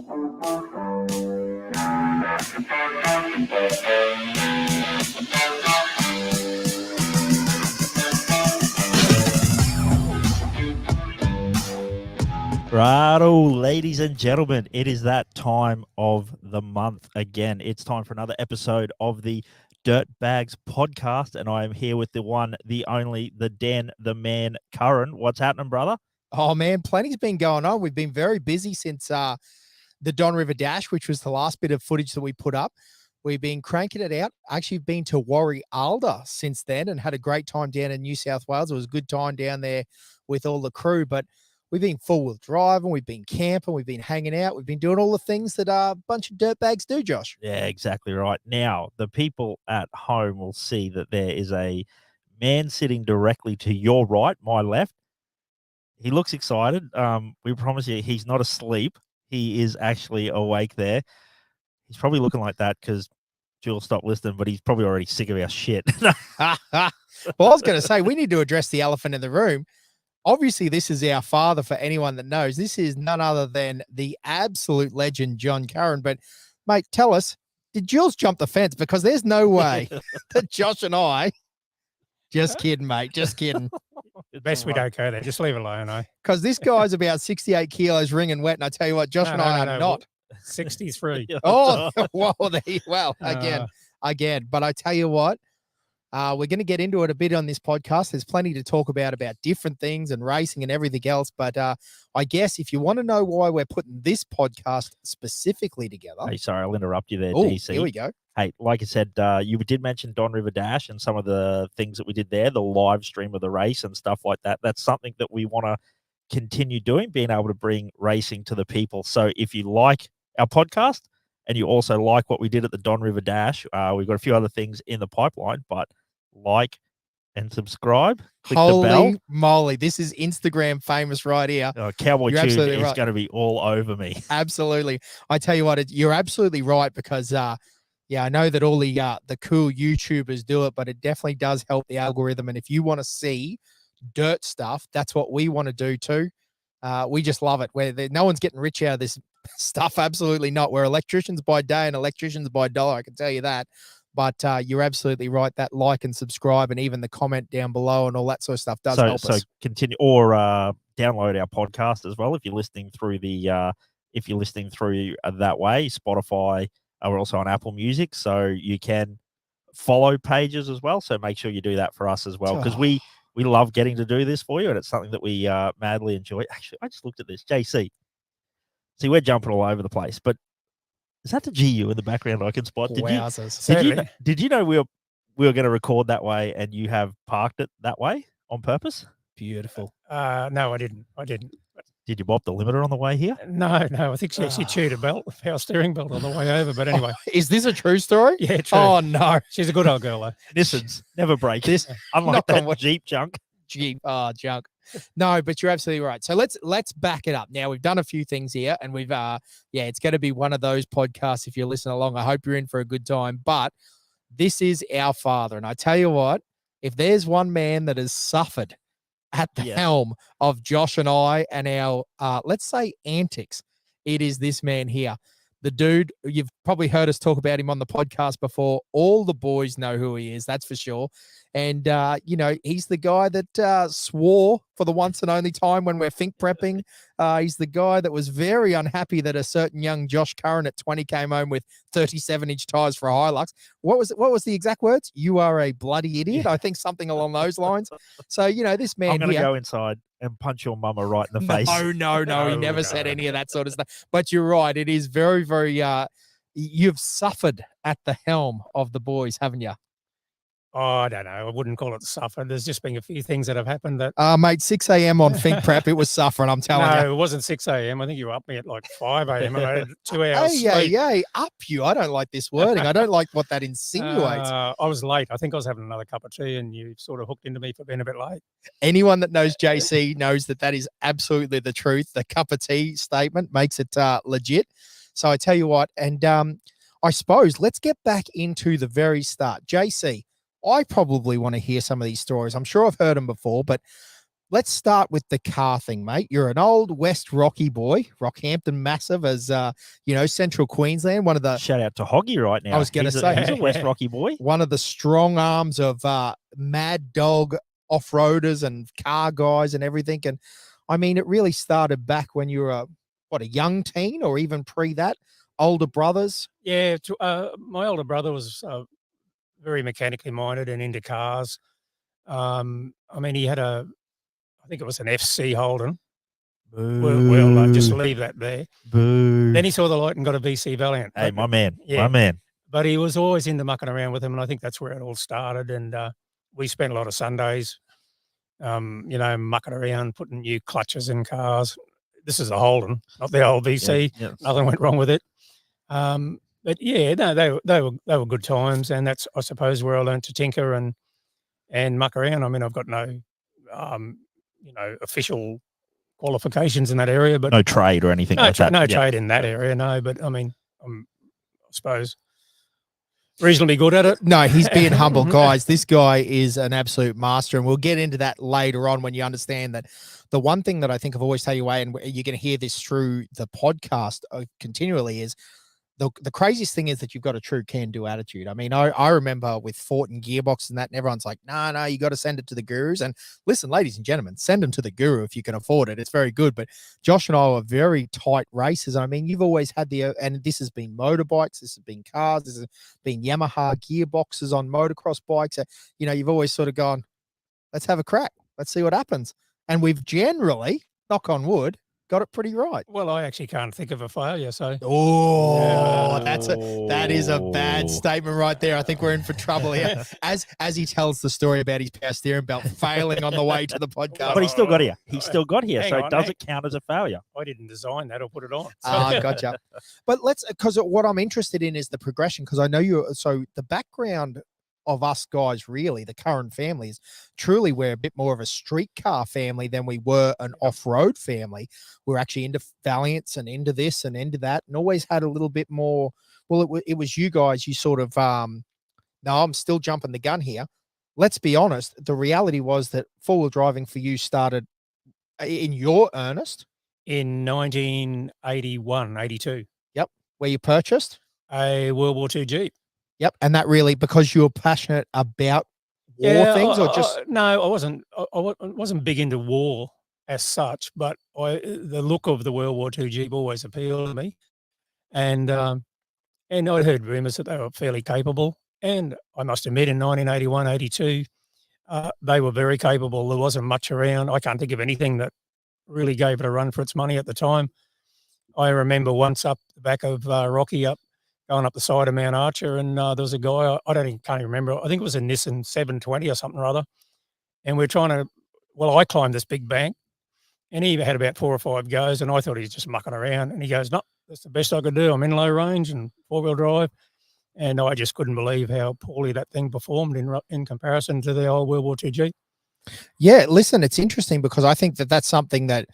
Righto, ladies and gentlemen, it is that time of the month again. It's time for another episode of the Dirt Bags podcast, and I am here with the one, the only, the Den, the man, Curran. What's happening, brother? Oh, man, plenty's been going on. We've been very busy since the Don River Dash, which was the last bit of footage that we put up. We've been cranking it out. Actually been to Warri Alder since then and had a great time down in New South Wales. It was a good time down there with all the crew, but we've been full-wheel driving, we've been camping, we've been hanging out, we've been doing all the things that a bunch of dirtbags do, Josh. Yeah, exactly right. Now, the people at home will see that there is a man sitting directly to your right, my left. He looks excited. We promise you he's not asleep. He is actually awake there. He's probably looking like that because Jules stopped listening, but he's probably already sick of our shit. Well, I was going to say, we need to address the elephant in the room. Obviously, this is our father for anyone that knows. This is none other than the absolute legend, John Curran. But, mate, tell us, did Jules jump the fence? Because there's no way that Josh and I... Just kidding, mate. Just kidding. Best we don't go there. Just leave it alone, eh? Because this guy's about 68 kilos ringing wet. And I tell you what, Josh and I are not. 63. Oh, well, again. But I tell you what, we're going to get into it a bit on this podcast. There's plenty to talk about different things and racing and everything else. But I guess if you want to know why we're putting this podcast specifically together. Hey, sorry, I'll interrupt you there, Oh, DC. here we go. Hey, like I said, you did mention Don River Dash and some of the things that we did there, the live stream of the race and stuff like that. That's something that we want to continue doing, being able to bring racing to the people. So if you like our podcast and you also like what we did at the Don River Dash, we've got a few other things in the pipeline, but like and subscribe. Click the bell. Holy moly, this is Instagram famous right here. Cowboy You're Tune absolutely is right. going to be all over me. Absolutely. I tell you what, you're absolutely right because, yeah, I know that all the cool YouTubers do it, but it definitely does help the algorithm. And if you want to see dirt stuff, that's what we want to do too. We just love it. No one's getting rich out of this stuff. Absolutely not. We're electricians by day and electricians by dollar. I can tell you that. But you're absolutely right. That like and subscribe and even the comment down below and all that sort of stuff does help us. So continue or download our podcast as well if you're listening through that way. Spotify. We're also on Apple Music, so you can follow pages as well. So make sure you do that for us as well because we love getting to do this for you, and it's something that we madly enjoy. Actually, I just looked at this. JC. See, we're jumping all over the place, but is that the GU in the background I can spot? Did you know we were going to record that way and you have parked it that way on purpose? Beautiful. No, I didn't. Did you bop the limiter on the way here? No. I think she actually chewed a power steering belt on the way over. But anyway. Is this a true story? Yeah, true. Oh, no. She's a good old girl, though. Nissans never break this. Unlike that Jeep junk. Junk. No, but you're absolutely right. So let's back it up. Now we've done a few things here and we've it's going to be one of those podcasts if you're listening along. I hope you're in for a good time, but this is our father. And I tell you what, if there's one man that has suffered at the helm of Josh and I and our let's say antics, it is this man here. The dude, you've probably heard us talk about him on the podcast before. All the boys know who he is, that's for sure. And, he's the guy that swore for the once and only time when we're think prepping. He's the guy that was very unhappy that a certain young Josh Curran at 20 came home with 37-inch tires for a Hilux. What was the exact words? You are a bloody idiot. Yeah. I think something along those lines. So, this man I'm going to go inside and punch your mama right in the face. No. He never said any of that sort of stuff. But you're right. It is very, very, you've suffered at the helm of the boys, haven't you? Oh, I don't know. I wouldn't call it suffer. There's just been a few things that have happened that... Mate, 6 a.m. on Think Prep, it was suffering, I'm telling you. No, it wasn't 6 a.m. I think you were up me at like 5 a.m. I had 2 hours Hey, up you. I don't like this wording. I don't like what that insinuates. I was late. I think I was having another cup of tea and you sort of hooked into me for being a bit late. Anyone that knows JC knows that is absolutely the truth. The cup of tea statement makes it legit. So I tell you what, and I suppose let's get back into the very start. JC, I probably want to hear some of these stories. I'm sure I've heard them before, but let's start with the car thing, mate. You're an old West Rocky boy, Rockhampton massive, as Central Queensland, one of the Shout out to Hoggy right now. I was gonna say, he's a West Rocky boy. one of the strong arms of Mad Dog off-roaders and car guys and everything. And I mean, it really started back when you were a young teen, or even pre that, older brothers. Yeah, my older brother was very mechanically minded and into cars. I mean, he had I think it was an FC Holden. We'll just leave that there. Boo. Then he saw the light and got a VC Valiant. Hey, my man. Yeah. My man. But he was always into mucking around with him, and I think that's where it all started. And we spent a lot of Sundays, mucking around, putting new clutches in cars. This is a Holden, not the old VC. Yeah. Nothing went wrong with it. But yeah, no, they were good times, and that's, I suppose, where I learned to tinker and muck around. I mean, I've got no, official qualifications in that area, but no trade or anything like that. No trade in that area, no. But I mean, I suppose reasonably good at it. No, he's being humble, guys. This guy is an absolute master, and we'll get into that later on when you understand that. The one thing that I think I've always tell you away, and you're going to hear this through the podcast continually, is the craziest thing is that you've got a true can-do attitude. I mean, I remember with Fort and Gearbox and that, and everyone's like, no, you got to send it to the gurus. And listen, ladies and gentlemen, send them to the guru if you can afford it. It's very good. But Josh and I are very tight racers. I mean, you've always had and this has been motorbikes, this has been cars, this has been Yamaha gearboxes on motocross bikes. You've always sort of gone, let's have a crack. Let's see what happens. And we've generally, knock on wood, got it pretty right. Well, I actually can't think of a failure. So, that is a bad statement right there. I think we're in for trouble here. As he tells the story about his power steering belt failing on the way to the podcast. But he still got here. So on, does it count as a failure? I didn't design that or put it on. Gotcha. But because what I'm interested in is the progression, because I know the background of us guys, really, the Curran family, is truly we're a bit more of a street car family than we were an off-road family. We're actually into Valiants and into this and into that, and always had a little bit more. Well, it was you guys. You sort of no, I'm still jumping the gun here. Let's be honest. The reality was that four-wheel driving for you started in your earnest in 1981, 82. Yep, where you purchased a World War II Jeep. Yep, and that really because you were passionate about war things, or just no, I wasn't. I wasn't big into war as such, but the look of the World War II Jeep always appealed to me, and I'd heard rumours that they were fairly capable, and I must admit, in 1981, 82, they were very capable. There wasn't much around. I can't think of anything that really gave it a run for its money at the time. I remember once up the back of Rocky going up the side of Mount Archer, and there was a guy, can't even remember. I think it was a Nissan 720 or something or other. And we're I climbed this big bank, and he had about 4 or 5 goes, and I thought he was just mucking around. And he goes, no, that's the best I could do. I'm in low range and four-wheel drive. And I just couldn't believe how poorly that thing performed in comparison to the old World War II Jeep. Yeah, listen, it's interesting because I think that that's something that,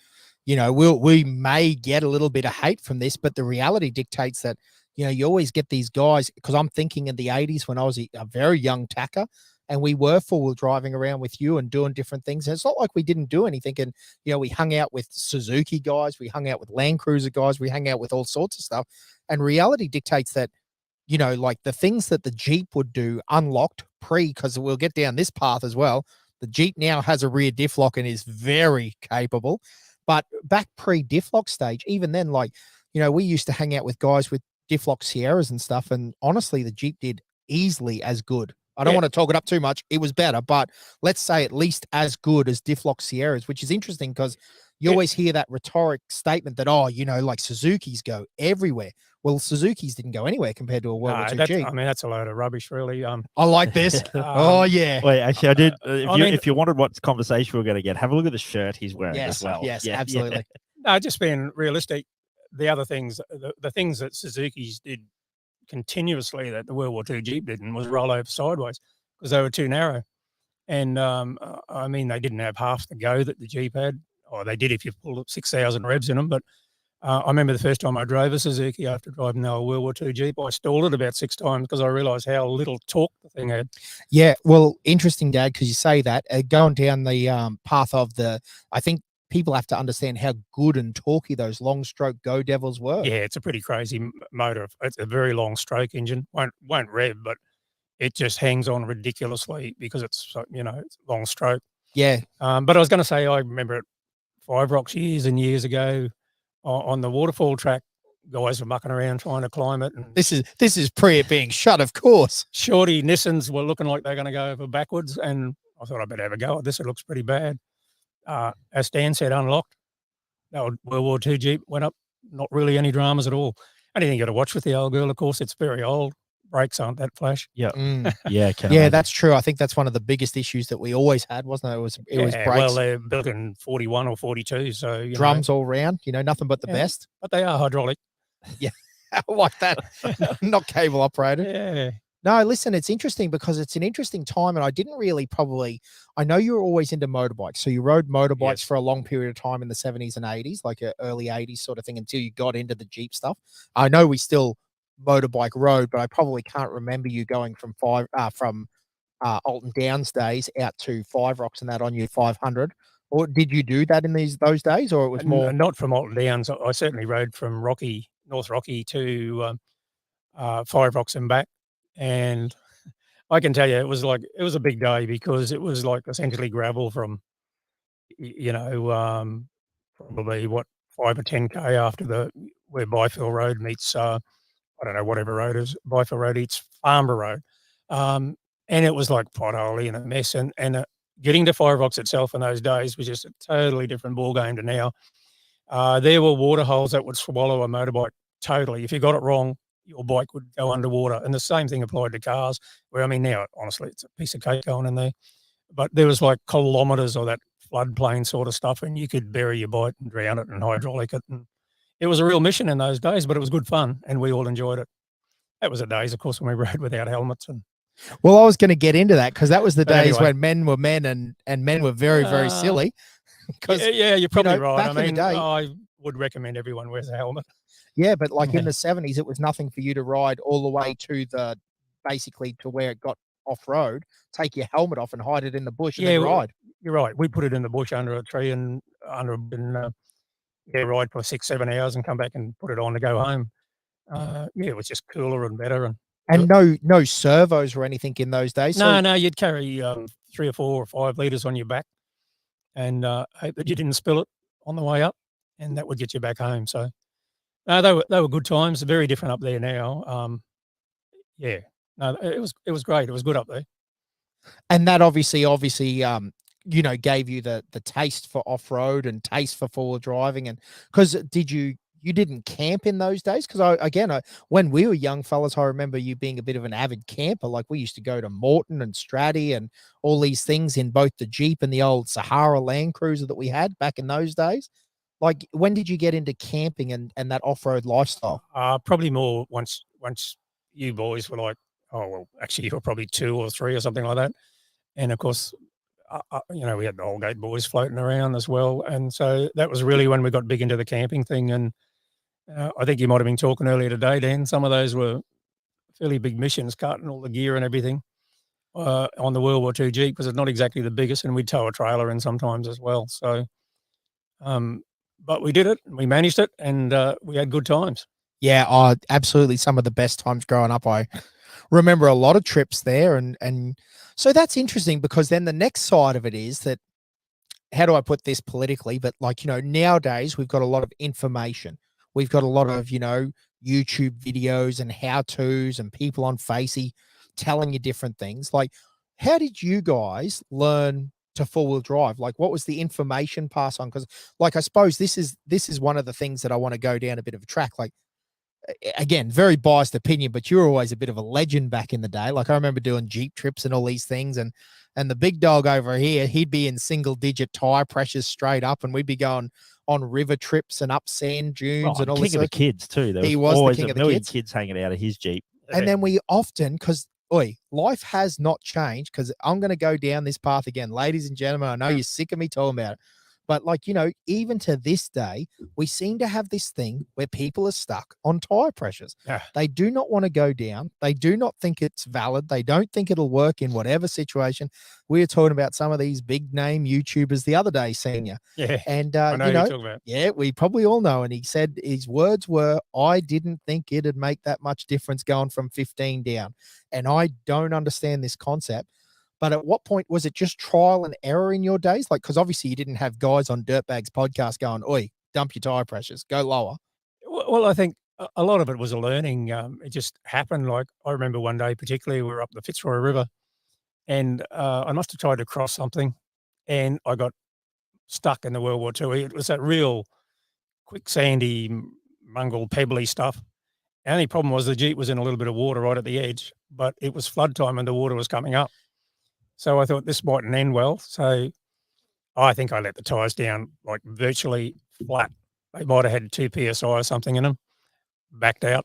we may get a little bit of hate from this, but the reality dictates that, you always get these guys, because I'm thinking in the 80s when I was a very young tacker, and we were four-wheel driving around with you and doing different things. And it's not like we didn't do anything. And, we hung out with Suzuki guys, we hung out with Land Cruiser guys, we hung out with all sorts of stuff. And reality dictates that, like the things that the Jeep would do unlocked because we'll get down this path as well. The Jeep now has a rear diff lock and is very capable. But back pre-diff lock stage, even then, we used to hang out with guys with diff lock Sierras and stuff, and honestly the Jeep did easily as good. I don't want to talk it up too much. It was better, but let's say at least as good as diff lock Sierras, which is interesting because you always hear that rhetoric statement that, like Suzuki's go everywhere. Well, Suzuki's didn't go anywhere compared to a World War II Jeep. I mean, that's a load of rubbish, really. I like this. Oh, yeah. Wait, actually, I did. If you wanted what conversation we're going to get, have a look at the shirt he's wearing as well. Yes, absolutely. No, just being realistic. The other things, the things that Suzuki's did continuously that the World War II Jeep didn't was roll over sideways because they were too narrow. And, I mean, they didn't have half the go that the Jeep had. Or they did if you pulled up 6,000 revs in them. But, I remember the first time I drove a Suzuki after driving the old World War II Jeep, I stalled it about 6 times because I realised how little torque the thing had. Yeah, well, interesting, Dad, because you say that going down the path of I think people have to understand how good and torquey those long stroke Go Devils were. Yeah, it's a pretty crazy motor. It's a very long stroke engine. Won't rev, but it just hangs on ridiculously because it's it's long stroke. Yeah. But I was going to say, I remember at Five Rocks years and years ago on the waterfall track, guys were mucking around trying to climb it. And This is pre it being shut, of course. shorty Nissans were looking like they're going to go over backwards, and I thought I better have a go at this. It looks pretty bad. As Dan said, unlocked. That old World War II Jeep went up. Not really any dramas at all. Only thing you got to watch with the old girl, of course, it's very old. Brakes aren't that flash. Yeah, Mm. yeah, Yeah, that's true. I think that's one of the biggest issues that we always had, wasn't it? It was brakes. Well, they're built in 41 or 42, so drums all round. Nothing but the best. But they are hydraulic. Yeah, like that. Not cable operated. Yeah. No, listen, it's interesting because it's an interesting time, and I didn't really I know you were always into motorbikes, so you rode motorbikes for a long period of time in the 70s and 80s, like a early 80s sort of thing, until you got into the Jeep stuff. I know we still motorbike rode, but I probably can't remember you going from Alton Downs days out to Five Rocks and that on your 500. Or did you do that in those days, or it was more? Not from Alton Downs. I certainly rode from North Rocky to Five Rocks and back. And I can tell you, it was a big day because it was like essentially gravel from, probably 5 or 10K after where Byfield Road meets, I don't know, whatever road is, Byfield Road meets Farnborough Road. And it was like potholy and a mess. And getting to Five Rocks itself in those days was just a totally different ballgame to now. There were water holes that would swallow a motorbike totally. If you got it wrong, your bike would go underwater. And the same thing applied to cars, where, I mean, now, honestly, it's a piece of cake going in there. But there was like kilometres of that floodplain sort of stuff, and you could bury your bike and drown it and hydraulic it. And it was a real mission in those days, but it was good fun, and we all enjoyed it. That was the days, of course, when we rode without helmets. Well, I was going to get into that because that was the days anyway. when men were men and men were very, very silly. Yeah, you're probably right. Back in the day, I would recommend everyone wears a helmet. Yeah, but like in the 70s, it was nothing for you to ride all the way to basically to where it got off road, take your helmet off and hide it in the bush and then ride. You're right. We put it in the bush under a tree and ride for 6-7 hours and come back and put it on to go home. It was just cooler and better. And no servos or anything in those days. No, you'd carry 3 or 4 or 5 litres on your back and hope that you didn't spill it on the way up, and that would get you back home. So they were good times. Very different up there now. It was great. It was good up there. And that obviously, gave you the taste for off road and taste for four-wheel driving. And because you didn't camp in those days? Because when we were young fellas, I remember you being a bit of an avid camper. Like we used to go to Morton and Stratty and all these things in both the Jeep and the old Sahara Land Cruiser that we had back in those days. Like when did you get into camping and that off-road lifestyle? Probably more once you boys were like, oh, well, actually you were probably 2 or 3 or something like that. And of course, we had the Holgate boys floating around as well. And so that was really when we got big into the camping thing. And I think you might have been talking earlier today, Dan. Some of those were fairly big missions, carting all the gear and everything on the World War II Jeep, because it's not exactly the biggest, and we'd tow a trailer in sometimes as well. So, but we did it, we managed it, and we had good times. Yeah, absolutely. Some of the best times growing up. I remember a lot of trips there. And so that's interesting, because then the next side of it is that, how do I put this politically? But nowadays we've got a lot of information. We've got a lot of, YouTube videos and how-tos and people on Facey telling you different things. Like, how did you guys learn to four-wheel drive? Like, what was the information pass on? Because, I suppose this is one of the things that I want to go down a bit of a track. Like, again, very biased opinion, but you were always a bit of a legend back in the day. Like, I remember doing Jeep trips and all these things, and the big dog over here, he'd be in single-digit tire pressures straight up, and we'd be going on river trips and up sand dunes and all this. King of the kids too. He was always the king a of the million kids hanging out of his Jeep. And then we often, because life has not changed, because I'm going to go down this path again. Ladies and gentlemen, I know you're sick of me talking about it, But like, even to this day, we seem to have this thing where people are stuck on tire pressures. Yeah. They do not want to go down. They do not think it's valid. They don't think it'll work in whatever situation. We were talking about some of these big name YouTubers the other day, Senior. Yeah. And, I know who you're talking about. yeah, we probably all know. And he said his words were, I didn't think it'd make that much difference going from 15 down. And I don't understand this concept. But at what point was it just trial and error in your days? Like, because obviously you didn't have guys on Dirtbags podcast going, oi, dump your tire pressures, go lower. Well, I think a lot of it was a learning. It just happened. Like, I remember one day, particularly, we were up the Fitzroy River, and I must have tried to cross something, and I got stuck in the World War II. It was that real quicksandy, mungle, pebbly stuff. The only problem was the Jeep was in a little bit of water right at the edge, but it was flood time and the water was coming up. So I thought this mightn't end well. So I think I let the tyres down like virtually flat. They might have had 2 PSI or something in them, backed out,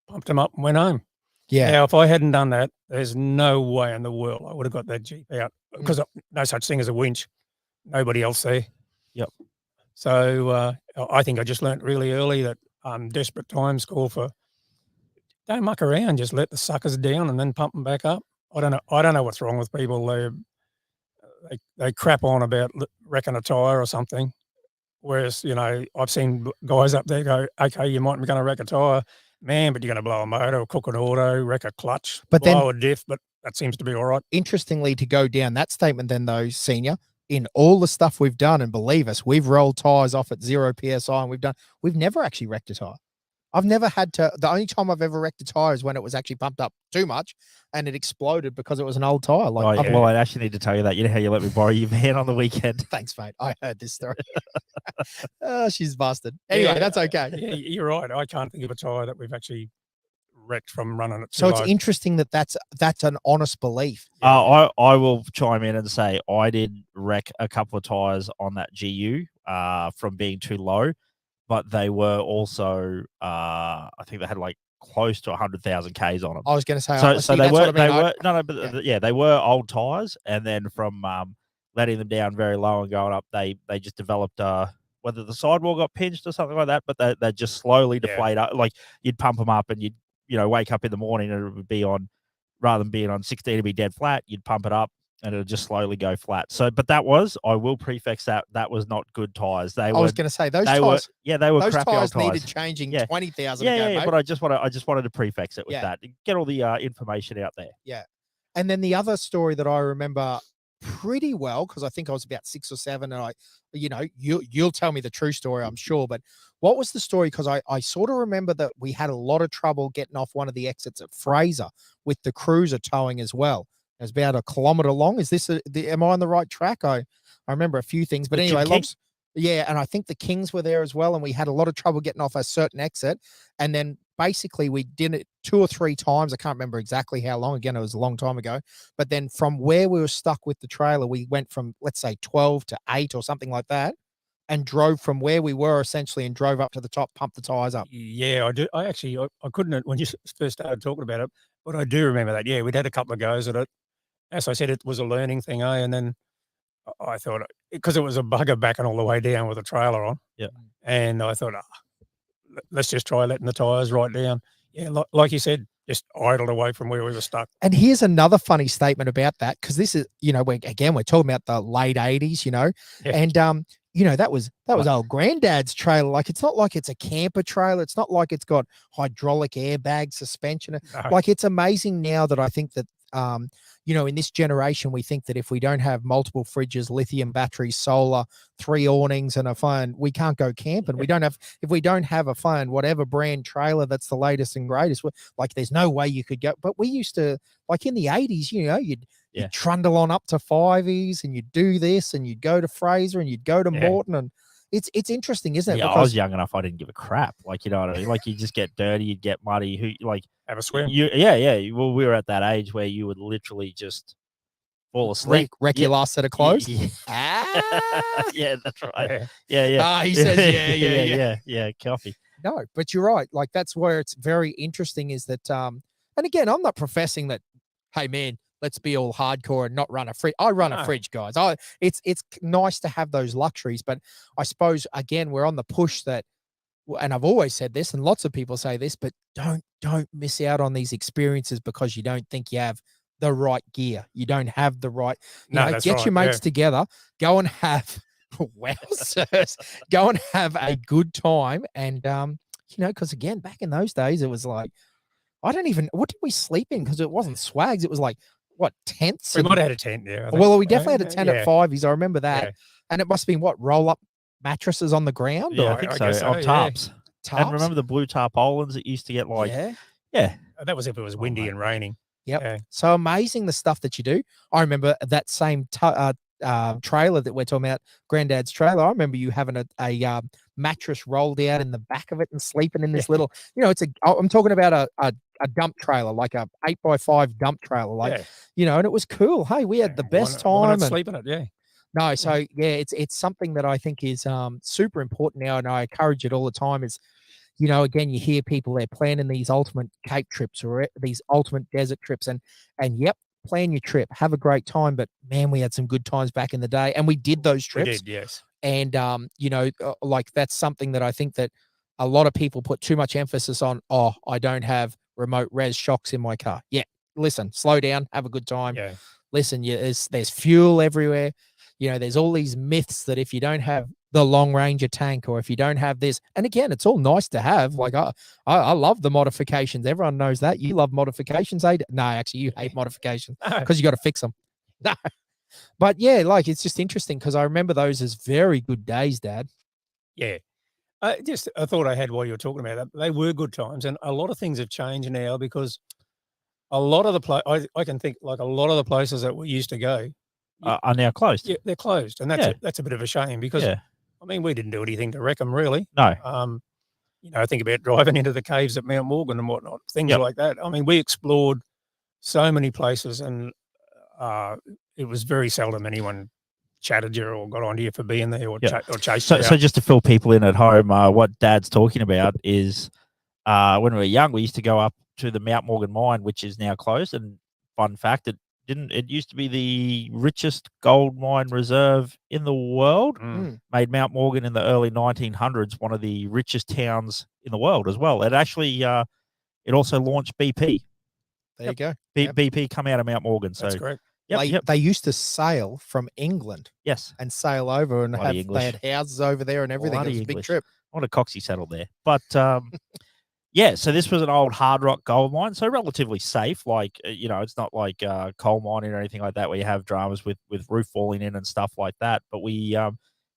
pumped them up and went home. Yeah. Now, if I hadn't done that, there's no way in the world I would have got that Jeep out, because no such thing as a winch. Nobody else there. Yep. So I think I just learnt really early that desperate times call for, don't muck around, just let the suckers down and then pump them back up. I don't know what's wrong with people. They crap on about wrecking a tyre or something. Whereas, I've seen guys up there go, okay, you might be going to wreck a tyre, man, but you're going to blow a motor or cook an auto, wreck a clutch, blow a diff, but that seems to be all right. Interestingly, to go down that statement then though, Senior, in all the stuff we've done, and believe us, we've rolled tyres off at 0 PSI and we've never actually wrecked a tyre. I've never had to, the only time I've ever wrecked a tyre is when it was actually pumped up too much and it exploded because it was an old tyre. Like, well, I actually need to tell you that. You know how you let me borrow your van on the weekend? Thanks, mate. I heard this story. Oh, she's busted. Anyway, that's okay. Yeah, you're right. I can't think of a tyre that we've actually wrecked from running it too So it's low. interesting that's an honest belief. I will chime in and say I did wreck a couple of tyres on that GU from being too low, but they were also I think they had like close to 100,000 Ks on them. I was going to say, so they were they were old tyres, and then from letting them down very low and going up, they just developed whether the sidewall got pinched or something like that, but they just slowly deflate up. Like, you'd pump them up and you'd wake up in the morning and it would be on, rather than being on 16 to be dead flat, you'd pump it up and it'll just slowly go flat. So, but I will prefix that was not good tyres. I was going to say those tyres. They were those crappy old tyres tyres. needed changing 20,000 ago. mate. But I just wanted to prefix it with that. Get all the information out there. Yeah. And then the other story that I remember pretty well, because I think I was about 6 or 7, and you'll tell me the true story, I'm sure. But what was the story? Because I sort of remember that we had a lot of trouble getting off one of the exits at Fraser with the cruiser towing as well. It was about a kilometre long. Is this am I on the right track? I remember a few things, but anyway, yeah. And I think the Kings were there as well. And we had a lot of trouble getting off a certain exit. And then basically we did it 2 or 3 times. I can't remember exactly how long. Again, it was a long time ago. But then from where we were stuck with the trailer, we went from, let's say, 12 to 8 or something like that, and drove from where we were essentially and drove up to the top, pumped the tyres up. Yeah, I do. I couldn't, when you first started talking about it, but I do remember that. Yeah, we'd had a couple of goes at it. As I said, it was a learning thing, and then I thought, because it was a bugger backing all the way down with a trailer on. Yeah. And I thought, let's just try letting the tyres right down. Yeah, like you said, just idled away from where we were stuck. And here's another funny statement about that, because this is, we're talking about the late 80s, and that was old granddad's trailer. Like, it's not like it's a camper trailer. It's not like it's got hydraulic airbag suspension. No. Like, it's amazing now that I think that, in this generation, we think that if we don't have multiple fridges, lithium batteries, solar, 3 awnings and a phone, we can't go camping. If we don't have a phone, whatever brand trailer that's the latest and greatest, like, there's no way you could go. But we used to, like in the 80s, you'd trundle on up to Fiveys and you'd do this and you'd go to Fraser and you'd go to Morton, and it's interesting, isn't it? Yeah, I was young enough. I didn't give a crap. Like, you know what I mean? Like, you just get dirty, you'd get muddy. Have a swim. Well, we were at that age where you would literally just fall asleep. Wreck your last set of clothes. Yeah, yeah, that's right. Yeah. Yeah. He says, yeah, coffee. No, but you're right. Like, that's where it's very interesting is that, and again, I'm not professing that, hey man, let's be all hardcore and not run a fridge. I run a No. fridge, guys. It's nice to have those luxuries, but I suppose again we're on the push that, and I've always said this, and lots of people say this, but don't miss out on these experiences because you don't think you have the right gear. You don't have the right. That's get right. your mates together, go and have. Well, sirs, go and have a good time, and because again, back in those days, it was like I don't even. What did we sleep in? Because it wasn't swags. It was like what, tents? We might have had a tent there. I think. Well, we definitely had a tent yeah. at Fiveys. I remember that, Yeah. and it must have been what, roll up mattresses on the ground. Yeah, or I think I so. guess so, On yeah. tarps. tarps? And remember the blue tarpaulins that used to get like, yeah. That was if it was windy mate. and raining. Yep. Yeah. So amazing the stuff that you do. I remember that same trailer that we're talking about, Granddad's trailer. I remember you having a mattress rolled out in the back of it and sleeping in this little, I'm talking about a dump trailer, like a 8x5 dump trailer, like, and it was cool. Hey, we had the best Why time. not sleep in it? Yeah. No, so yeah, it's something that I think is super important now, and I encourage it all the time. Is again, you hear people they're planning these ultimate Cape trips or these ultimate desert trips, and yep, plan your trip, have a great time. But man, we had some good times back in the day, and we did those trips. We did, yes. And like that's something that I think that a lot of people put too much emphasis on. Oh, I don't have remote res shocks in my car. Yeah, listen, slow down, have a good time. Yeah. Listen, there's fuel everywhere. There's all these myths that if you don't have the long ranger tank, or if you don't have this, and again, it's all nice to have. Like I love the modifications. Everyone knows that. You love modifications, eh? No, actually, you hate modifications because you got to fix them. No. But yeah, like it's just interesting because I remember those as very good days, Dad. Yeah. I thought I had while you were talking about that. They were good times, and a lot of things have changed now because a lot of the I can think like a lot of the places that we used to go Are now closed. Yeah, they're closed, and that's a bit of a shame because I mean we didn't do anything to wreck them really. No. I think about driving into the caves at Mount Morgan and whatnot, things like that. I mean, we explored so many places, and it was very seldom anyone chatted you or got onto you for being there or chased you out. So just to fill people in at home, what Dad's talking about is when we were young, we used to go up to the Mount Morgan mine, which is now closed. And fun fact, it used to be the richest gold mine reserve in the world. Made Mount Morgan in the early 1900s one of the richest towns in the world as well. It actually it also launched BP. There you go. BP come out of Mount Morgan. So that's correct. They used to sail from England. Yes. And sail over and they had houses over there and everything. It was a big trip. What a Coxie settled there. But yeah, so this was an old hard rock gold mine, so relatively safe. Like, it's not like coal mining or anything like that where you have dramas with roof falling in and stuff like that. But we,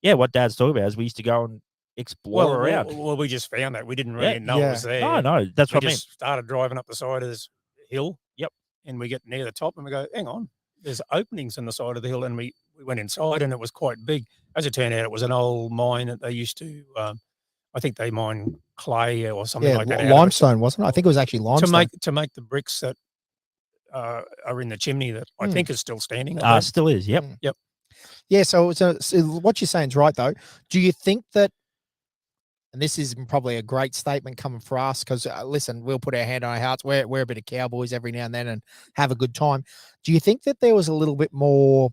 what Dad's talking about is we used to go and explore around. Well, we just found that. We didn't really know it was there. No, that's what I mean. We just started driving up the side of this hill. Yep. And we get near the top and we go, hang on, there's openings in the side of the hill. And we went inside and it was quite big. As it turned out, it was an old mine that they used to, I think they mine clay or something like that. Limestone, wasn't it? I think it was actually limestone. To make the bricks that are in the chimney that I think is still standing. Still is, yep. Yep. Yeah, so what you're saying is right, though. Do you think that, and this is probably a great statement coming for us, because, listen, we'll put our hand on our hearts. We're a bit of cowboys every now and then and have a good time. Do you think that there was a little bit more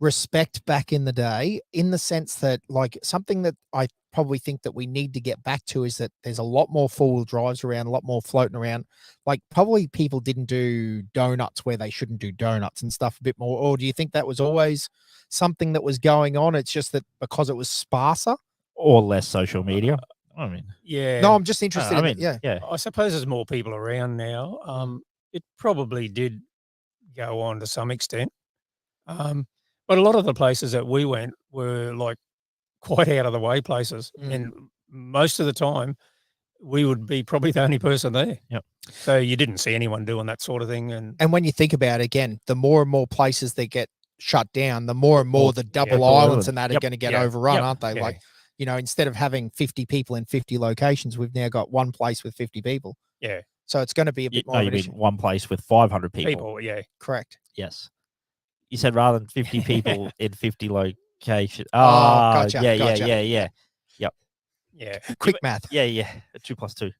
respect back in the day, in the sense that, like, something that I probably think that we need to get back to is that there's a lot more four-wheel drives around, a lot more floating around. Like, probably people didn't do donuts where they shouldn't do donuts and stuff a bit more. Or do you think that was always something that was going on? It's just that because it was sparser? Or less social media. I mean, yeah. No, I'm just interested in it. Yeah. I suppose there's more people around now. It probably did go on to some extent. But a lot of the places that we went were like quite out of the way places. And most of the time we would be probably the only person there. Yep. So you didn't see anyone doing that sort of thing. And when you think about it, again, the more and more places that get shut down, the more and more the double islands and that are going to get overrun, aren't they? Like, instead of having 50 people in 50 locations, we've now got one place with 50 people. Yeah. So it's going to be a bit more of an issue. One place with 500 people. Yeah. Correct. Yes. You said rather than 50 people in 50 locations. Gotcha. Yeah. Yep. Yeah. Quick math. Yeah. 2 + 2.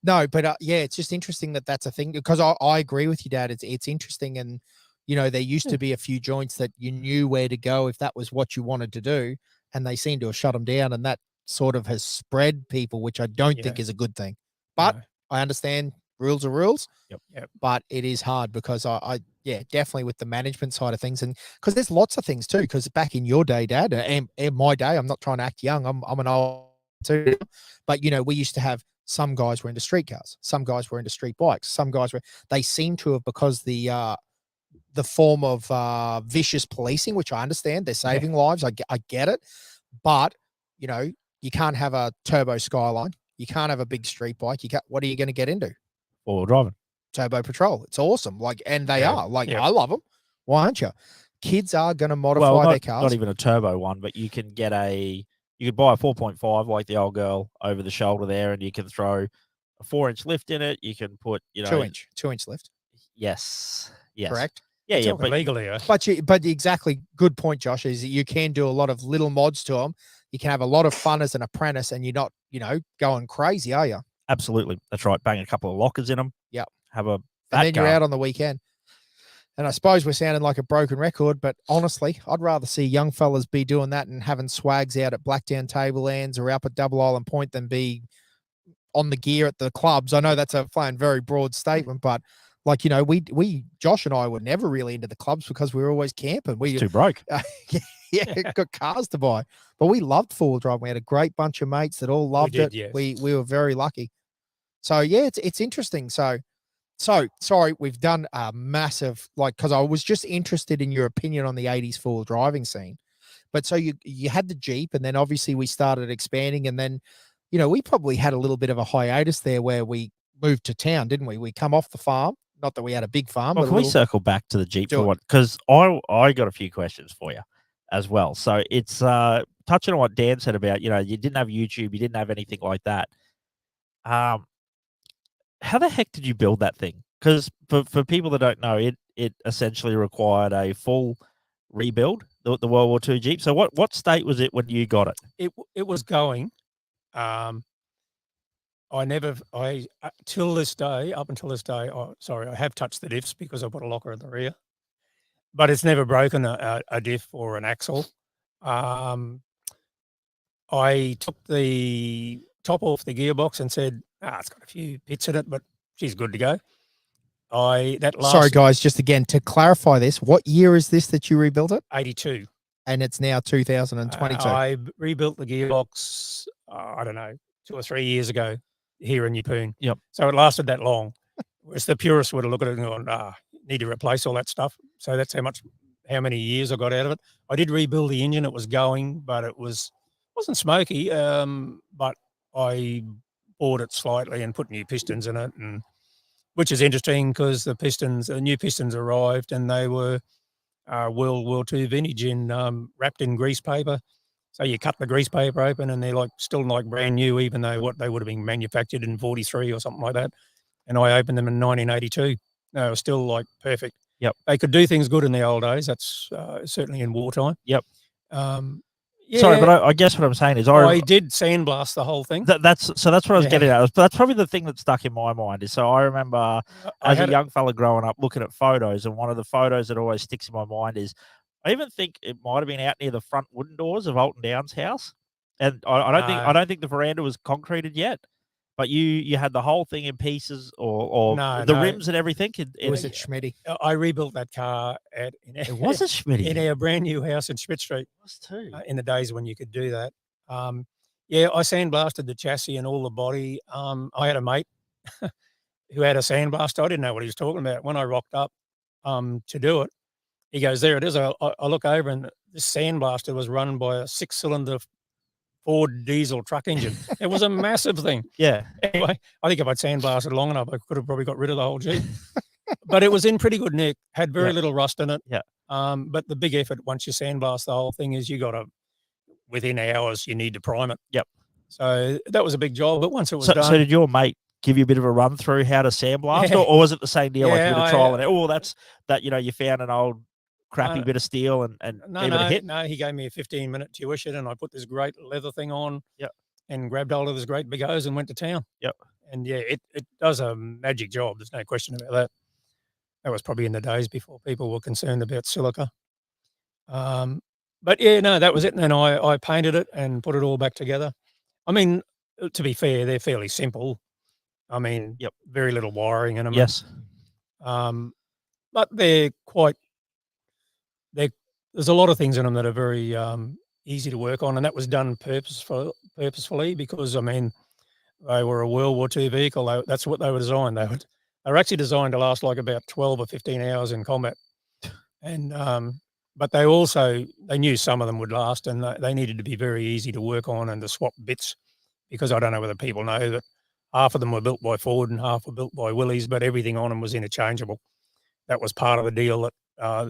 No, but it's just interesting that that's a thing, because I agree with you, Dad. It's interesting, and You know, there used Yeah. to be a few joints that you knew where to go if that was what you wanted to do, and they seem to have shut them down, and that sort of has spread people, which I don't think Yeah. is a good thing. But No. I understand rules are rules. Yep. But it is hard because yeah, definitely with the management side of things, and because there's lots of things too. Because back in your day, Dad, and my day, I'm not trying to act young. I'm an old too, but you know, we used to have some guys were into street cars, some guys were into street bikes, some guys were. They seem to have because the form of vicious policing, which I understand, they're saving lives. I get it, but you know, you can't have a turbo Skyline. You can't have a big street bike. You can't. What are you going to get into? Or driving. Turbo Patrol. It's awesome. Like, and they are like, Yep. I love them. Why aren't you? Kids are going to modify Well, their not cars. even a turbo one, but you can get you could buy a 4.5 like the old girl over the shoulder there, and you can throw a 4-inch lift in it. You can put, you know, 2-inch lift. Yes. Correct. Yeah, It's yeah. all But illegal here. But exactly, good point, Josh, is that you can do a lot of little mods to them. You can have a lot of fun as an apprentice, and you're not, you know, going crazy, are you? absolutely, that's right. Bang a couple of lockers in them. Yep. Have a And fat then car. you're out on the weekend. And I suppose we're sounding like a broken record, but honestly, I'd rather see young fellas be doing that and having swags out at Blackdown Tablelands or up at Double Island Point than be on the gear at the clubs. I know that's a fine, very broad statement, but like, you know, we Josh and I were never really into the clubs because we were always camping. We Too broke. got cars to buy, but we loved four-wheel drive. We had a great bunch of mates that all loved it. Yes. We were very lucky. So yeah, it's interesting. So sorry, we've done a massive, like, because I was just interested in your opinion on the 80s four-wheel driving scene. But so you had the Jeep, and then obviously we started expanding, and then, you know, we probably had a little bit of a hiatus there where we moved to town, didn't we? We come off the farm. Not that we had a big farm, Well, but can we circle back to the Jeep for what? Because I got a few questions for you as well. So it's touching on what Dan said about, you know, you didn't have YouTube, you didn't have anything like that. How the heck did you build that thing? Because for people that don't know, it essentially required a full rebuild, the World War II Jeep. So what state was it when you got it? It was going. Till this day, up until this day, I have touched the diffs because I put a locker at the rear, but it's never broken a diff or an axle. I took the top off the gearbox and said, it's got a few pits in it, but she's good to go. Sorry, guys, just again, to clarify this, what year is this that you rebuilt it? 82. And it's now 2022. I rebuilt the gearbox, I don't know, 2 or 3 years ago here in Yeppoon. Yep. So it lasted that long. Whereas the purist would have looked at it and gone, need to replace all that stuff. So that's how many years I got out of it. I did rebuild the engine. It was going, but it wasn't smoky. But I bored it slightly and put new pistons in it, and which is interesting because the new pistons arrived and they were World War II vintage wrapped in grease paper. So you cut the grease paper open and they're still brand new, even though what they would have been manufactured in 43 or something like that. And I opened them in 1982. They were still perfect. Yep. They could do things good in the old days. That's certainly in wartime. Yep. Yeah, sorry, but I guess what I'm saying is I did sandblast the whole thing. That's what I was getting at. But that's probably the thing that stuck in my mind is, so I remember as a young fella growing up looking at photos, and one of the photos that always sticks in my mind is, I even think it might have been out near the front wooden doors of Alton Downs' house, and I don't think the veranda was concreted yet, but you had the whole thing in pieces, or the rims and everything. It was at Schmitty. I rebuilt that car it was a Schmitty in our brand new house in Schmidt Street. It was too in the days when you could do that. I sandblasted the chassis and all the body. I had a mate who had a sandblaster. I didn't know what he was talking about. When I rocked up to do it, he goes, "There it is." I look over, and this sandblaster was run by a 6-cylinder Ford diesel truck engine. It was a massive thing. Yeah. Anyway, I think if I'd sandblasted long enough, I could have probably got rid of the whole Jeep. But it was in pretty good nick, had very little rust in it. Yeah. But the big effort once you sandblast the whole thing is you got to, within hours, you need to prime it. Yep. So that was a big job. But once it was done. So did your mate give you a bit of a run through how to sandblast, or was it the same deal? Like you did a trial and you found an old crappy bit of steel and gave it a hit? No, he gave me a 15-minute tuition and I put this great leather thing on. Yep. And grabbed hold of this great big hose and went to town. Yep. And it does a magic job. There's no question about that. That was probably in the days before people were concerned about silica. But yeah, no, that was it. And then I painted it and put it all back together. I mean, to be fair, they're fairly simple. I mean, Yep. very little wiring in them. Yes. But they're quite. There's a lot of things in them that are very easy to work on, and that was done purposefully because I mean, they were a World War II vehicle. That's what they were designed. They were actually designed to last like about 12 or 15 hours in combat, and but they knew some of them would last, and they needed to be very easy to work on and to swap bits, because I don't know whether people know that half of them were built by Ford and half were built by Willys, but everything on them was interchangeable. That was part of the deal that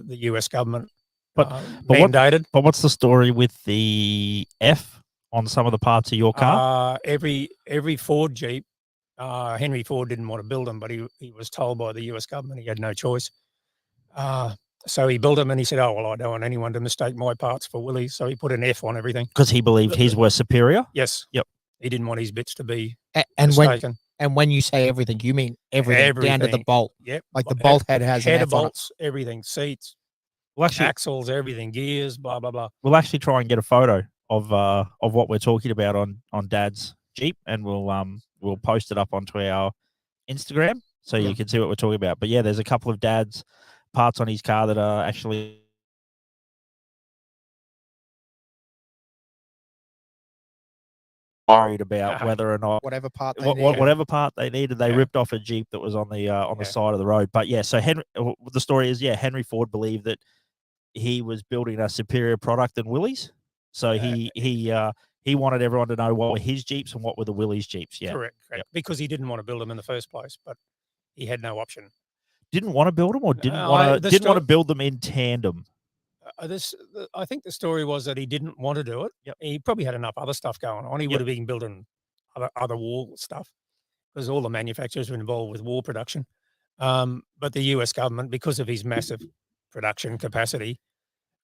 the US government mandated. But what's the story with the F on some of the parts of your car? Every Ford Jeep, Henry Ford didn't want to build them, but he was told by the US government he had no choice. So he built them, and he said, "Oh well, I don't want anyone to mistake my parts for Willys." So he put an F on everything because he believed his were superior. Yes. Yep. He didn't want his bits to be mistaken. And when you say everything, you mean everything down to the bolt. Yep. Like the bolt head has header bolts, everything, seats, actually, axles, everything, gears, blah blah blah. We'll actually try and get a photo of what we're talking about on Dad's Jeep, and we'll post it up onto our Instagram so you can see what we're talking about. But yeah, there's a couple of Dad's parts on his car that are actually worried about whether or not whatever part they needed, they ripped off a Jeep that was on the side of the road. But yeah, so the story is, Henry Ford believed that he was building a superior product than Willys, so he wanted everyone to know what were his Jeeps and what were the Willys Jeeps. Yeah, correct. Yep. Because he didn't want to build them in the first place, but he had no option. Didn't want to build them, or didn't want to build them in tandem. I think the story was that he didn't want to do it. Yep. He probably had enough other stuff going on. He would have been building other war stuff, because all the manufacturers were involved with war production. But the US government, because of his massive production capacity,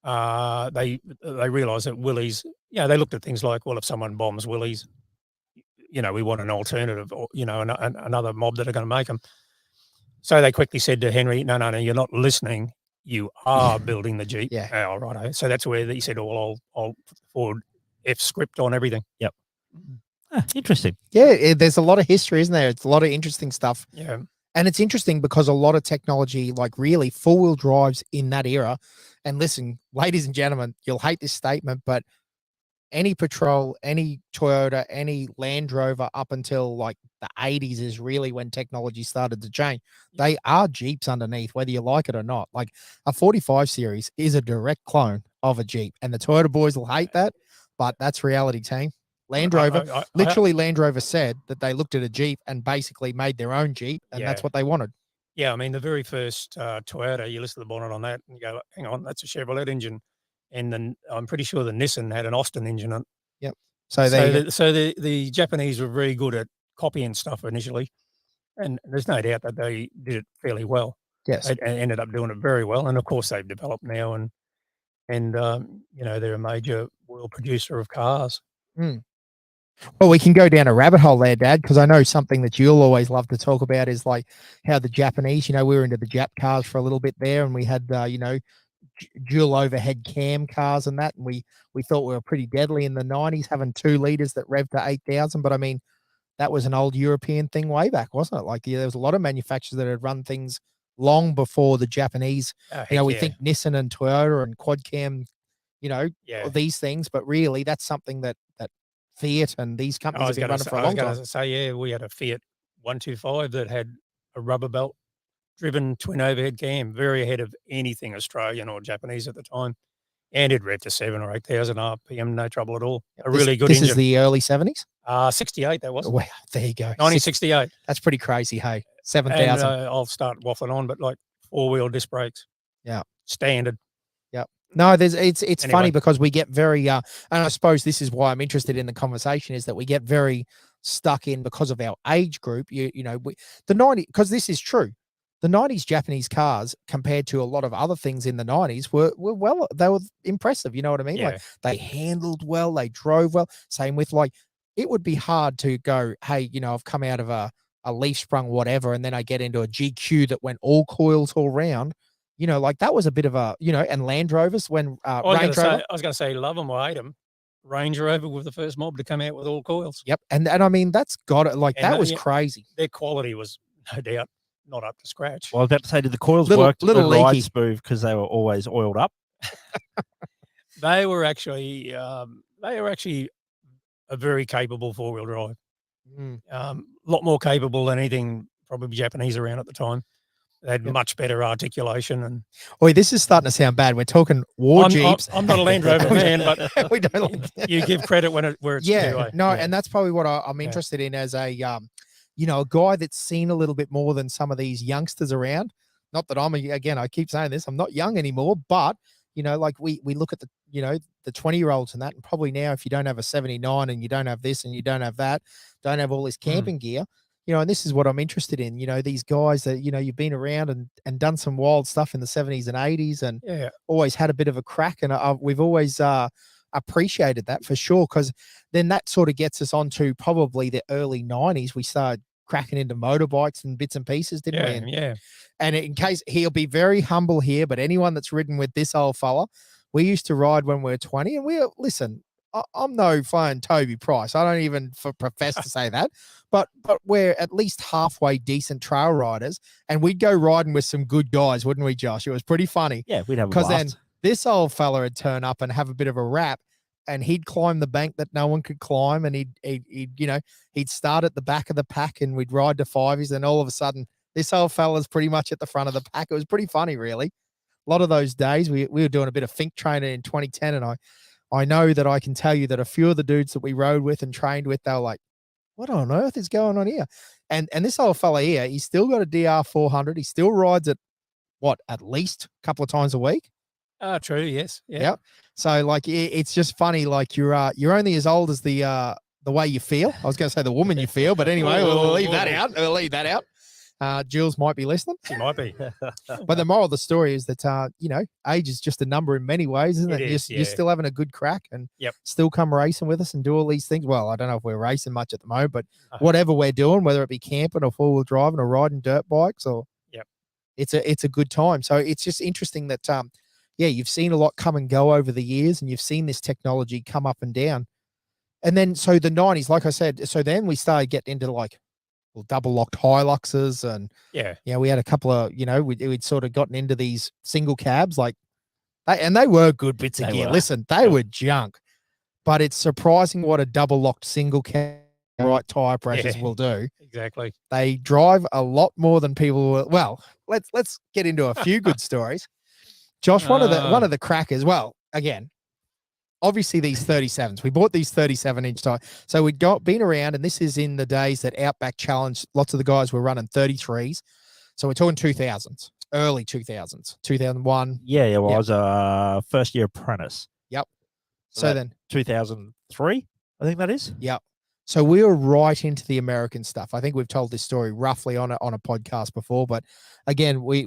they realised that Willys, they looked at things like, well, if someone bombs Willys, we want an alternative, or another mob that are going to make them. So they quickly said to Henry, no, you're not listening. You are building the Jeep. Yeah. Oh, right. So that's where he said, well, I'll forward F script on everything. Yep. Interesting. Yeah, there's a lot of history, isn't there? It's a lot of interesting stuff. Yeah. And it's interesting because a lot of technology, like really four-wheel drives in that era. And listen, ladies and gentlemen, you'll hate this statement, but any Patrol, any Toyota, any Land Rover up until like the 80s is really when technology started to change. They are Jeeps underneath, whether you like it or not. Like a 45 series is a direct clone of a Jeep, and the Toyota boys will hate that, but that's reality, team. Land Rover, Land Rover said that they looked at a Jeep and basically made their own Jeep, and that's what they wanted. Yeah, I mean, the very first Toyota, you listen to the bonnet on that and you go, hang on, that's a Chevrolet engine. And then I'm pretty sure the Nissan had an Austin engine on it. Yep. So the Japanese were very good at copying stuff initially, and there's no doubt that they did it fairly well. Yes. They ended up doing it very well, and of course they've developed now, and they're a major world producer of cars. Mm. Well, we can go down a rabbit hole there, Dad, because I know something that you'll always love to talk about is like how the Japanese, we were into the Jap cars for a little bit there, and we had, dual overhead cam cars and that, and we thought we were pretty deadly in the 90s, having 2 liters that rev to 8,000. But I mean, that was an old European thing way back, wasn't it? Like, there was a lot of manufacturers that had run things long before the Japanese. We think Nissan and Toyota and quad cam, these things, but really that's something that Fiat and these companies have been running for a long time. I was going to say, we had a Fiat 125 that had a rubber belt driven twin overhead cam, very ahead of anything Australian or Japanese at the time, and it read to 7,000 or 8,000 RPM, no trouble at all. A really good engine. This is the early 70s? 68, that was. Wow, there you go. 1968. That's pretty crazy, hey. 7,000. I'll start waffling on, but like 4-wheel disc brakes. Yeah. Standard. Yeah. No, it's funny because we get very, and I suppose this is why I'm interested in the conversation, is that we get very stuck in, because of our age group, the 90s, because this is true. The 90s Japanese cars, compared to a lot of other things in the 90s, were well, they were impressive. You know what I mean? Yeah. Like, they handled well, they drove well. Same with, like, it would be hard to go, hey, I've come out of a a leaf sprung whatever, and then I get into a GQ that went all coils all round, like that was a bit of a, and Land Rovers when Range Rover. I was going to say, love them or hate them. Range Rover with the first mob to come out with all coils. Yep, and I mean that's got it. Like that was crazy. Their quality was no doubt not up to scratch. Well, I was about to say, did the coils work little ride smooth because they were always oiled up? They were actually a very capable four-wheel drive. A lot more capable than anything probably Japanese around at the time. They had much better articulation. And this is starting to sound bad. We're talking Jeeps. I'm not a Land Rover man, but we don't you give credit where it's due. And that's probably what I'm interested in as a a guy that's seen a little bit more than some of these youngsters around. Not that I keep saying this, I'm not young anymore, but like we look at the the 20-year-olds and that, and probably now if you don't have a 79 and you don't have this and you don't have that, don't have all this camping gear, and this is what I'm interested in, these guys that, you've been around and done some wild stuff in the 70s and 80s and always had a bit of a crack. And we've always appreciated that for sure, because then that sort of gets us onto probably the early 90s. We started cracking into motorbikes and bits and pieces, didn't we? And in case he'll be very humble here, but anyone that's ridden with this old fella, we used to ride when we were 20, and listen, I'm no flying Toby Price. I don't even profess to say that, but we're at least halfway decent trail riders, and we'd go riding with some good guys, wouldn't we, Josh? It was pretty funny. Yeah, we'd have a blast. Because then this old fella would turn up and have a bit of a rap, and he'd climb the bank that no one could climb, and he'd start at the back of the pack, and we'd ride to fiveys, and all of a sudden this old fella's pretty much at the front of the pack. It was pretty funny, really. A lot of those days we were doing a bit of think training in 2010, and I know that I can tell you that a few of the dudes that we rode with and trained with, they were like, what on earth is going on here? And this old fella here, he's still got a DR 400. He still rides it, at least a couple of times a week? True, yes. Yeah. Yep. So like, it's just funny. Like you're only as old as the way you feel. I was going to say the woman you feel, but anyway, we'll leave that out. We'll leave that out. Jules might be listening. She might be. But the moral of the story is that, age is just a number in many ways, isn't it? You're still having a good crack and still come racing with us and do all these things. Well, I don't know if we're racing much at the moment, but whatever we're doing, whether it be camping or four-wheel driving or riding dirt bikes, or it's a good time. So it's just interesting that, you've seen a lot come and go over the years, and you've seen this technology come up and down. And then, so the 90s, like I said, so then we started getting into like, double locked Hiluxes, and we had a couple of, we'd sort of gotten into these single cabs, like they were good bits of gear. Listen, they were junk, but it's surprising what a double locked single cab right tire pressures will do. Exactly. They drive a lot more than people will. Well, let's get into a few good stories. Josh, one of the crackers. Well, again, obviously these 37s, we bought these 37-inch tires. So been around, and this is in the days that Outback Challenge, lots of the guys were running 33s. So we're talking 2000s, early 2000s, 2001. Yeah. Well, I was a first year apprentice. Yep. So then 2003, I think that is. Yep. So we were right into the American stuff. I think we've told this story roughly on a podcast before, but again, we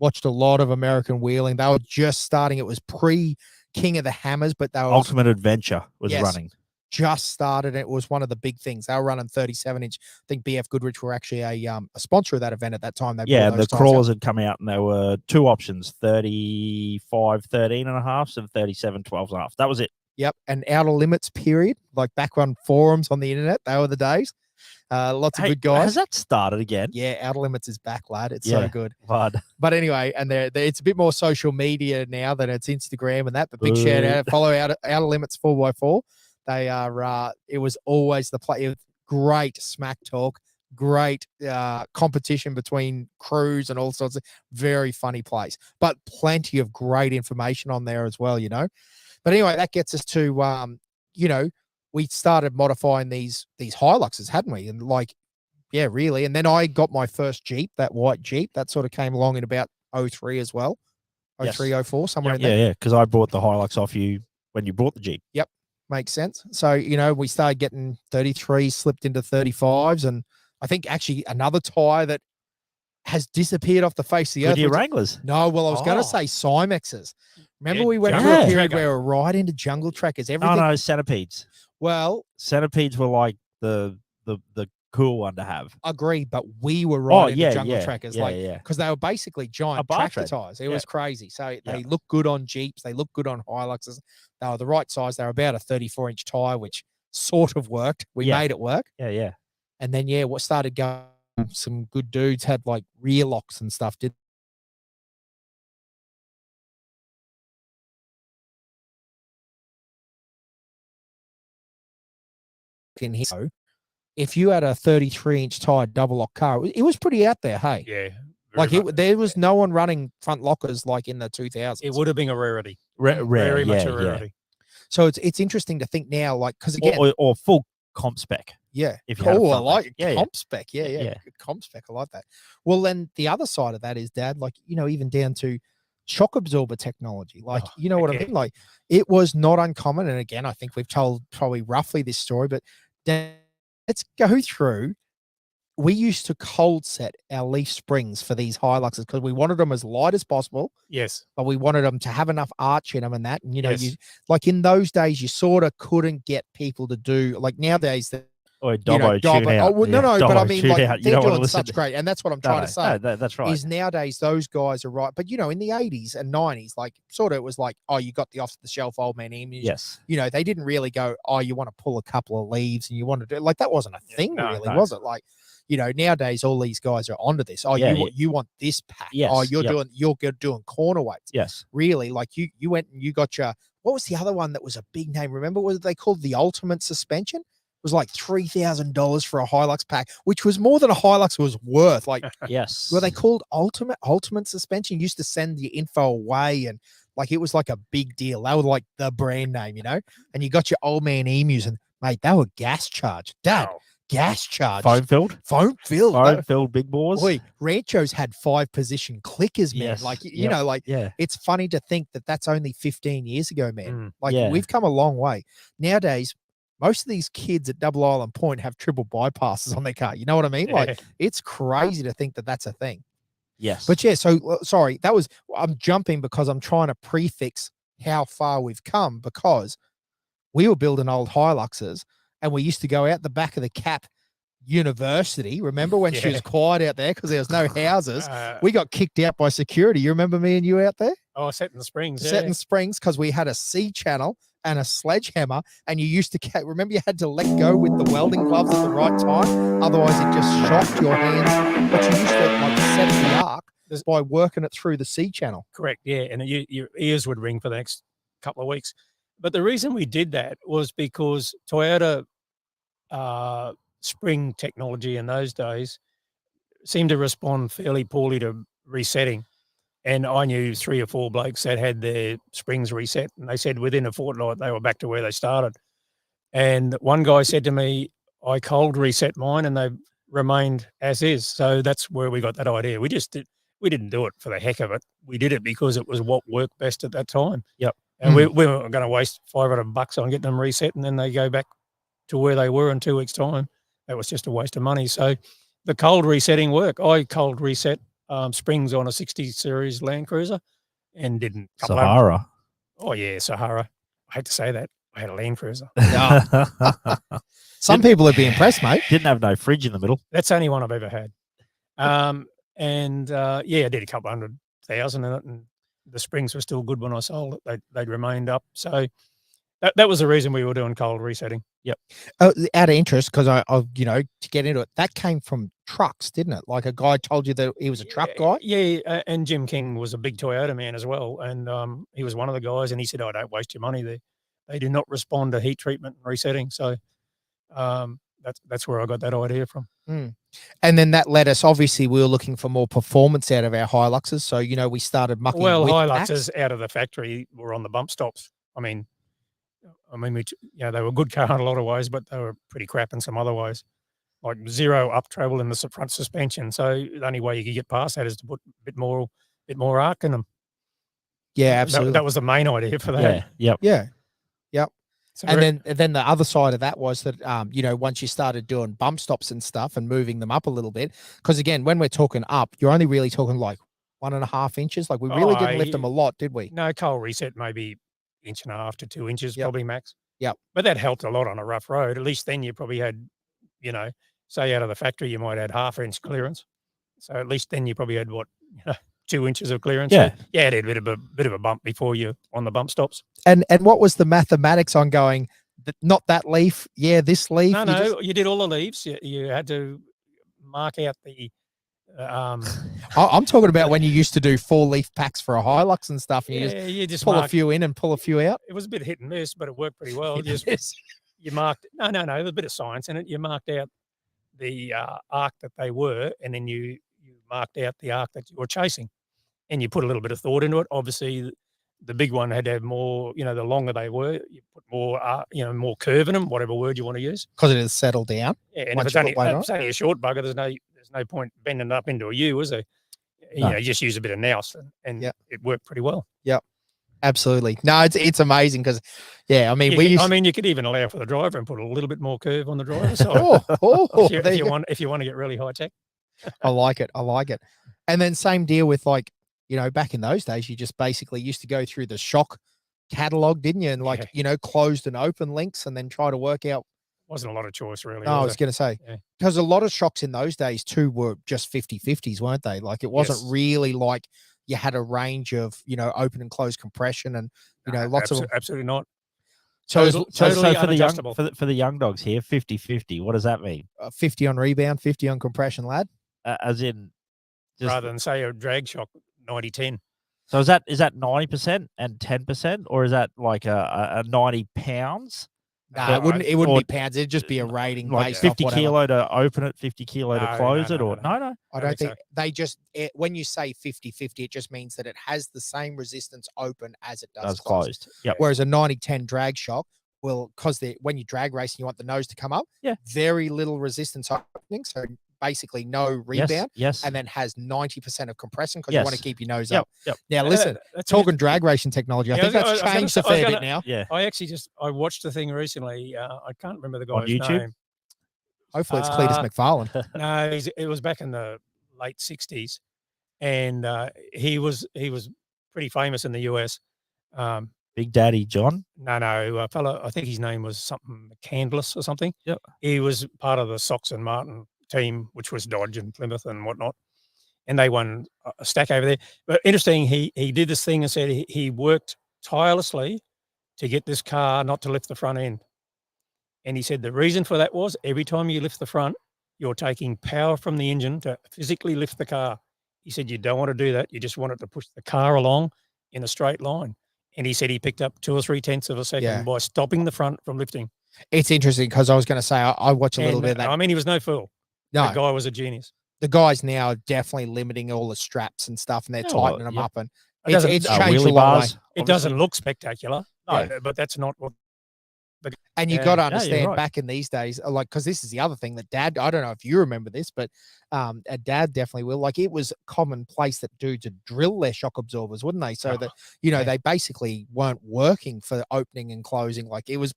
watched a lot of American wheeling. They were just starting. It was pre King of the Hammers, but they were Ultimate Adventure was running. Just started. It was one of the big things. They were running 37-inch. I think BF Goodrich were actually a sponsor of that event at that time. The crawlers had come out, and there were two options: 35 13.5s and 37 12.5. That was it. Yep. And Outer Limits period, like back on forums on the internet, they were the days. Lots of good guys. Has that started again? Yeah, Outer Limits is back, lad. It's so good. But anyway, and it's a bit more social media now than it's Instagram and that. But big shout out, follow Outer Limits 4x4. They are. It was always the play. Great smack talk. Great competition between crews and all sorts of very funny place. But plenty of great information on there as well. But anyway, that gets us to we started modifying these Hiluxes, hadn't we? And really. And then I got my first Jeep, that white Jeep. That sort of came along in about 03 as well. 03, 04, somewhere in there. Yeah, because I bought the Hilux off you when you bought the Jeep. Yep, makes sense. So, we started getting 33, slipped into 35s. And I think actually another tire that has disappeared off the face of the earth. Goodyear Wranglers? No, well, I was going to say Cymexes. Remember we went through a period where we were right into jungle trackers. Everything. No, Centipedes. Well, Centipedes were like the cool one to have. Agree, but we were Oh, riding yeah, the jungle yeah, trackers, yeah, like, yeah. because they were basically giant bar tractor tread. tires. It Yeah. was crazy. So Yeah. they look good on Jeeps. They look good on Hiluxes. They were the right size. They were about a 34-inch tire, which sort of worked. We Yeah. made it work. Yeah. And then, what started going, some good dudes had like rear locks and stuff. Did in here. So if you had a 33-inch tire double lock car, it was pretty out there. Hey, Yeah. like there was no one running front lockers like in the 2000s. It would have been a rarity. Rare, Very much yeah, a rarity. So it's interesting to think now, like, because again, or full comp spec. yeah, if you had a I front like leg. Yeah, comp spec. Yeah, comp spec. I like that. Well, then the other side of that is, Dad, like, even down to shock absorber technology. Like, you know what I mean? Like, it was not uncommon. And again, I think we've told probably roughly this story, but Dad, let's go through. We used to cold set our leaf springs for these Hiluxes because we wanted them as light as possible. Yes. But we wanted them to have enough arch in them and that. And, you Yes. like in those days, you sort of couldn't get people to do, like nowadays, Or Dobbo tune out. Oh, well, no, but I mean, like, you they're don't doing such great. And that's what I'm trying to say. No, that's right. Is nowadays those guys are right. But, in the 80s and 90s, like, sort of it was like, oh, you got the off-the-shelf old man image. Yes. They didn't really go, oh, you want to pull a couple of leaves and you want to do, like, that wasn't a thing really, was it? Like, nowadays all these guys are onto this. Oh, you want this pack. Yes. Oh, you're doing corner weights. Yes. Really, like you went and you got your, what was the other one that was a big name? Remember, what they called the Ultimate Suspension? It was like $3,000 for a Hilux pack, which was more than a Hilux was worth. Like, yes. were they called Ultimate Suspension? You used to send your info away, and like it was like a big deal. They were like the brand name, and you got your old man emus, and mate, they were gas charged. Dad. Wow. Gas charge, foam filled big bores. Boy, Ranchos had 5-position clickers, man. Yes. Like yeah. It's funny to think that that's only 15 years ago, man. Like Yeah. we've come a long way. Nowadays, most of these kids at Double Island Point have triple bypasses on their car. You know what I mean? Like it's crazy to think that that's a thing. Yes. But yeah, so sorry, I'm jumping because I'm trying to prefix how far we've come, because we were building old Hiluxes. And we used to go out the back of the Cap University. Remember when she was quiet out there because there was no houses? We got kicked out by security. You remember me and you out there? Oh, setting the springs. Setting springs because we had a C channel and a sledgehammer. And you used to remember you had to let go with the welding gloves at the right time. Otherwise, it just shocked your hands. But you used to like set the arc by working it through the C channel. Correct. Yeah. And your ears would ring for the next couple of weeks. But the reason we did that was because Toyota spring technology in those days seemed to respond fairly poorly to resetting. And I knew 3 or 4 blokes that had their springs reset, and they said within a fortnight they were back to where they started. And one guy said to me, I cold reset mine and they've remained as is. So that's where we got that idea. We didn't do it for the heck of it. We did it because it was what worked best at that time. Yep. And we weren't going to waste $500 on getting them reset and then they go back to where they were in 2 weeks' time. That was just a waste of money. So the cold resetting worked. I cold reset springs on a 60 series Land Cruiser and didn't. Sahara. Oh yeah, Sahara. I hate to say that. I had a Land Cruiser. Some people would be impressed, mate. Didn't have no fridge in the middle. That's the only one I've ever had. I did a couple 100,000 in it, and the springs were still good when I sold it. They'd remained up. So that was the reason we were doing cold resetting. Yep. Out of interest, because I to get into it, that came from trucks, didn't it? Like a guy told you that he was a truck guy. Yeah, and Jim King was a big Toyota man as well, and he was one of the guys, and he said, "Oh, don't waste your money there. They do not respond to heat treatment and resetting." So that's where I got that idea from. And then that led us. Obviously, we were looking for more performance out of our Hiluxes, so we started mucking. Well, with Hiluxes out of the factory were on the bump stops. I mean, they were a good car in a lot of ways, but they were pretty crap in some other ways. Like zero up travel in the front suspension. So the only way you could get past that is to put a bit more arc in them. Yeah, absolutely. That was the main idea for that. Yeah. Yep. So and then the other side of that was that once you started doing bump stops and stuff and moving them up a little bit, because again, when we're talking up, you're only really talking like 1.5 inches. Like we really didn't lift them a lot, did we? No, cold reset maybe 1.5 to 2 inches, probably max. Yep. But that helped a lot on a rough road. At least then you probably had, say out of the factory, you might add 1/2 inch clearance. So at least then you probably had 2 inches of clearance. Yeah. So, yeah, it had a bit of a bump before you on the bump stops. And what was the mathematics on going, not that leaf, yeah, this leaf? No, you did all the leaves. You had to mark out the I'm talking about when you used to do 4-leaf packs for a Hilux and stuff, and you just pull a marked, few in and pull a few out. it was a bit hit and miss, but it worked pretty well. Yes. You marked no, there's a bit of science in it. You marked out the arc that they were, and then you marked out the arc that you were chasing, and you put a little bit of thought into it. Obviously, the big one had to have more. The longer they were, you put more, more curve in them, whatever word you want to use, because it has settled down. Yeah, and Once if you it's put weight on it's only a short bugger, there's no point bending it up into a U, is there? No. You just use a bit of nous, and Yep. it worked pretty well. Yep. Absolutely. No, it's amazing because, yeah, I mean, you could even allow for the driver and put a little bit more curve on the driver side. If you want to get really high tech. I like it. I like it. And then same deal with, like, back in those days, you just basically used to go through the shock catalog, didn't you? And closed and open links and then try to work out. Wasn't a lot of choice, really. I was going to say, because a lot of shocks in those days too were just 50/50s, weren't they? Like, it wasn't really like you had a range of, open and closed compression and, lots of them. Absolutely not. So Totally for the young unadjustable. for the young dogs here, 50/50. What does that mean? 50 on rebound, 50 on compression, lad. As in, rather than say a drag shock 90/10. So is that 90% and 10%, or is that like a 90 pounds? No, it wouldn't be pounds. It'd just be a rating, like based 50 off kilo to open it, 50 kilo to close it, or no. I don't think they just when you say 50/50, it just means that it has the same resistance open as it does closed. Yep. Whereas a 90/10 drag shock will, because when you drag race and you want the nose to come up, very little resistance opening, so basically no rebound, and then has 90% of compression because you want to keep your nose up. Yep. Now listen, talking drag racing technology, I think that's changed a fair bit now. Yeah, I watched the thing recently. I can't remember the guy's on YouTube. name. Hopefully it's Cletus McFarlane. No, it was back in the late 60s, and he was pretty famous in the US. Big Daddy John? No, a fellow, I think his name was something McCandless or something. Yep. He was part of the Sox and Martin team, which was Dodge and Plymouth and whatnot. And they won a stack over there. But interesting, he did this thing and said he worked tirelessly to get this car not to lift the front end. And he said the reason for that was every time you lift the front, you're taking power from the engine to physically lift the car. He said you don't want to do that. You just want it to push the car along in a straight line. And he said he picked up 2 or 3 tenths of a second by stopping the front from lifting. It's interesting because I was going to say I watch a little bit of that. I mean, he was no fool. No. The guy was a genius. The guys now are definitely limiting all the straps and stuff, and they're tightening them up. And it's changed a lot. It doesn't look spectacular, but that's not what. And you got to understand back in these days, like, because this is the other thing that Dad, I don't know if you remember this, but Dad definitely will. Like, it was commonplace that dudes would drill their shock absorbers, wouldn't they? So that, they basically weren't working for opening and closing. Like, it would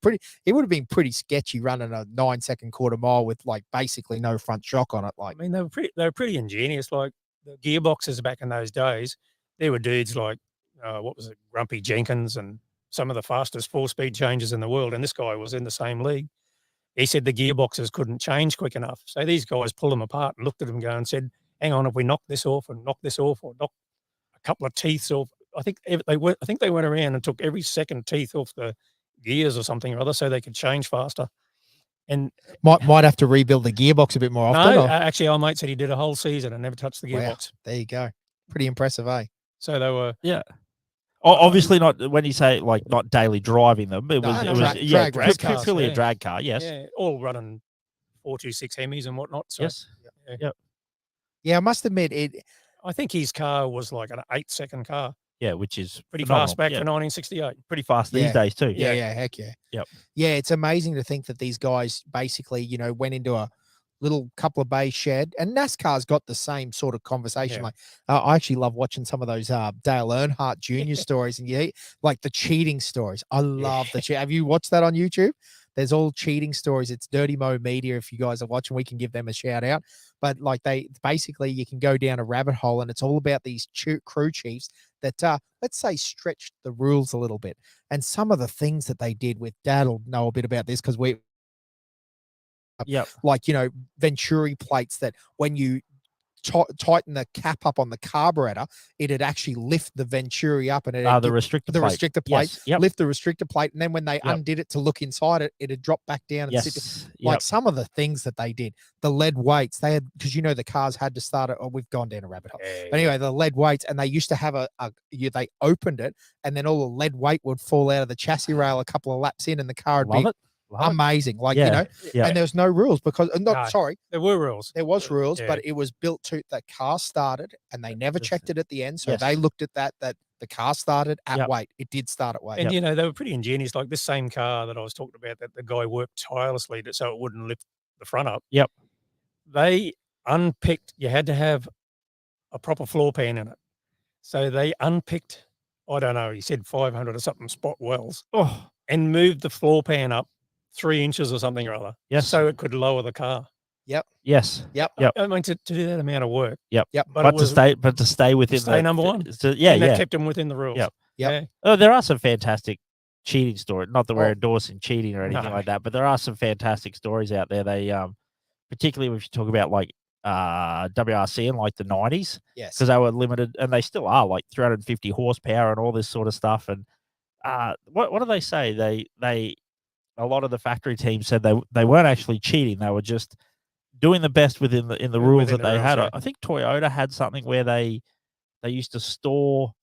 have been pretty sketchy running a 9-second quarter mile with, like, basically no front shock on it. Like, I mean, they were pretty ingenious. Like, the gearboxes back in those days, there were dudes like, what was it, Grumpy Jenkins and some of the fastest 4-speed changes in the world. And this guy was in the same league. He said the gearboxes couldn't change quick enough. So these guys pulled them apart and looked at them and and said, hang on, if we knock this off and knock this off or knock a couple of teeth off, I think they went around and took every second teeth off the gears or something or other so they could change faster. And might have to rebuild the gearbox a bit more often. No, actually, our mate said he did a whole season and never touched the gearbox. Wow, there you go. Pretty impressive, eh? So they were... Yeah. Obviously not when you say like not daily driving them. It was purely a drag car. Yes. Yeah, all running 426 Hemis and whatnot. So, yes. Yeah, I must admit it. I think his car was like an 8-second car. Yeah, which is pretty fast back for 1968. Pretty fast these days too. Yeah, heck yeah. Yep. Yeah, it's amazing to think that these guys basically, went into a little couple of bay shed, and NASCAR's got the same sort of conversation. Like, I actually love watching some of those Dale Earnhardt Jr. stories, and like the cheating stories. I love the cheat. Have you watched that on YouTube? There's all cheating stories. It's Dirty Mo Media. If you guys are watching, we can give them a shout out. But like you can go down a rabbit hole, and it's all about these crew chiefs that, let's say, stretched the rules a little bit. And some of the things that they did with Dad will know a bit about this because Yep. like, Venturi plates that when you tighten the cap up on the carburetor, it'd actually lift the Venturi up, and The restrictor the plate. restrictor plate, Yes. Yep. lift the restrictor plate, and then when they Yep. undid it to look inside it, it'd drop back down and sit. Yes. Like Yep. some of the things that they did, the lead weights they had, because the cars had to start it. Oh, we've gone down a rabbit hole. But anyway, the lead weights, and they used to have they opened it, and then all the lead weight would fall out of the chassis rail a couple of laps in, and the car would be amazing. Like, Yeah. and there's no rules because No. sorry, There were rules. there was rules, Yeah. but it was built to the car started, and they never checked it at the end. So Yes. they looked at that the car started at Yep. weight. It did start at weight. And, they were pretty ingenious. Like this same car that I was talking about that the guy worked tirelessly so it wouldn't lift the front up. Yep. They unpicked, you had to have a proper floor pan in it. So they unpicked, I don't know, he said 500 or something spot wells Oh, and moved the floor pan up 3 inches or something or other. Yes. So it could lower the car. yes. Yep. Yep. I mean, to do that amount of work. Yep. Yep. But, But to stay within stay number one. Yeah. and that Yeah. kept them within the rules. Yep. Yep. Yeah. Oh, there are some fantastic cheating stories. Not that we're Oh. endorsing cheating or anything No. like that, but there are some fantastic stories out there. They particularly if you talk about like WRC in like the 90s, Yes. because they were limited, and they still are, like 350 horsepower and all this sort of stuff. And what do they say? They a lot of the factory teams said they weren't actually cheating. They were just doing the best within the rules Within that the they rules, had. yeah. I think Toyota had something where they used to store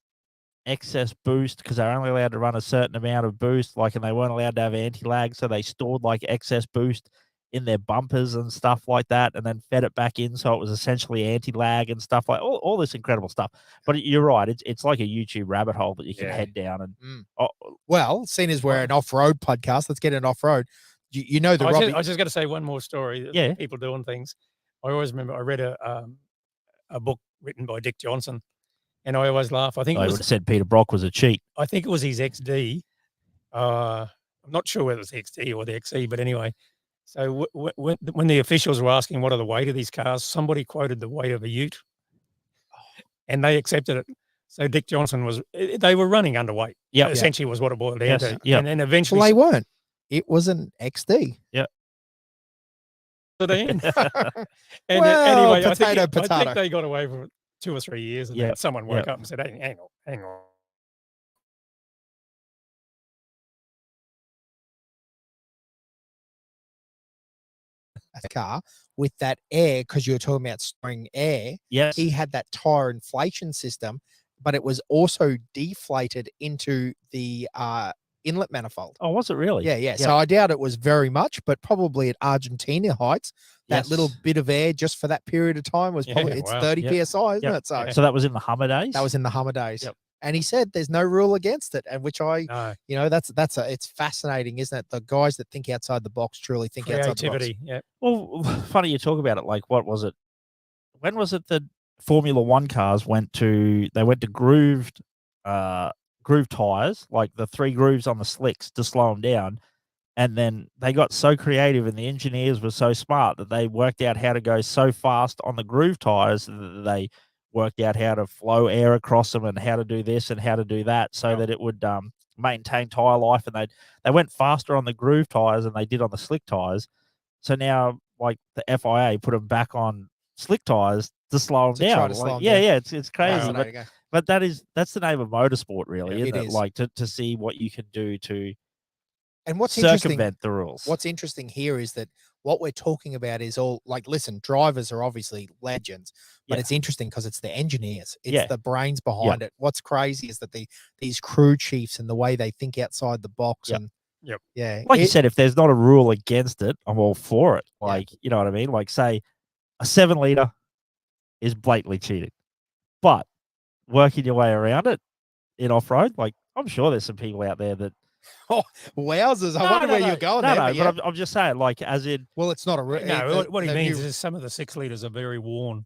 excess boost because they're only allowed to run a certain amount of boost, and they weren't allowed to have anti-lag, so they stored like excess boost in their bumpers and stuff like that, and then fed it back in, so it was essentially anti-lag and stuff like all this incredible stuff. But you're right, it's like a YouTube rabbit hole that you can head down and. Well, seeing as we're an off-road podcast, let's get an off-road. You know the I Robbie. was just going to say one more story. Yeah. People doing things. I always remember I read a book written by Dick Johnson, and I always laugh. I think I would have said Peter Brock was a cheat. I think it was his XD. I'm not sure whether it's the XD or the XE, but anyway. So when the officials were asking what are the weight of these cars, somebody quoted the weight of a ute, and they accepted it. So Dick Johnson they were running underweight. Yeah, essentially was what it boiled down Yes, to. yep. And then eventually, Well, they weren't. It was an XD. and Well, anyway, potato, I potato. think they got away for 2 or 3 years, and Yeah, then someone woke yeah. up and said, "Hey, hang on." A car with that air, because you were talking about storing air. Yes. He had that tire inflation system, but it was also deflated into the inlet manifold. Oh, was it really? Yeah. Yep. So I doubt it was very much, but probably at Argentina heights, that little Yes. bit of air just for that period of time was Yeah, probably it's wow. 30 Yep. psi, isn't Yep. it? So So that was in the Hummer days. that was in the Hummer days. Yep. And he said there's no rule against it, and which No it's fascinating, isn't it? The guys that think outside the box truly think outside the box. creativity. Yeah, Well, funny you talk about it. Like, what was it? When was it that Formula One cars went to grooved tires, like the 3 grooves on the slicks to slow them down, and then they got so creative, and the engineers were so smart that they worked out how to go so fast on the groove tires that they worked out how to flow air across them and how to do this and how to do that, so that it would maintain tire life. And they went faster on the groove tires than they did on the slick tires. So now, like, the FIA put them back on slick tires to slow them To try down. to slow Like, 'em yeah, down. yeah, it's crazy. Fascinating, eh? But that's the name of motorsport, really, Yeah, isn't it it? is. Like to see what you can do to And what's interesting, circumvent the rules. what's interesting here is that what we're talking about is all like, listen, drivers are obviously legends, but Yeah. it's interesting because it's the engineers, it's Yeah. the brains behind it. What's crazy is that these crew chiefs and the way they think outside the box. Yep. And Yep. yeah, Like you said, if there's not a rule against it, I'm all for it. Yeah. Like, you know what I mean? Like, say a 7-liter is blatantly cheating, but working your way around it in off-road, like, I'm sure there's some people out there that wowzers! I wonder where you're going there. No, But yeah. but I'm just saying, like, as in, Well, it's not a no. What he means is some of the 6 liters are very worn.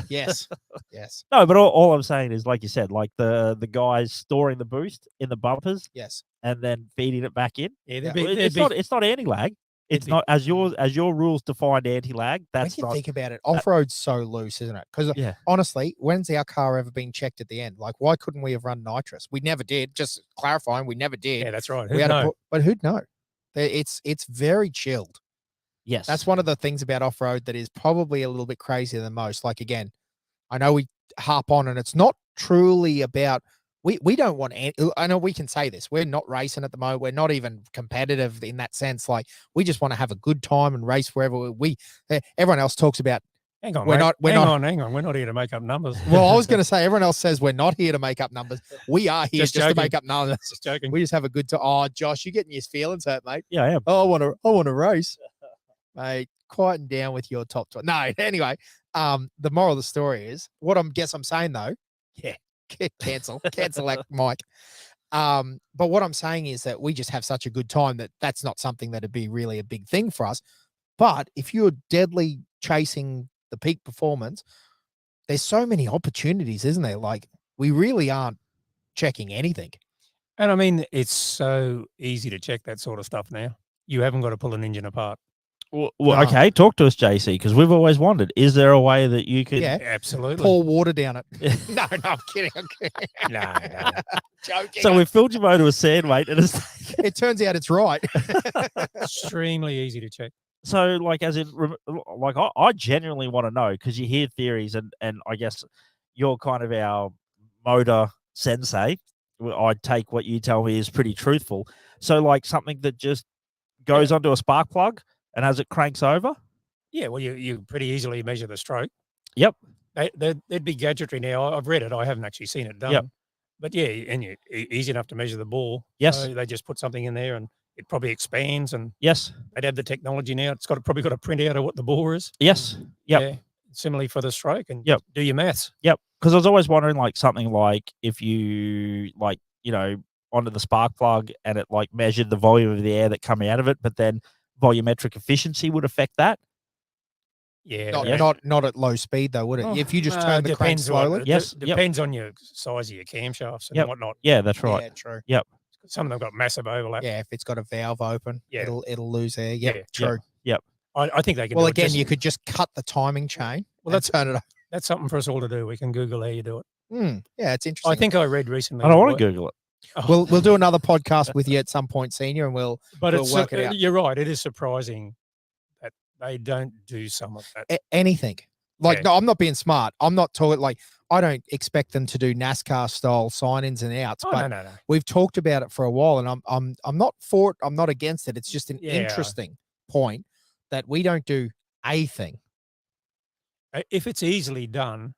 yes, yes, no, but all I'm saying is, like you said, like the guys storing the boost in the bumpers yes. and then feeding it back in. Yeah, Yeah. there'd It's be not anti-lag. It's be- not as your rules defined anti-lag. When That's you not. think about it, off-road's so loose, isn't it? Because Yeah. honestly, when's our car ever been checked at the end? Like, why couldn't we have run nitrous? We never did. Just clarifying, we never did. Yeah, that's right. we Who'd had know? but who'd know? It's very chilled. Yes. That's one of the things about off-road that is probably a little bit crazier than most. Like, again, I know we harp on, and it's not truly about we don't want any, I know we can say this. We're not racing at the moment. We're not even competitive in that sense. Like, we just want to have a good time and race wherever everyone else talks about. Hang on, We're mate. not. We're hang not. on, hang on. We're not here to make up numbers. Well, I was going to say everyone else says we're not here to make up numbers. We are here just to make up numbers. Just joking. We just have a good time. Oh, Josh, you're getting your feelings hurt, mate. Yeah, I am. Oh, I want to race, mate. Quieten down with your top 12. No, anyway. The moral of the story is what I'm saying though. Yeah, cancel that mic. But what I'm saying is that we just have such a good time that's not something that'd be really a big thing for us. But if you're deadly chasing the peak performance, there's so many opportunities, isn't there? Like, we really aren't checking anything. And I mean, it's so easy to check that sort of stuff now. You haven't got to pull an engine apart. Well, okay, talk to us, JC, because we've always wondered, is there a way that you could... Yeah, absolutely. Pour water down it. No, I'm kidding. No. Joking. So we've filled your motor with sand, mate, and it turns out it's right. Extremely easy to check. So, like, as in, like, I genuinely want to know, because you hear theories, and I guess you're kind of our motor sensei. I take what you tell me is pretty truthful. So, like, something that just goes onto a spark plug, and as it cranks over? Yeah, well, you pretty easily measure the stroke. Yep. There'd be gadgetry now. I've read it. I haven't actually seen it done. Yep. But yeah, and easy enough to measure the ball. Yes. So they just put something in there, and it probably expands. And yes, they'd have the technology now. It's probably got a printout of what the bore is. Yes. Yep. Yeah. Similarly for the stroke, and yep. Do your maths. Yep. Because I was always wondering, like, something like if you, like, you know, onto the spark plug and it, like, measured the volume of the air that come out of it, but then volumetric efficiency would affect that. Yeah. Not at low speed, though, would it? If you just turn the crank slowly. Yes. Depends on your size of your camshafts and whatnot. Yeah, that's right. Yeah, true. Yep. Some of them got massive overlap. Yeah, if it's got a valve open, it'll lose air. Yep, Yeah. true. Yep. I think they can. Well, again, you could just cut the timing chain. Well, turn it up. That's something for us all to do. We can Google how you do it. Yeah, it's interesting. I think I read recently. I don't want to Google it. We'll do another podcast with you at some point, Senior, and we'll work it out. You're right. It is surprising that they don't do some of that. Anything. Like, no, I'm not being smart. I'm not talking like I don't expect them to do NASCAR style sign-ins and outs. But no. We've talked about it for a while, and I'm not for it. I'm not against it. It's just an interesting point that we don't do a thing. If it's easily done,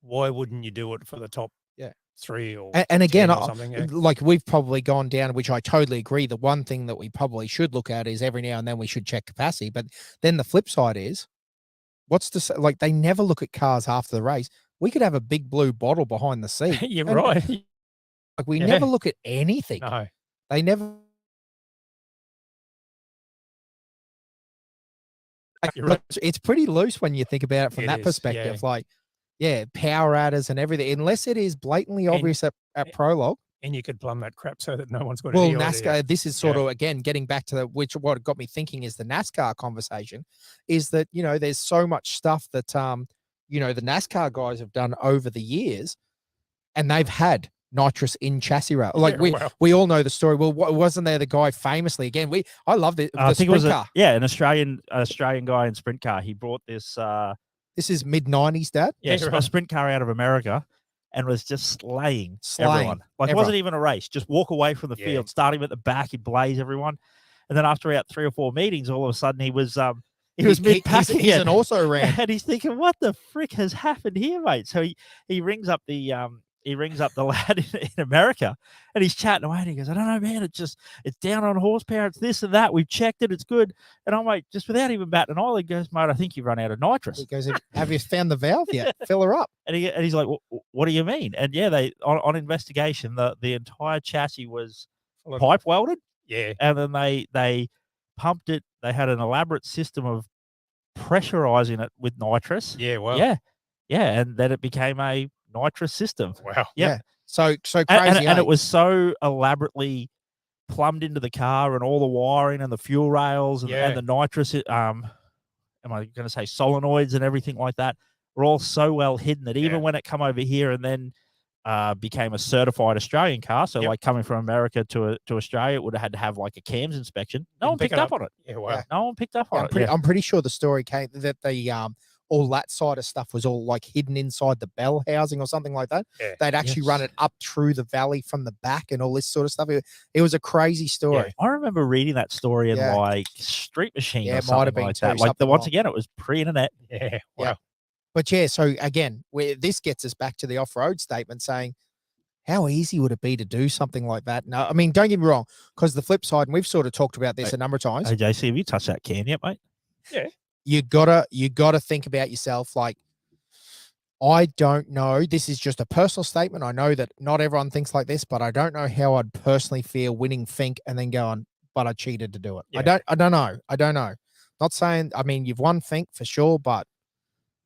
why wouldn't you do it for the top 3 or and again, or something? Like, we've probably gone down, which I totally agree. The one thing that we probably should look at is every now and then we should check capacity. But then the flip side is, like, they never look at cars after the race. We could have a big blue bottle behind the seat. You're right. Like, we never look at anything. No. They never. Right. It's pretty loose when you think about it from that perspective. Yeah. Like, power adders and everything, unless it is blatantly obvious at prologue. And you could plumb that crap so that no one's got Well, any NASCAR, idea. this is sort of, again, getting back to what got me thinking is the NASCAR conversation is that, there's so much stuff that, the NASCAR guys have done over the years, and they've had nitrous in chassis rail. Like, we all know the story. Well, wasn't there the guy famously, again, I love the I think sprint it was car. an Australian guy in sprint car. He brought this, this is mid-90s, Dad? a sprint car out of America, and was just slaying everyone. Like, it wasn't even a race. Just walk away from the field, start him at the back, he'd blaze everyone. And then after about 3 or 4 meetings, all of a sudden he was mid-pack. He's an also ran. And he's thinking, what the frick has happened here, mate? So he rings up the lad in America, and he's chatting away, and he goes, I don't know, man, it's down on horsepower, it's this and that, we've checked it, it's good. And I'm like, just without even batting an eye, he goes, mate, I think you've run out of nitrous. He goes, have you found the valve yet? Fill her up. And he's like, what do you mean? And they on investigation, the entire chassis was pipe welded. Yeah. And then they pumped it. They had an elaborate system of pressurizing it with nitrous. Yeah, well. Yeah. Yeah. And then it became a nitrous system. Wow. Yep. Yeah. So crazy. And it was so elaborately plumbed into the car, and all the wiring and the fuel rails and the nitrous, am I going to say solenoids and everything like that, were all so well hidden that even when it come over here and then became a certified Australian car. So, Yep. like coming from America to Australia, it would have had to have like a CAMS inspection. No one Didn't pick picked it up on it. Yeah, wow. Yeah. No one picked up on it. I'm pretty sure the story came that the all that side of stuff was all like hidden inside the bell housing or something like that. Yeah. They'd actually run it up through the valley from the back and all this sort of stuff. It was a crazy story. I remember reading that story in Yeah. like Street Machine Yeah, or it might have something been like too, that. Like something once like- again, it was pre-internet. Yeah. Wow. Yeah. But yeah, so again, this gets us back to the off-road statement saying, how easy would it be to do something like that? No, I mean, don't get me wrong, because the flip side, and we've sort of talked about this a number of times. Hey, JC, have you touched that can yet, mate? Yeah. You gotta think about yourself. Like, I don't know. This is just a personal statement. I know that not everyone thinks like this, but I don't know how I'd personally feel winning Fink and then going, but I cheated to do it. Yeah. I don't know. Not saying, I mean, you've won Fink for sure, but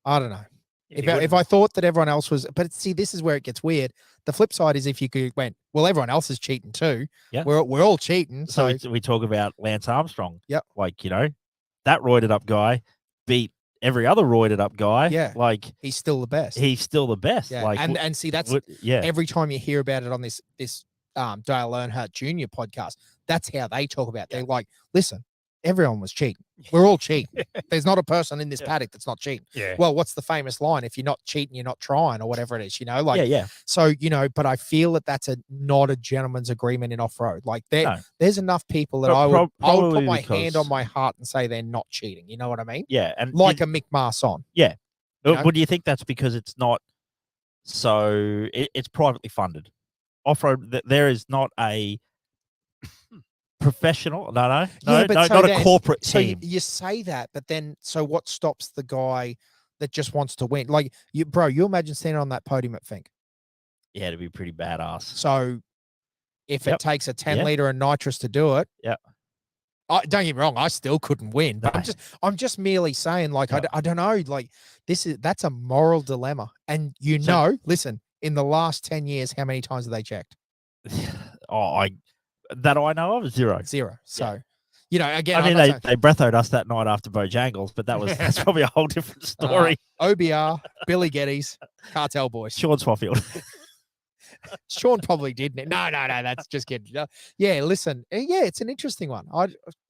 I don't know. Yeah, If I thought that everyone else was, but see, this is where it gets weird. The flip side is if you went, well, everyone else is cheating too. Yeah. We're all cheating. So So we talk about Lance Armstrong. Yep. Like, you know, that roided up guy beat every other roided up guy. Yeah. Like he's still the best. he's still the best. Yeah. Like And see, that's yeah. every time you hear about it on this Dale Earnhardt Jr. podcast, that's how they talk about it. They're like, listen, everyone was cheating. We're all cheating. There's not a person in this paddock that's not cheating. Yeah. Well, what's the famous line? If you're not cheating, you're not trying, or whatever it is, you know, like, yeah. so, you know, but I feel that that's not a gentleman's agreement in off-road. Like there's enough people that I would put my hand on my heart and say they're not cheating. You know what I mean? Yeah. And Like a Mick Marson. yeah. You know? But do you think that's because it's not so it's privately funded? Off-road, there is not a professional. No, Yeah, but so not then- a corporate So team. you say that, but then, so what stops the guy that just wants to win? Like you imagine standing on that podium at Fink. Yeah, it'd be pretty badass. So if Yep. it takes a 10 Yeah. liter of nitrous to do it, Yeah. Don't get me wrong, I still couldn't win, but No. I'm just merely saying, like, Yeah. I don't know, like that's a moral dilemma. And listen, in the last 10 years, how many times have they checked? I know of, zero. Zero. So, you know, again, I mean, I'm not they breathoed us that night after Bojangles, but that's probably a whole different story. OBR, Billy Geddes, Cartel Boys. Sean Swaffield. Sean probably didn't. No, that's just kidding. Yeah, listen. Yeah, it's an interesting one.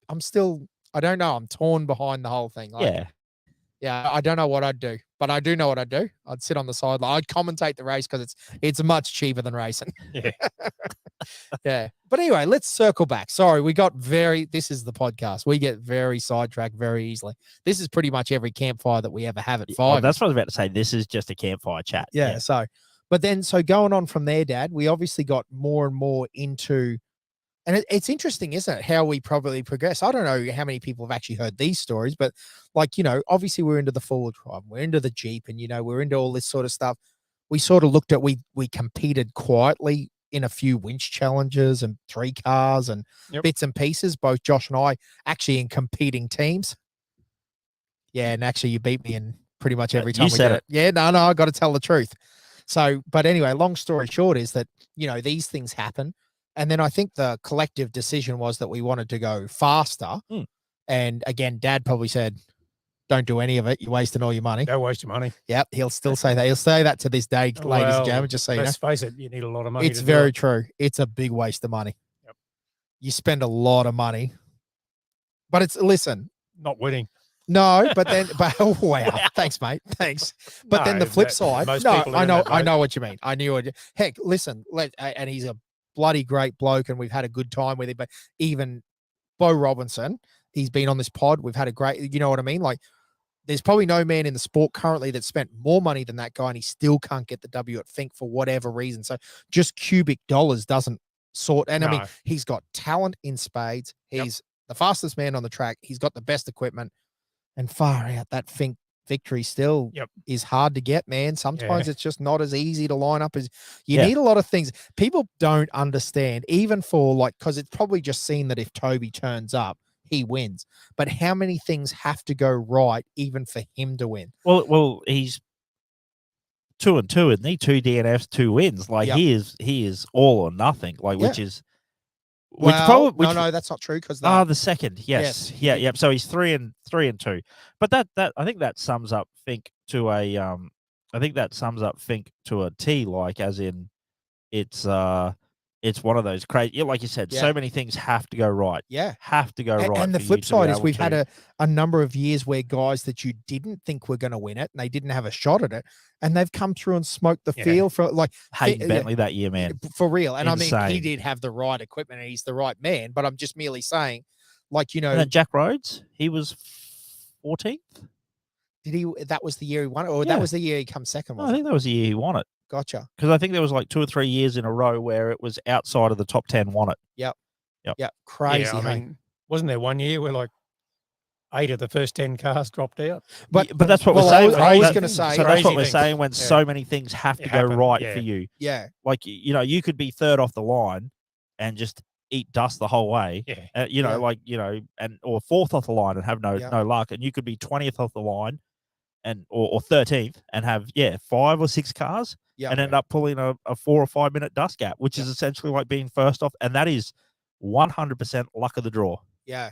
I'm still, I don't know. I'm torn behind the whole thing. Like, yeah, I don't know what I'd do, but I do know what I'd do. I'd sit on the sideline. I'd commentate the race because it's much cheaper than racing. Yeah. Yeah. But anyway, let's circle back. Sorry, this is the podcast. We get very sidetracked very easily. This is pretty much every campfire that we ever have at Oh, five. that's what I was about to say. This is just a campfire chat. Yeah. So, but then, so going on from there, Dad, we obviously got more and more into, and it's interesting, isn't it? How we probably progress. I don't know how many people have actually heard these stories, but like, you know, obviously we're into the four-wheel drive, we're into the Jeep, and, you know, we're into all this sort of stuff. We sort of looked at, we competed quietly in a few winch challenges and 3 cars and bits and pieces, both Josh and I actually in competing teams. Yeah. And actually you beat me in pretty much every time You we said did it. Yeah, no, I got to tell the truth. So, but anyway, long story short is that, you know, these things happen. And then I think the collective decision was that we wanted to go faster. And again, Dad probably said, don't do any of it. You're wasting all your money. Don't waste your money. Yep. He'll still say that. He'll say that to this day, ladies and gentlemen, just so you know. Let's face it, you need a lot of money. It's to do very it. true. It's a big waste of money. Yep. You spend a lot of money, but listen, Not winning. no, but then, oh, wow. Thanks, mate. Thanks. But then the No, flip that- side, most no, people are I in know, that I boat. know what you mean. I knew it. Heck, listen, and he's a bloody great bloke and we've had a good time with him, but even Bo Robinson, he's been on this pod. We've had a great, you know what I mean? Like, there's probably no man in the sport currently that spent more money than that guy and he still can't get the W at Fink for whatever reason. So just cubic dollars doesn't sort. And I mean, No. he's got talent in spades. He's the fastest man on the track. He's got the best equipment, and far out that Fink victory still is hard to get, man. Sometimes it's just not as easy to line up as you need a lot of things. People don't understand, even for like, because it's probably just seen that if Toby turns up, he wins. But how many things have to go right even for him to win? Well, he's 2-2, isn't he? 2 DNFs, 2 wins. Like he is all or nothing. Like which is no, that's not true because the second, yes, yep. So he's 3-2. But that I think that sums up Fink to a T. Like as in it's one of those crazy. Like you said, Yeah. so many things have to go right. Yeah. Have to go right. And the for you flip to be side is able we've had to- a number of years where guys that you didn't think were going to win it and they didn't have a shot at it, and they've come through and smoked the Yeah. field for like Hayden Bentley that year, man. for real. And I mean, he Insane. did have the right equipment and he's the right man, but I'm just merely saying, like, And then Jack Rhodes, he was 14th. did he? That was the year he won it, or Yeah. that was the year he come second? No, Was I think that was the year he won it. Gotcha. Because I think there was like 2 or 3 years in a row where it was outside of the top 10 won it. Yep. Yep. Crazy. Yeah, I hey? mean, wasn't there one year where like 8 of the first 10 cars dropped out? But that's what well, we're saying. I was That- going to say, So that's what Crazy we're things. saying when Yeah. so many things have to It go happened, right yeah. for you. yeah, Like, you could be third off the line and just eat dust the whole way. Yeah. Yeah. Or fourth off the line and have no Yeah. luck. And you could be 20th off the line or 13th and have 5 or 6 cars yeah, and end up pulling a 4 or 5 minute dust gap, which is essentially like being first off. And that is 100% luck of the draw. yeah,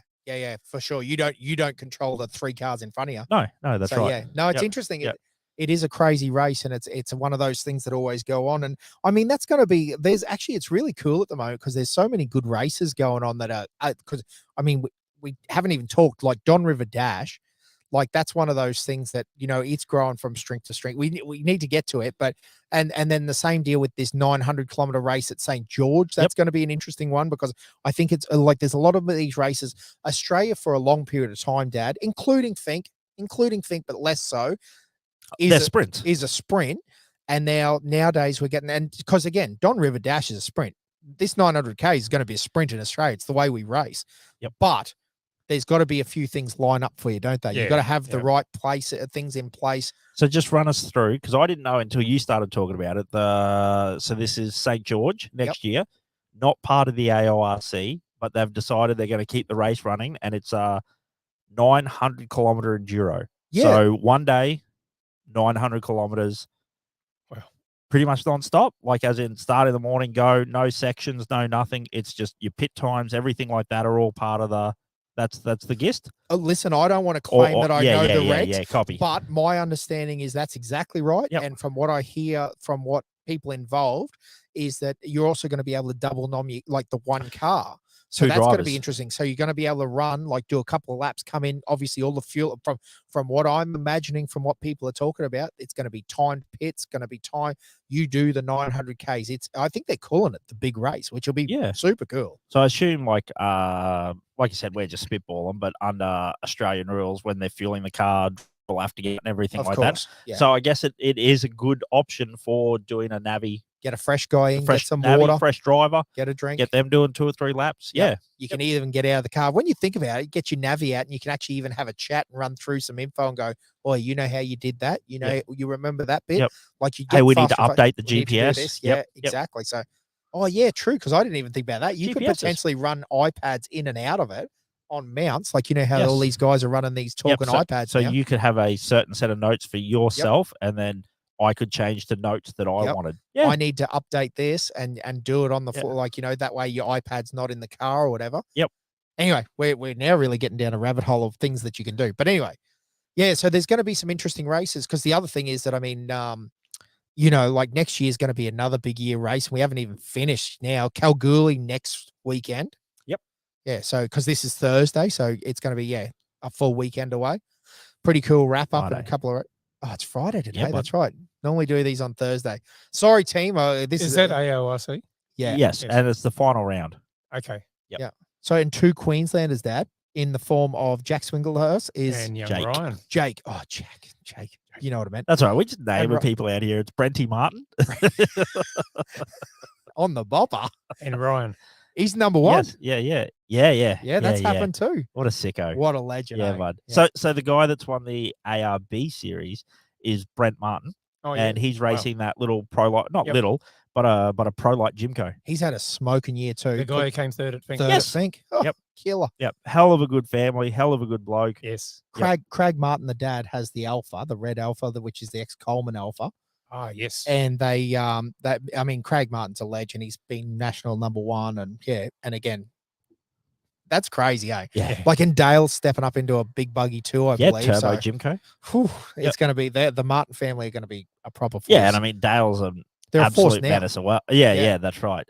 for sure. You don't control the 3 cars in front of you. No, that's So right. yeah, no, it's Yep. interesting. Yep. It is a crazy race, and it's one of those things that always go on. And I mean, that's going to be it's really cool at the moment because there's so many good races going on that are because I mean we haven't even talked like Don River Dash. Like that's one of those things that it's growing from strength to strength. We need to get to it, but and then the same deal with this 900-kilometer race at St. George. That's going to be an interesting one because I think it's like there's a lot of these races. Australia for a long period of time, Dad, including Fink, but less so. They're sprints. Is a sprint, and nowadays we're getting and because again, Don River Dash is a sprint. This 900K is going to be a sprint in Australia. It's the way we race. Yep. But there's got to be a few things line up for you, don't they? Yeah, You've got to have the yeah. right place, things in place. So just run us through, because I didn't know until you started talking about it. So this is St. George next year, not part of the AORC, but they've decided they're going to keep the race running, and it's a 900-kilometer enduro. Yeah. So one day, 900 kilometers. Wow. Pretty much non-stop, like as in start in the morning, go, no sections, no nothing. It's just your pit times, everything like that are all part of the. That's the gist. Listen, I don't want to claim that I know the regs. Yeah, copy. But my understanding is that's exactly right. Yep. And from what I hear from what people involved is that you're also going to be able to double nominate like the one car. So Two that's going to drivers. be interesting. So you're going to be able to run, like do a couple of laps, come in, obviously all the fuel from what I'm imagining, from what people are talking about, it's going to be timed pits, going to be time. You do the 900Ks. I think they're calling it the big race, which will be super cool. So I assume like you said, we're just spitballing, but under Australian rules, when they're fueling the car, we'll have to get and everything Of like course. that. Yeah. So I guess it is a good option for doing a Navi. Get a fresh guy in, Fresh get some Navi, water, fresh driver, get a drink. get them doing 2 or 3 laps. Yep. Yeah. You can even get out of the car. When you think about it, get your Navi out and you can actually even have a chat and run through some info and go, oh, you know how you did that? You know, you remember that bit? Yep. Like you get Hey, we need to faster- update the we need to do GPS. this. Yeah, Yep. exactly. So, oh, yeah, true. Because I didn't even think about that. You could GPSs. potentially run iPads in and out of it on mounts. Like, you know how all these guys are running these talking iPads So now? you could have a certain set of notes for yourself, and then I could change the notes that I wanted. Yeah. I need to update this and do it on the floor. Like, that way your iPad's not in the car or whatever. Yep. Anyway, we're now really getting down a rabbit hole of things that you can do. But anyway, yeah, so there's going to be some interesting races because the other thing is that, I mean, like next year is going to be another big year race. We haven't even finished now. Kalgoorlie next weekend. Yep. Yeah, so because this is Thursday, so it's going to be, a full weekend away. Pretty cool wrap up and a Friday. couple of Oh, it's Friday today. Yeah, That's right. Normally do these on Thursday. Sorry, team. This Is that AORC? Yeah. Yes, and it's the final round. Okay. So, in 2 Queenslanders, Dad, in the form of Jack Swinglehurst is And young Jake. Ryan. Jake. Oh, Jake. You know what I meant. That's all right. We just And naming people out here. It's Brenty Martin. On the bopper. And Ryan. He's number 1. Yes. Yeah. Yeah, that's happened too. What a sicko. What a legend. Yeah, eh? bud. Yeah. So the guy that's won the ARB series is Brent Martin, Oh, and he's racing that little pro light, not Yep. little, but a pro light Jimco. He's had a smoking year too. The guy who came third at Fink. Third, Yes. I think. Oh, Yep. Killer. Yep, hell of a good family, hell of a good bloke. Yes. Craig Martin, the dad, has the Alpha, the red Alpha, which is the ex-Coleman Alpha. Ah, yes. And they Craig Martin's a legend. He's been national number 1, and and again, that's crazy, eh? Yeah, Like, and Dale's stepping up into a big buggy too, I believe. Turbo So Jimco. whew, it's going to be the Martin family are going to be a proper force. Yeah, and I mean Dale's They're a force absolute now. menace. Well, yeah, Yeah. yeah, that's right.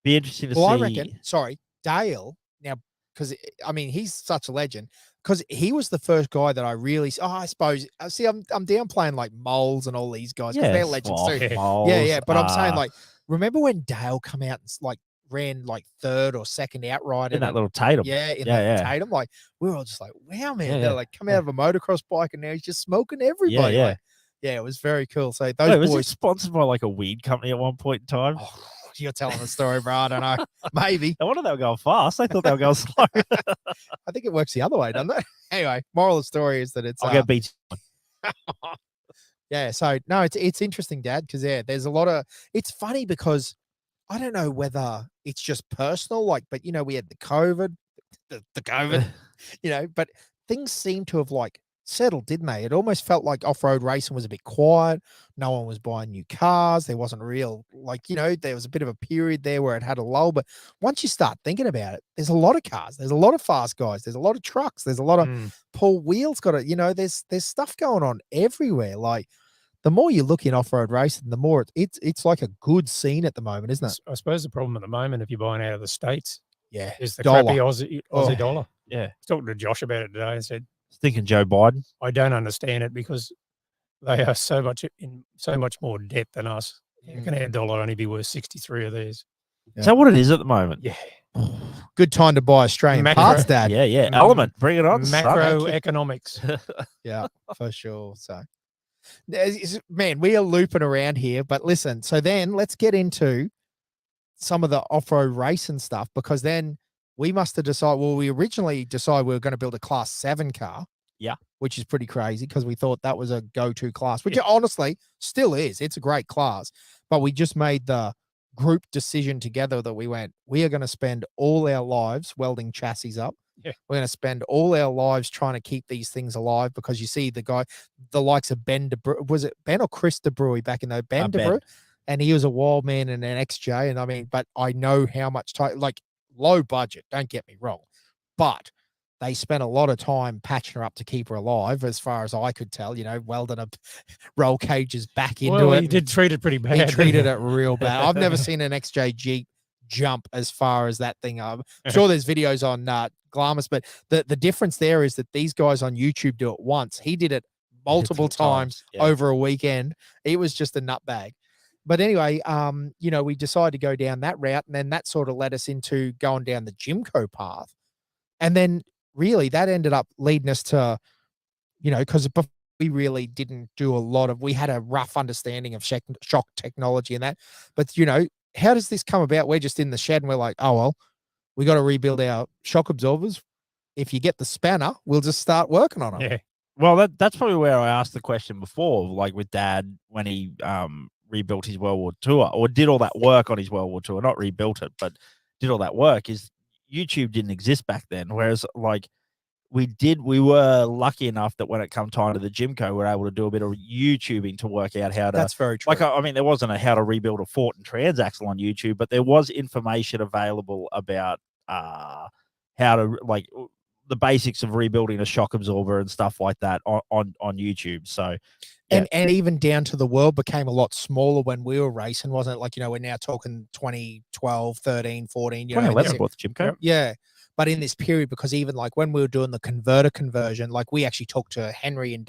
Be interesting to Well, see. I reckon. Sorry, Dale. Now, because I mean, he's such a legend. Because he was the first guy that I really. Oh, I suppose. See, I'm downplaying like Moles and all these guys because Yeah, they're legends too. Sloth, Yeah. Moles, Yeah, yeah. But I'm saying like, remember when Dale come out and like ran like third or second outright in that little Tatum. yeah, in Yeah, that yeah. Tatum, like we were all just like, wow, man. Yeah, They're yeah. like come out of a motocross bike and now he's just smoking everybody. yeah. Like, yeah, it was very cool. So those Wait, was he boys. sponsored by like a weed company at one point in time? Oh, you're telling the story, bro. I don't know. Maybe. I wonder they were going fast. I thought they were going slow. I think it works the other way, doesn't it? Anyway, moral of the story is that it's I'll go beat. yeah. So no, it's interesting, Dad, because yeah, there's a lot of. It's funny because I don't know whether it's just personal, like, but you know, we had the COVID, the COVID, you know, but things seem to have like settled, didn't they? It almost felt like off-road racing was a bit quiet. No one was buying new cars. There wasn't real, like, you know, there was a bit of a period there where it had a lull. But once you start thinking about it, there's a lot of cars. There's a lot of fast guys. There's a lot of trucks. There's a lot of Paul Wheels got it. You know, there's stuff going on everywhere. Like the more you look in off-road racing, the more it's like a good scene at the moment, isn't it? I suppose the problem at the moment, if you're buying out of the States, Yeah. is the Dollar. crappy Aussie Oh. dollar. Yeah. I was talking to Josh about it today. I said, Thinking Joe Biden. I don't understand it because they are so much in so much more debt than us. How can our dollar only be worth 63 of these? Is that what it is at the moment? Yeah. Good time to buy Australian parts, Dad. Yeah, yeah. Element, bring it on. son. Macroeconomics. Yeah, for sure. So, man, we are looping around here, but listen. So then let's get into some of the off-road racing stuff because then we must have decided. Well, we originally decided we were going to build a Class 7 car. Yeah, which is pretty crazy because we thought that was a go-to class, which it honestly still is. It's a great class, but we just made the group decision together that we are going to spend all our lives welding chassis up. Yeah. We're going to spend all our lives trying to keep these things alive because you see the likes of Ben DeBrew, was it Ben or Chris DeBrew back in the Ben DeBrew? And he was a wild man and an XJ. And I mean, but I know how much time, like low budget, don't get me wrong, but they spent a lot of time patching her up to keep her alive, as far as I could tell, you know, welding up roll cages back into it. He did treat it pretty bad. He treated it real bad. I've never seen an XJ Jeep jump as far as that thing. I'm sure there's videos on Glamis, but the difference there is that these guys on YouTube do it once. He did it multiple times over a weekend. It was just a nutbag. But anyway, you know, we decided to go down that route, and then that sort of led us into going down the Jimco path. And then really that ended up leading us to, you know, because we really didn't do a lot of, we had a rough understanding of shock technology and that. But, you know, how does this come about? We're just in the shed and we're like, oh, well, we got to rebuild our shock absorbers. If you get the spanner, we'll just start working on it. Yeah. Well, that's probably where I asked the question before, like with Dad when he rebuilt his World War tour or did all that work on his World War tour, not rebuilt it, but did all that work, is YouTube didn't exist back then. Whereas like we were lucky enough that when it come time to the Jimco, we were able to do a bit of YouTubing to work out how to. That's very true. Like, I mean, there wasn't a how to rebuild a Fortin transaxle on YouTube, but there was information available about how to, like, the basics of rebuilding a shock absorber and stuff like that on YouTube. So, yeah. And even down to the world became a lot smaller when we were racing, wasn't it? Like, you know, we're now talking 2012, 13, 14. You know, 2011 bought the Jimco. Yeah. But in this period, because even like when we were doing the converter conversion, like we actually talked to Henry in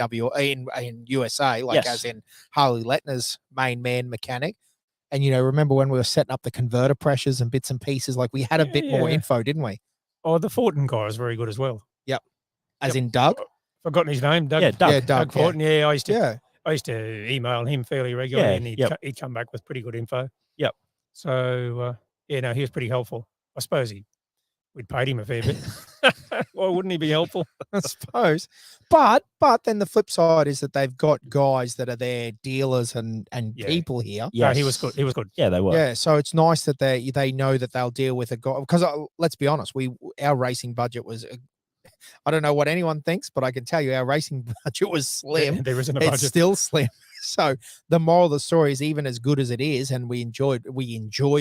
USA, like as in Harley Lettner's main man mechanic. And, you know, remember when we were setting up the converter pressures and bits and pieces, like we had a bit more info, didn't we? Oh, the Fortin guy is very good as well. Yep. As in Doug? Forgotten his name. Doug. Yeah, Doug. Yeah, Doug Fortin. Yeah, I used to email him fairly regularly, and he'd come back with pretty good info. Yep. So no, he was pretty helpful. I suppose we'd paid him a fair bit. Why wouldn't he be helpful? I suppose. But then the flip side is that they've got guys that are their dealers and people here. Yeah, no, he was good. He was good. Yeah, they were. Yeah, so it's nice that they know that they'll deal with a guy, because let's be honest, our racing budget was. I don't know what anyone thinks, but I can tell you our racing budget was slim. There isn't a budget. It's still slim. So the moral of the story is, even as good as it is, and we enjoy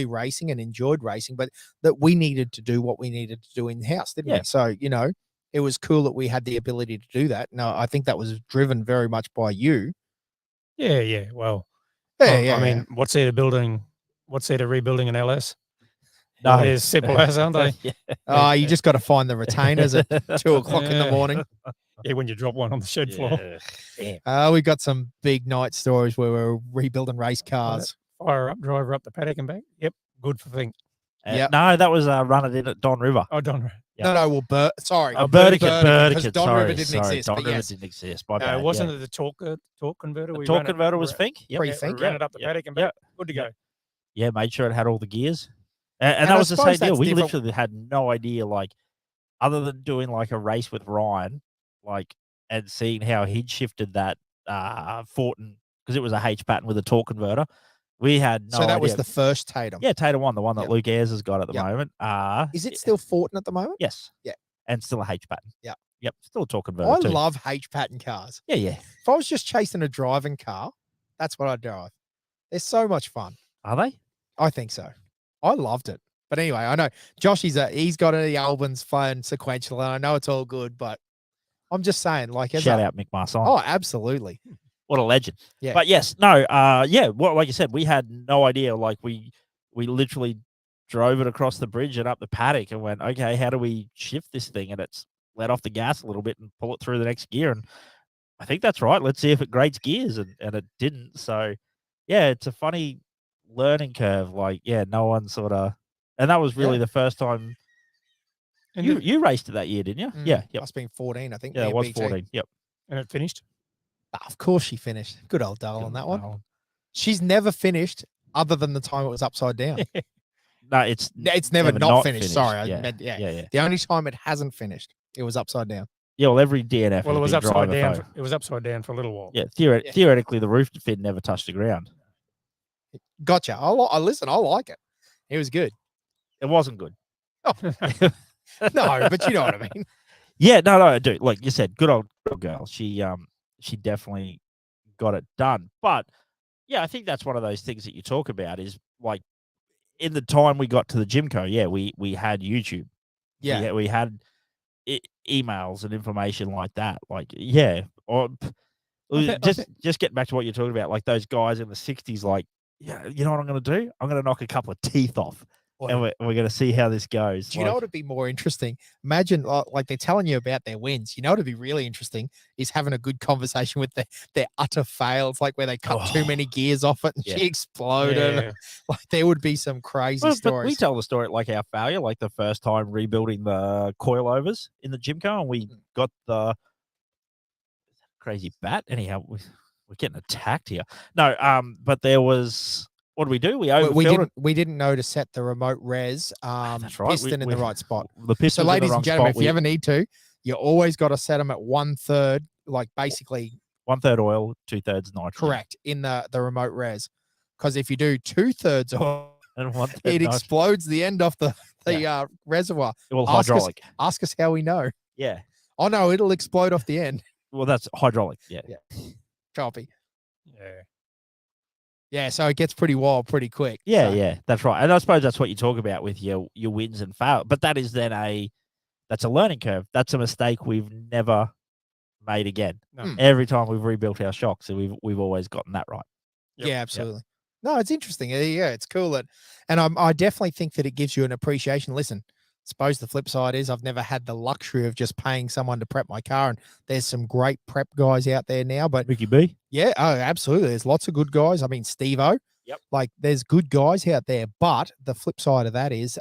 racing and enjoyed racing, but that we needed to do what we needed to do in house, didn't we? So, you know, it was cool that we had the ability to do that. No, I think that was driven very much by you. Yeah. Well, Yeah, I mean, what's there to rebuilding an LS? No. They're as simple as, aren't they? Yeah. oh, you just got to find the retainers at 2:00 in the Yeah. morning. Yeah, when you drop one on the shed floor. Yeah. Damn. We got some big night stories where we're rebuilding race cars. Fire up, driver up the paddock and back. Yep, good for thing. Yep. No, that was run it in at Don River. Oh, Don. Yeah. No, well, sorry. Burdekin. Because Don River didn't exist. Don but River yes, didn't exist. My No, bad. wasn't yeah. it the torque converter? The We torque ran it- converter was Fink. Yep. Pre- Yeah, Fink, we ran yeah. it up the paddock and Yep. back. Good to go. Yeah, made sure it had all the gears. And And that I was the same suppose deal. that's We different- literally had no idea, like, other than doing like a race with Ryan, like, and seeing how he'd shifted that Fortin, because it was a H pattern with a torque converter. We had no so that idea. was the first Tatum. Yeah, Tatum won, the one that Yep. Luke Ayres has got at the Yep. moment. Is it still Fortin at the moment? Yes. Yeah. And still a H pattern. Yeah. Yep. Still a torque converter. I too. love H pattern cars. Yeah, yeah. If I was just chasing a driving car, that's what I'd drive. They're so much fun. Are they? I think so. I loved it. But anyway, I know Josh he's got the Albans phone sequential, and I know it's all good, but I'm just saying, like, Shout out Mick Marsan. Oh, absolutely. What a legend. Yeah. But yes, no, like you said, we had no idea. Like we literally drove it across the bridge and up the paddock and went, okay, how do we shift this thing? And it's let off the gas a little bit and pull it through the next gear. And I think that's right. Let's see if it grades gears. And it didn't. So yeah, it's a funny learning curve. Like, yeah, no one sort of, and that was really the first time. And You raced it that year, didn't you? Yeah. Yep. Must have been 14, I think. Yeah, me it and was BT. 14. Yep. and it finished. Of course she finished. Good old Dale on that one. No, She's never finished other than the time it was upside down. it's It's never not finished. Sorry. Yeah. I meant, yeah. Yeah. The only time it hasn't finished, it was upside down. Yeah, well, every DNF. Well, it has was been upside driver down. phone. It was upside down for a little while. Yeah, theoretically, the roof fin never touched the ground. Gotcha. I listen. I like it. It was good. It wasn't good. No, but you know what I mean. Yeah, no, I do. Like you said, good old girl. She definitely got it done. But yeah, I think that's one of those things that you talk about is like in the time we got to the Gymco, yeah, we had YouTube. Yeah. We had emails and information like that. Like, yeah, or just getting back to what you're talking about, like those guys in the 60s, like, yeah, you know what I'm going to do? I'm going to knock a couple of teeth off. And we're going to see how this goes. Do you know what would be more interesting? Imagine, like, they're telling you about their wins. You know what would be really interesting is having a good conversation with their utter fails, like where they cut too many gears off it and she exploded. Yeah. Like, there would be some crazy But we stories. tell the story like our failure, like the first time rebuilding the coilovers in the Gymco, and we got the crazy bat. Anyhow, we're getting attacked here. No, but there was. What did we do? We overfilled it. We didn't know to set the remote res That's right. piston in the right spot. The piston. So, ladies and gentlemen, if you ever need to, you always got to set them at 1/3, like basically 1/3 oil, 2/3 nitrogen. correct in the remote res. Because if you do 2/3 oil, And 1/3 it nitrogen. explodes the end off the reservoir. Well, Ask us- hydraulic. Ask us how we know. Yeah. Oh no, it'll explode off the end. Well, that's hydraulic. Yeah. Copy. Yeah. Yeah, so it gets pretty wild pretty quick. Yeah, So, yeah, that's right. And I suppose that's what you talk about with your wins and fail. But that is then that's a learning curve. That's a mistake we've never made again. No. Every time we've rebuilt our shocks, we've always gotten that right. Yep. Yeah, absolutely. No, it's interesting. Yeah, it's cool that, and I definitely think that it gives you an appreciation. Listen, suppose the flip side is I've never had the luxury of just paying someone to prep my car, and there's some great prep guys out there now. But Ricky B. yeah, oh, absolutely. There's lots of good guys. I mean, Steve-O. Yep. Like, there's good guys out there. But the flip side of that is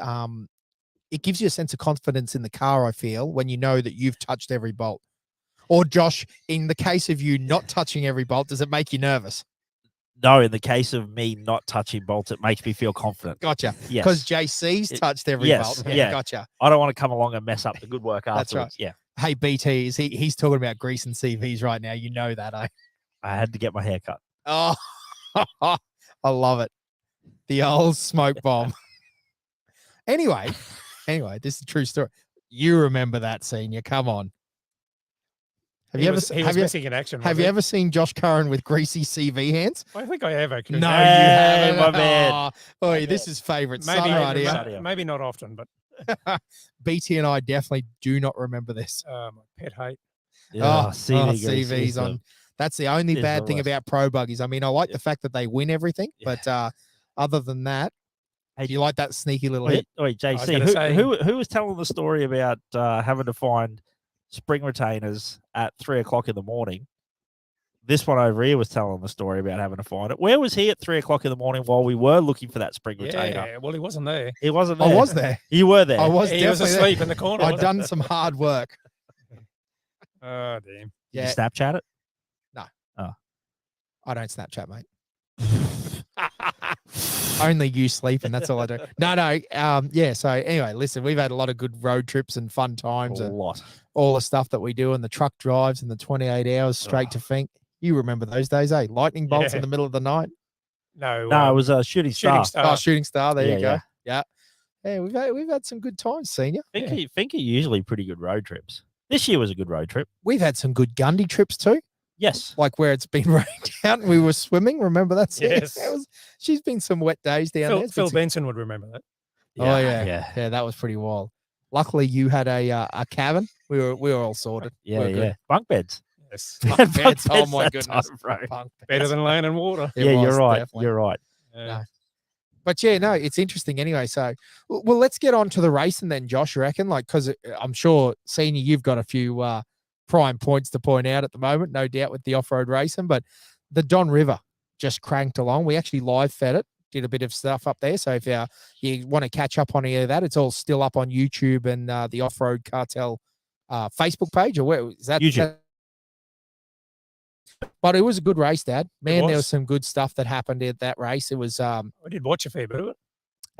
it gives you a sense of confidence in the car, I feel, when you know that you've touched every bolt. Or, Josh, in the case of you not touching every bolt, does it make you nervous? No, in the case of me not touching bolts, it makes me feel confident. Gotcha. Yes. Because JC's touched every yes, bolt. yeah. Gotcha. I don't want to come along and mess up the good work That's afterwards. Yeah. Hey, BT, he's talking about grease and CVs right now. You know that, eh? I had to get my hair cut. Oh, I love it. The old smoke bomb. Anyway, this is a true story. You remember that senior? Come on. Have you ever missing in action? have you ever seen Josh Curran with greasy CV hands? I think I have actually. No, Hey, you haven't. my man. Oh, My this man. is favorite son maybe, right here. Son. maybe not often, but BT and I definitely do not remember this. my pet hate. Yeah, CVs grease is on That's the only It is bad the thing worst. about pro buggies. I mean, I like Yeah. the fact that they win everything, Yeah. but other than that, Hey, do you like that sneaky little hit? wait, I was JC, gonna say- who was telling the story about having to find spring retainers at 3:00 in the morning? This one over here was telling the story about having to find it. Where was he at 3:00 in the morning while we were looking for that spring retainer? Yeah, well, he wasn't there. He wasn't I there. was there. You were there. I was He was definitely there. asleep in the corner. I'd wasn't done some hard work. he? Oh, damn. Did Yeah. you Snapchat it? I don't Snapchat, mate. Only you sleeping. That's all I do. No. Yeah. So anyway, listen, we've had a lot of good road trips and fun times A and lot. all the stuff that we do and the truck drives and the 28 hours straight to Fink. You remember those days, eh? Lightning bolts in Yeah. the middle of the night. No, No, it was a shooting shooting star. Oh, star. shooting star. There you go. Yeah. Yeah. Yeah, we've had some good times, senior. Finky usually pretty good road trips. This year was a good road trip. We've had some good Gundy trips too, Yes. like where it's been rained out and we were swimming. Remember that? Senior? Yes. She's been some wet days down there. Phil, It's been Phil some- Benson would remember that. Oh yeah, Yeah. yeah. That was pretty wild. Luckily, you had a cabin. We were all sorted. We Yeah. were good. Yeah. Bunk beds. Yes. Bunk beds, oh beds my that goodness. time, bro. Bunk Better beds. than land and water. It Yeah, was, you're right. definitely. You're right. Yeah. But yeah, no, it's interesting anyway. So, well, let's get on to the racing then, Josh. You reckon? Like, because I'm sure, senior, you've got a few prime points to point out at the moment, no doubt, with the off-road racing. But the Don River just cranked along. We actually live fed it, did a bit of stuff up there. So if you want to catch up on any of that, it's all still up on YouTube and the Off-Road Cartel Facebook page. Or where is that? YouTube. But it was a good race, Dad. Man, there was. was some good stuff that happened at that race. It was I did watch a fair bit of it.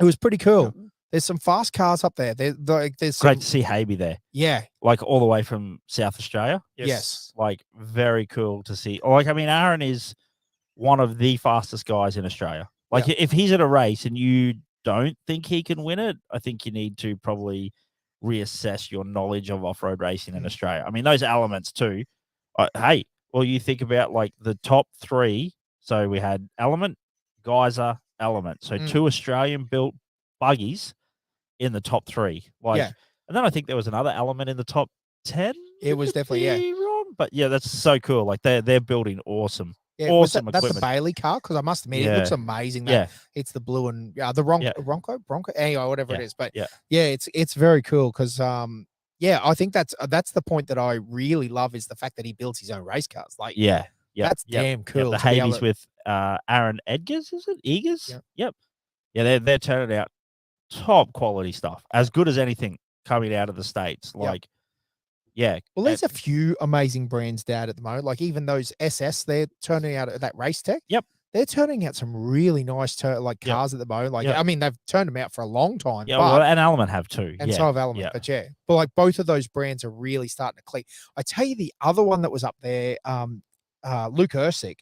it was pretty cool. Yeah. There's some fast cars up there. There's Great some, to see Haby there, yeah, like all the way from South Australia. yes. Like very cool to see. Like, I mean, Aaron is one of the fastest guys in Australia. Like, if he's at a race and you don't think he can win it, I think you need to probably reassess your knowledge of off-road racing in Australia. I mean, those elements too. Hey, well, you think about like the top three. So we had Element, Geyser, Element. So two Australian-built buggies in the top three. Like, Yeah. and then I think there was another Element in the top 10. It was definitely, yeah. wrong, but yeah, that's so cool. Like they're building awesome. Yeah, Awesome that's the equipment. Bailey car because I must admit it looks Yeah. amazing. That Yeah, it's the blue and the Yeah. Bronco anyway, whatever it Yeah. is. But Yeah. it's very cool because yeah, I think that's the point that I really love is the fact that he builds his own race cars. Like yeah. that's damn cool. The to be able Havies to- with Aaron Edgars, is it? Egers? Yep. Yep. Yeah, they're turning out top quality stuff. As good as anything coming out of the States. Yep. Like, yeah. Well, there's a few amazing brands, Dad, at the moment. Like even those SS, they're turning out that Race Tech. Yep. They're turning out some really nice Yep. cars at the moment. Like Yep. I mean, they've turned them out for a long time. Yeah, but, well, and Element have too. and yeah. so have Element. yeah. But yeah, but like both of those brands are really starting to click. I tell you, the other one that was up there, Luke Ursig,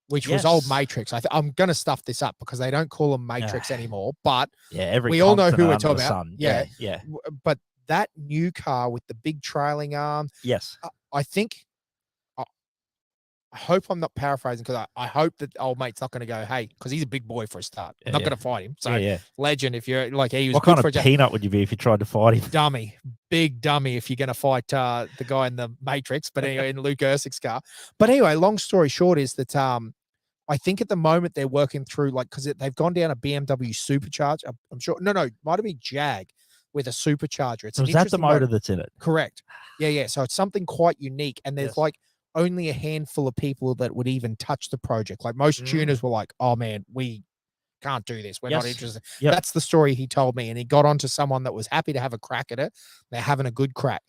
which was old Yes. Matrix. I'm gonna stuff this up because they don't call them Matrix anymore. But Yeah, every we all know who continent we're under talking the about. sun. Yeah. Yeah. but that new car with the big trailing arm, Yes. I think. I hope I'm not paraphrasing because I hope that old mate's not going to go, hey, because he's a big boy for a start. I'm not Yeah. going to fight him. So yeah. legend, if you're like he was What good kind for of a peanut would you be if you tried to fight him? dummy, big dummy if you're going to fight the guy in the Matrix, but anyway, in Luke Ursig's car. But anyway, long story short is that I think at the moment they're working through like because they've gone down a BMW supercharge. I'm sure. No, it might have been Jag with a supercharger. It's So an is that the interesting motor that's in it? Correct. Yeah. So it's something quite unique, and there's Yes. like only a handful of people that would even touch the project. Like most tuners were like, "Oh man, we can't do this. We're not Yes. interested." Yep. That's the story he told me, and he got onto someone that was happy to have a crack at it. They're having a good crack,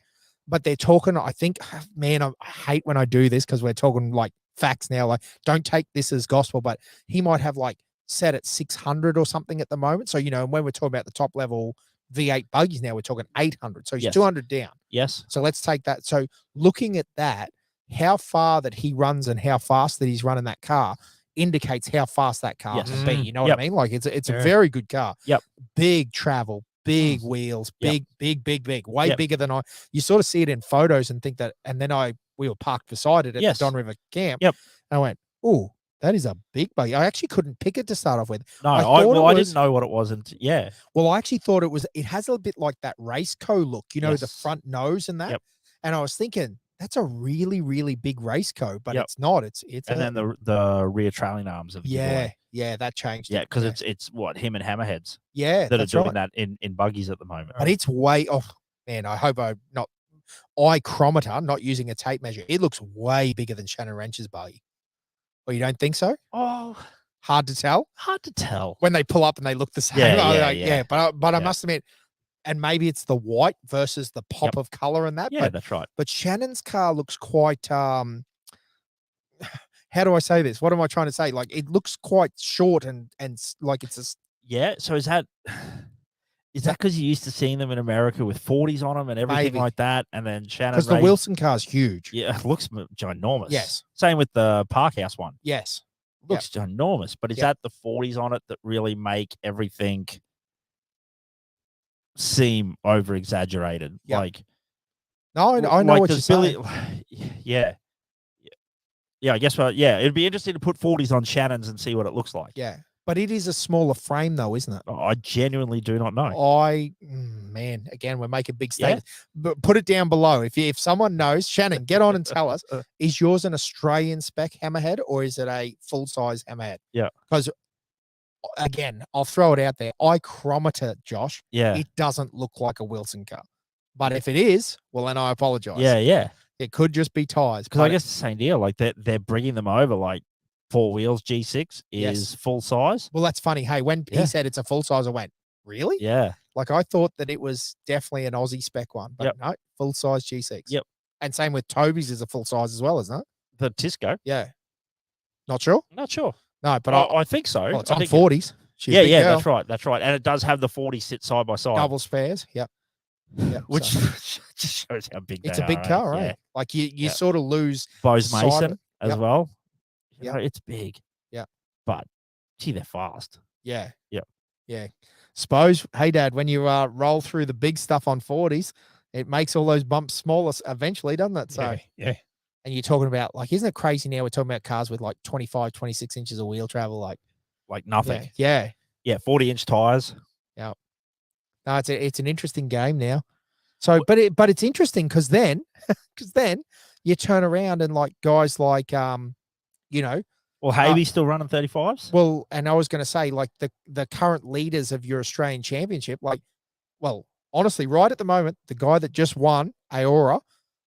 but they're talking. I think, man, I hate when I do this because we're talking like facts now. Like, don't take this as gospel, but he might have like set at 600 or something at the moment. So when we're talking about the top level V8 buggies now, we're talking 800. So he's Yes. 200 down. Yes. So let's take that. So looking at that, how far that he runs and how fast that he's running that car indicates how fast that car Yes. can be. You know what Yep. I mean? Like it's a Yeah. very good car. Yep. Big travel, big wheels, Yep. big, way Yep. bigger than you sort of see it in photos and think that. And then we were parked beside it at Yes. the Don River camp. Yep. And I went, oh, that is a big buggy. I actually couldn't pick it to start off with. No, I I thought it I was- didn't know what it was until Well, I actually thought it has a bit like that race co look, the Yes. front nose and that. Yep. And I was thinking, that's a really, really big race coat, but Yep. it's not. It's And then the rear trailing arms of the giveaway. yeah, that changed. Yeah, it. because it's what him and Hammerheads yeah, that are that's doing right. that in buggies at the moment. But it's way off. Man, I hope I'm not ichrometer, not using a tape measure. It looks way bigger than Shannon Wrench's buggy. Or you don't think so? Oh, Hard to tell hard to tell. when they pull up and they look the same. Yeah, I'm yeah, like, yeah. But I Yeah. must admit, and maybe it's the white versus the pop of color in that. Yeah, that's right. But Shannon's car looks quite how do I say this? What am I trying to say? Like it looks quite short and like it's a Yeah. So is that because you're used to seeing them in America with 40s on them and everything Maybe. like that, and then Shannon because the Ray- Wilson car's huge. yeah, it looks ginormous. Yes. Same with the Parkhouse one. Yes. Looks ginormous, but is Yep. that the 40s on it that really make everything seem over exaggerated? Yep. Like, No, I know like what you're does saying. yeah. Yeah, I guess. Yeah, it'd be interesting to put 40s on Shannon's and see what it looks like. Yeah, but it is a smaller frame though, isn't it? I genuinely do not know. Man, again, we're making big statements. But put it down below if someone knows. Shannon, get on and tell us: is yours an Australian spec Hammerhead or is it a full size Hammerhead? Yeah, because again, I'll throw it out there. Ichrometer, Josh. Yeah, It doesn't look like a Wilson car, but if it is, well, then I apologize. yeah. It could just be tires. Because I guess the same deal. Like they're bringing them over. Like 4 wheels G6 is full size. Well, that's funny. Hey, when he said it's a full size, I went, really? Yeah. Like I thought that it was definitely an Aussie spec one, but no, full size G6. Yep. And same with Toby's is a full size as well, isn't it? The Tisco. Yeah. Not sure. Not sure. No, but I think so. well, it's I on think 40s. She's a big girl. That's right. That's right. And it does have the 40 sit side by side. Double spares. Yep. Yep. Which So, just shows how big it's they a big are, car, right? Yeah. Like you sort of lose Bose Mason Simon. as Yep. well. You Yep. know, it's big. Yeah. But gee, they're fast. Yeah. Yep. Yeah. Suppose, hey Dad, when you roll through the big stuff on 40s, it makes all those bumps smaller eventually, doesn't it? So yeah. And you're talking about like, isn't it crazy now? We're talking about cars with like 25, 26 inches of wheel travel, like nothing. Yeah. 40-inch tires. Yeah. No, it's an interesting game now. So, but it's interesting because then you turn around and like guys like Well, Havey's still running 35s. Well, and I was going to say like the current leaders of your Australian Championship, like, well, honestly, right at the moment, the guy that just won Aora,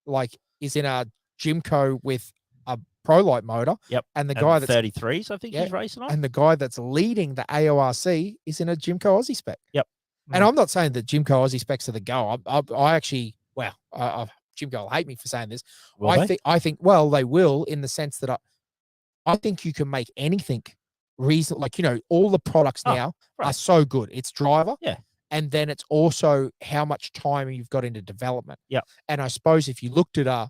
like, is in a Jimco with a ProLite motor. Yep. And the guy that's 33s, I think he's racing on. and the guy that's leading the AORC is in a Jimco Aussie spec. Yep. And I'm not saying that Jimco Aussie specs are the go. I actually, Jimco will hate me for saying this. I think, well, they will in the sense that I think you can make anything reason. Like, all the products now are so good. It's driver. Yeah. And then it's also how much time you've got into development. Yeah. And I suppose if you looked at a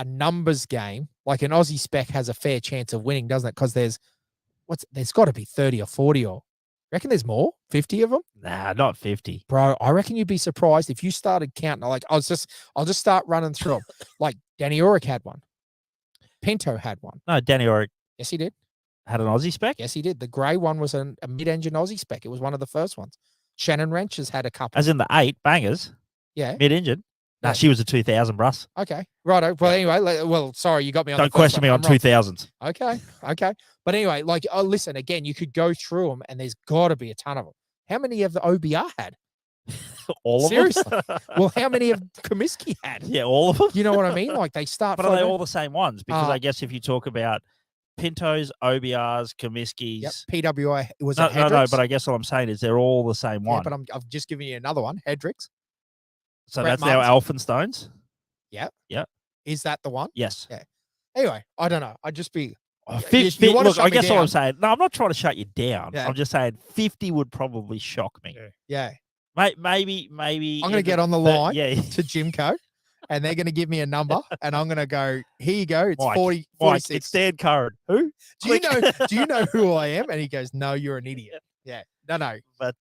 numbers game, like an Aussie spec has a fair chance of winning, doesn't it? Because there's got to be 30 or 40 or reckon there's more, 50 of them. Nah, not 50. Bro, I reckon you'd be surprised if you started counting. Like I'll just start running through them. Like Danny Auric had one. Pinto had one. No, Danny Auric Yes, he did. had an Aussie spec. Yes, he did. The grey one was a mid-engine Aussie spec. It was one of the first ones. Shannon Wrench has had a couple. As in the 8 bangers. Yeah. Mid-engine. Nah, Yeah. she was a 2000 Bruss. Okay. Righto. Well, anyway, sorry, you got me on Don't the first question me one. on I'm wrong. 2000s. Okay. But anyway, like, listen, again, you could go through them and there's got to be a ton of them. How many have the OBR had? All of Seriously. them? Well, how many have Comiskey had? Yeah, all of them. You know what I mean? Like they start. But are they all the same ones? Because Uh, I guess if you talk about Pintos, OBRs, Comiskey's. Yep. PWI was No, it no, Hendricks? but I guess what I'm saying is they're all the same one. Yeah, but I've just given you another one, Hendricks. So Brett that's now Alphenstones? Yeah. Yeah. Is that the one? Yes. Yeah. Anyway, I don't know. I'd just be. Oh, you wanna look, shut I me guess what I'm down. saying. No, I'm not trying to shut you down. Yeah. I'm just saying 50 would probably shock me. Yeah. Maybe. I'm going to get on the line Yeah. to Jimco and they're going to give me a number and I'm going to go, here you go. It's Mike, 40, Mike, 46. it's Dan Curran. Who? do you know who I am? And he goes, no, you're an idiot. Yeah. No. But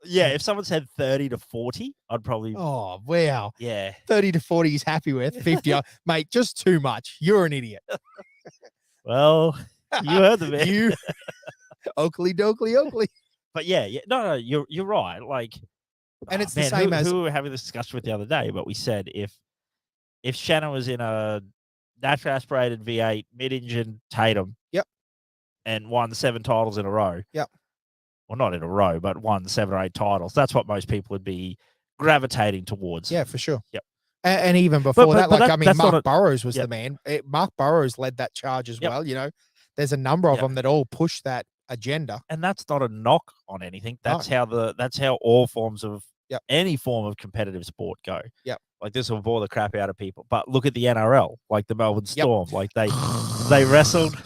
yeah, if someone said 30 to 40, I'd probably. Oh, wow. Yeah. 30 to 40 he's happy with. 50, mate, just too much. You're an idiot. Well, you heard the man. You, Oakley dokley. But yeah. No, you're right. Like, And it's the man, same as. who we were having this discussion with the other day, but we said if if Shannon was in a naturally aspirated V8 mid-engine Tatum, Yep, and won 7 titles in a row, yep, well, not in a row, but won 7 or 8 titles, that's what most people would be gravitating towards. yeah, for sure. Yep. And even before that, like, I mean, that's not Mark Burrows was Yep. the man. Mark Burrows led that charge as Yep. well. You know, there's a number of Yep. them that all push that agenda. And that's not a knock on anything. That's No. how all forms of Yep. any form of competitive sport go. Yep. Like, this will bore the crap out of people. But look at the NRL, like the Melbourne Yep. Storm. Like, they wrestled.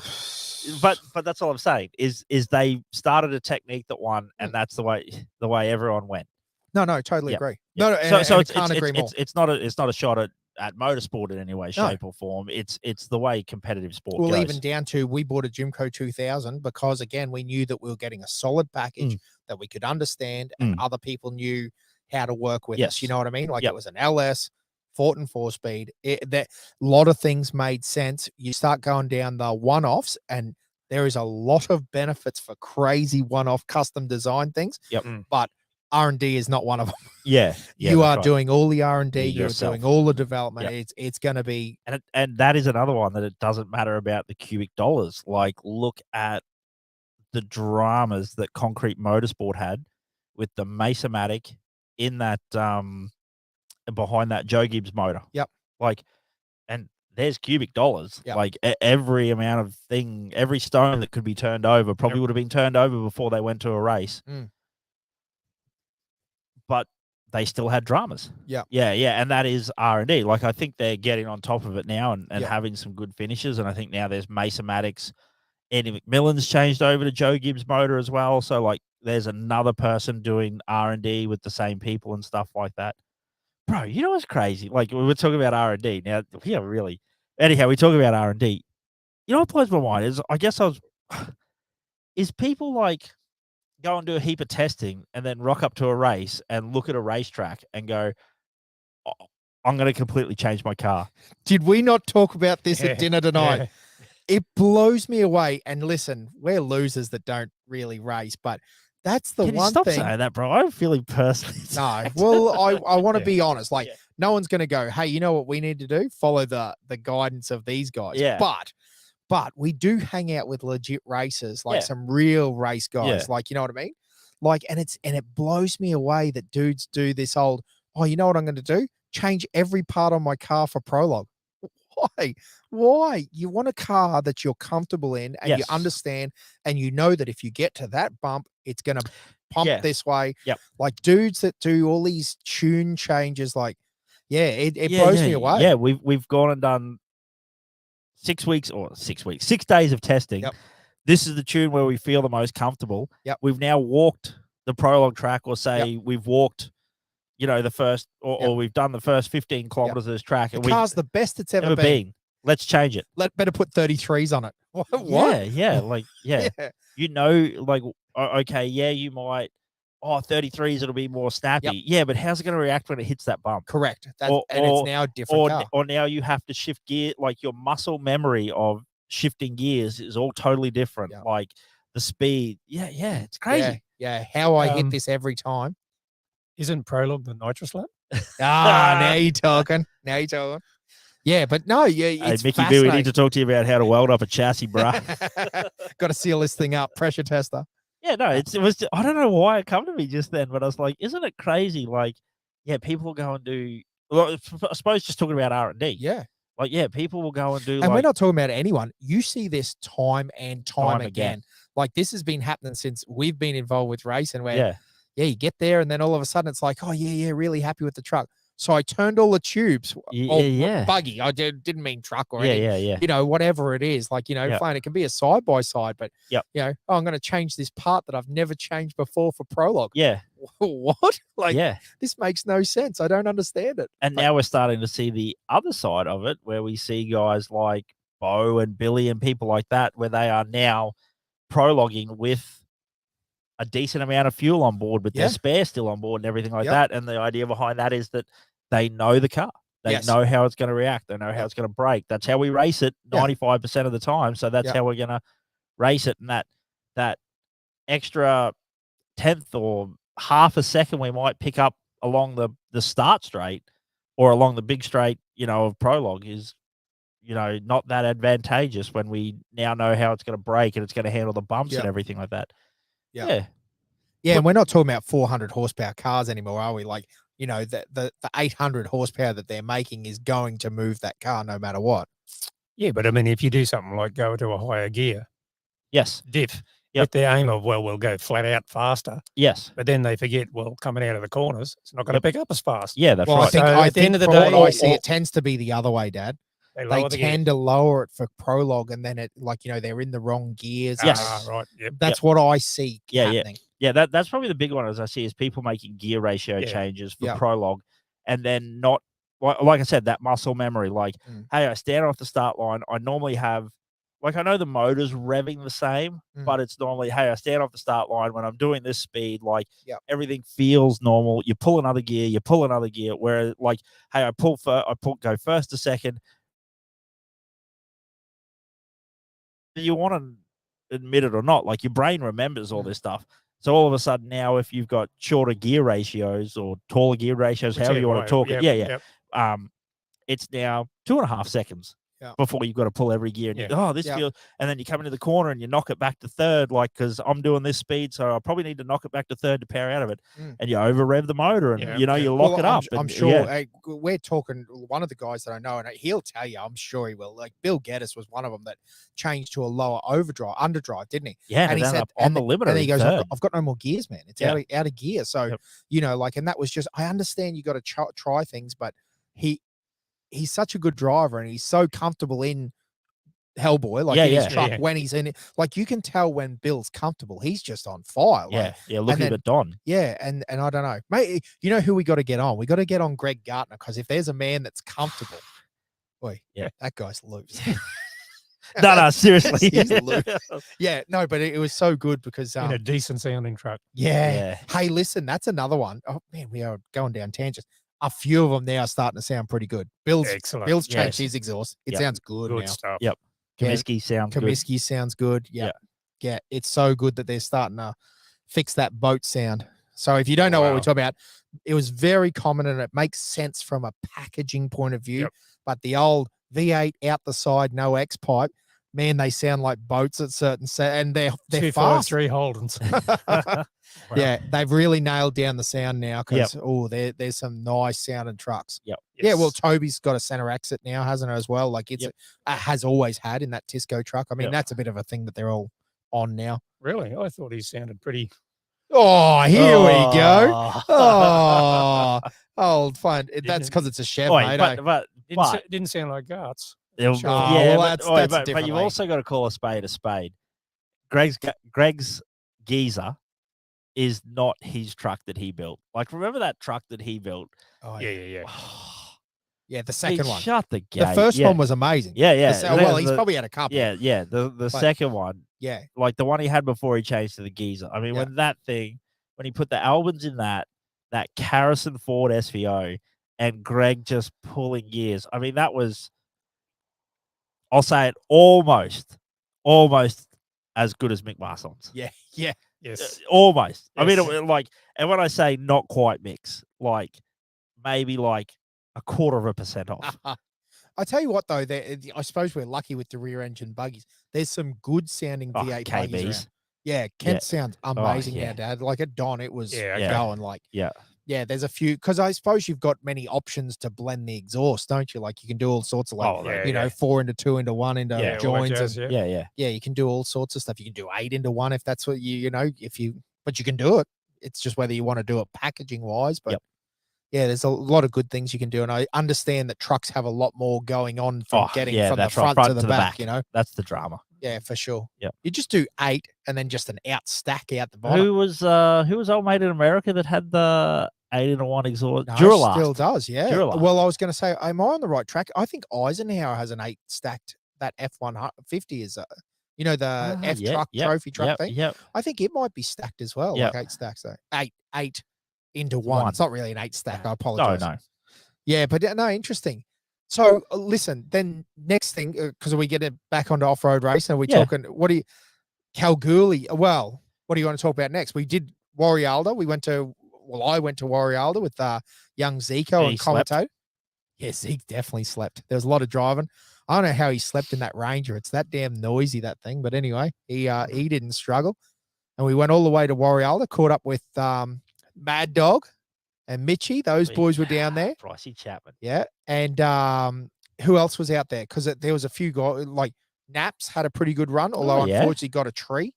But that's all I'm saying is they started a technique that won, and that's the way everyone went. No, totally Yep. agree. Yep. No, So I can't agree more. it's not a shot at motorsport in any way, shape, or form. It's the way competitive sport goes. Even down to, we bought a Jimco 2000 because, again, we knew that we were getting a solid package that we could understand, and other people knew how to work with us. You know what I mean? Like, it was an LS, Fortin 4-speed. That a lot of things made sense. You start going down the one-offs, and there is a lot of benefits for crazy one-off custom design things. Yep. But R&D is not one of them. Yeah, you are doing all the R&D. You're yourself. doing all the development. It's going to be, and that is another one that it doesn't matter about the cubic dollars. Like, look at the dramas that Concrete Motorsport had with the Masomatic in that behind that Joe Gibbs motor. Yep. Like, and there's cubic dollars. Yep. Like, every amount of every stone that could be turned over probably would have been turned over before they went to a race. But they still had dramas. Yeah. And that is R&D. Like, I think they're getting on top of it now and having some good finishes. And I think now there's Masomatics. Andy McMillan's changed over to Joe Gibbs motor as well. So, like, there's another person doing R&D with the same people and stuff like that. Bro, you know what's crazy? Like, we were talking about R&D. Now, really. Anyhow, we talk about R&D. You know what blows my mind is, is people, like, go and do a heap of testing and then rock up to a race and look at a racetrack and go, oh, I'm going to completely change my car. Did we not talk about this at dinner tonight? Yeah. It blows me away. And listen, we're losers that don't really race, but that's the Can one you stop thing. saying that, bro? I'm feeling personally. No, well, I want to be honest. Like, no one's going to go, hey, you know what we need to do? Follow the guidance of these guys. Yeah. But we do hang out with legit racers, like some real race guys. Like, you know what I mean? Like, and it blows me away that dudes do this old, oh, you know what I'm going to do? Change every part on my car for Prologue. Why? You want a car that you're comfortable in and you understand, and you know that if you get to that bump, it's going to pump this way. Yep. Like, dudes that do all these tune changes, like, it blows me away. Yeah, we've gone and done 6 days of testing. Yep. This is the tune where we feel the most comfortable. Yep. We've now walked the Prologue track, or say we've walked, the first, or we've done the first 15 kilometers of this track. The car's the best it's ever been. Let's change it. Better put 33s on it. What? Yeah. You know, like, okay, you might, 33s, it'll be more snappy. Yep. Yeah, but how's it going to react when it hits that bump? Correct. It's now a different car. Or now you have to shift gear. Like, your muscle memory of shifting gears is all totally different. Yep. Like, the speed. Yeah, it's crazy. Yeah. How I hit this every time. Isn't Prologue the nitrous lap? Now you're talking. Yeah, but no, it's Mickey B, we need to talk to you about how to weld up a chassis, bro. Got to seal this thing up. Pressure tester. Yeah, no, it was. I don't know why it come to me just then, but I was like, isn't it crazy? Like, people will go and do. Well, I suppose just talking about R&D. Yeah. Like, people will go and do. And we're not talking about anyone. You see this time and time again. Like, this has been happening since we've been involved with racing. Where you get there, and then all of a sudden it's like, oh really happy with the truck. So I turned all the tubes, buggy. I didn't mean truck or anything. You know, whatever it is, like, fine. It can be a side by side, but I'm going to change this part that I've never changed before for Prologue. Yeah. What? Like, this makes no sense. I don't understand it. And now we're starting to see the other side of it, where we see guys like Bo and Billy and people like that, where they are now prologuing with a decent amount of fuel on board, with their spare still on board and everything like that. And the idea behind that is that they know the car. They know how it's going to react. They know how it's going to brake. That's how we race it 95% of the time. So that's how we're going to race it. And that extra tenth or half a second we might pick up along the start straight or along the big straight, of Prologue is, not that advantageous when we now know how it's going to brake and it's going to handle the bumps Yep. and everything like that. Yep. Yeah. Yeah, and we're not talking about 400 horsepower cars anymore, are we? Like, the 800 horsepower that they're making is going to move that car no matter what. Yeah, but I mean, if you do something like go to a higher gear, Yes. diff, Yep. with the aim of, well, we'll go flat out faster. Yes. But then they forget, well, coming out of the corners, it's not going to pick up as fast. Yeah, that's Well, right. I think, So I at the think end of the from day, what I see, it tends to be the other way, Dad. They They lower the gear. tend to lower it for Prologue, and then it, like, they're in the wrong gears. Yes. Right. Yep. That's what I see happening. Yeah, that's probably the big one as I see is people making gear ratio changes for Yep. Prologue and then not, like I said, that muscle memory. Like, hey, I stand off the start line. I normally have, like, I know the motor's revving the same, but it's normally, hey, I stand off the start line when I'm doing this speed, like, everything feels normal. You pull another gear, where, like, hey, go first to second. You want to admit it or not, like, your brain remembers all this stuff. So all of a sudden now, if you've got shorter gear ratios or taller gear ratios, however you want to talk it, it's now 2.5 seconds before you've got to pull every gear. And this feels, and then you come into the corner and you knock it back to third, like, because I'm doing this speed, so I probably need to knock it back to third to power out of it. And you over rev the motor, and you lock it up. I'm sure we're talking. One of the guys that I know, and he'll tell you, I'm sure he will. Like, Bill Geddes was one of them that changed to a lower underdrive, didn't he? Yeah, and he said on the limiter. And he goes, I've got no more gears, man. It's out of gear. So and that was just. I understand you got to try things, but he's such a good driver, and he's so comfortable in Hellboy, like in his truck when he's in it. Like, you can tell when Bill's comfortable. He's just on fire. Like, looking at Don. Yeah, and I don't know. Mate, you know who we got to get on? We got to get on Greg Gartner, because if there's a man that's comfortable, boy, that guy's loose. No, seriously. He's loose. Yeah, no, but it was so good because in a decent sounding truck. Yeah. Hey, listen, that's another one. Oh man, we are going down tangents. A few of them now are starting to sound pretty good. Bill's changed his exhaust. It sounds good now. Stuff. Yep. Comiskey sounds good. Comiskey sounds good. Yeah. It's so good that they're starting to fix that boat sound. So if you don't know what we're talking about, it was very common, and it makes sense from a packaging point of view. But the old V8 out the side, no X pipe, man, they sound like boats at certain and they're fast. 253 Holdens. Yeah, they've really nailed down the sound now, because there's some nice sounding trucks. Yep. Yeah, well, Toby's got a center exit now, hasn't it, as well? Like, it's has always had in that Tisco truck. I mean, that's a bit of a thing that they're all on now. Really? I thought he sounded pretty. Oh, here we go. Oh, old fun. That's because it's a Chev, mate. But didn't sound like guts. But you've also got to call a spade. Greg's geezer is not his truck that he built. Like, remember that truck that he built? Oh, yeah. Yeah, the second one. Shut the gate. The first one was amazing. Yeah. He's probably had a couple. Yeah. The second one. Yeah. Like the one he had before he changed to the geezer. I mean, when he put the Albans in that Carrison Ford SVO and Greg just pulling gears. I mean, that was, I'll say it, almost as good as Mick Marson's. Yeah. Yes. Almost. Yes. I mean, and when I say not quite mix, like maybe like 0.25% off. I tell you what, though, I suppose we're lucky with the rear engine buggies. There's some good sounding V8 buggies around. Yeah, Kent sounds amazing now, Dad. Like at Don, it was going like. Yeah, there's a few, because I suppose you've got many options to blend the exhaust, don't you? Like, you can do all sorts of 4 into 2 into 1 into joins. Yeah, you can do all sorts of stuff. You can do 8 into 1 if that's what but you can do it. It's just whether you want to do it packaging wise. But yeah, there's a lot of good things you can do. And I understand that trucks have a lot more going on from getting from the front to the back, That's the drama. Yeah, for sure. Yeah. You just do 8 and then just an out stack out the bottom. Who was old mate in America that had the 8 into 1 exhaust? No, Duralast. Still does, yeah. Duralast. Well, I was going to say, am I on the right track? I think Eisenhower has an 8 stacked. That F-150 is the truck trophy truck thing. Yep. I think it might be stacked as well, like 8 stacks though. 8 into 1. It's not really an 8 stack. I apologize. No. Yeah, but no, interesting. So listen, then next thing, because we get it back onto off-road racing, are we talking, Kalgoorlie? Well, what do you want to talk about next? We did Warrialda. I went to Warrialda with young Zico and commentator. Yeah, Zeke definitely slept. There was a lot of driving. I don't know how he slept in that Ranger. It's that damn noisy, that thing. But anyway, he didn't struggle. And we went all the way to Warrialda, caught up with Mad Dog and Mitchie. Those boys were down there. Pricey Chapman. Yeah. And who else was out there? Because there was a few guys, like Naps had a pretty good run, although unfortunately got a tree.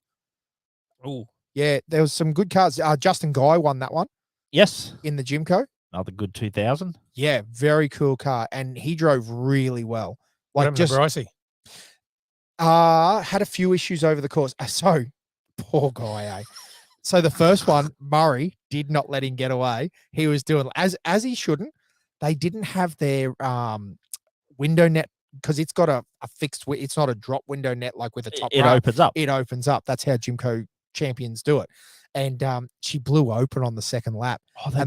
Oh. Yeah, there was some good cars. Justin Guy won that one. Yes. In the Jimco. Another good 2000. Yeah, very cool car. And he drove really well. Like just Brycey. Had a few issues over the course. So poor guy, eh? So the first one, Murray did not let him get away. He was doing as he shouldn't. They didn't have their window net because it's got a fixed. It's not a drop window net like with a top. It opens up. It opens up. That's how Jimco champions do it. And she blew open on the second lap. Oh, they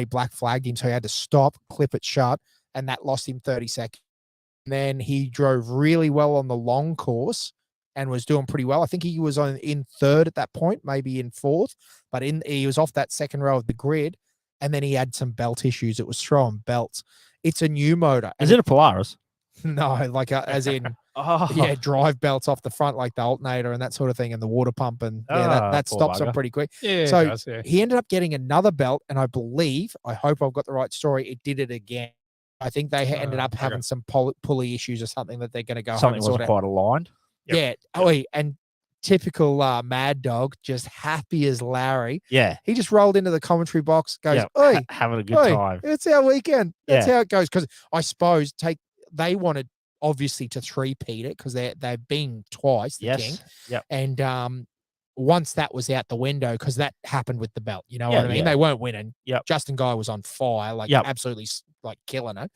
black flagged him, so he had to stop, clip it shut, and that lost him 30 seconds. And then he drove really well on the long course and was doing pretty well. I think he was in third at that point, maybe in fourth, but he was off that second row of the grid. And then he had some belt issues. It was throwing belts. It's a new motor. Is it a Polaris? No, like as in, yeah, drive belts off the front, like the alternator and that sort of thing, and the water pump, and that stops them pretty quick. Yeah, so he ended up getting another belt, and I hope I've got the right story. It did it again. I think they ended up having some pulley issues or something that they're going to go home and sort wasn't quite aligned. Yep. Yeah. Oh, and typical Mad Dog, just happy as Larry. Yeah. He just rolled into the commentary box, goes, "Oi, having a good time. It's our weekend." That's how it goes. Because I suppose they wanted obviously to three-peat it because they've been twice the king. Yep. And once that was out the window, because that happened with the belt, you know what I mean? They weren't winning. Yep. Justin Guy was on fire, like absolutely like killing it.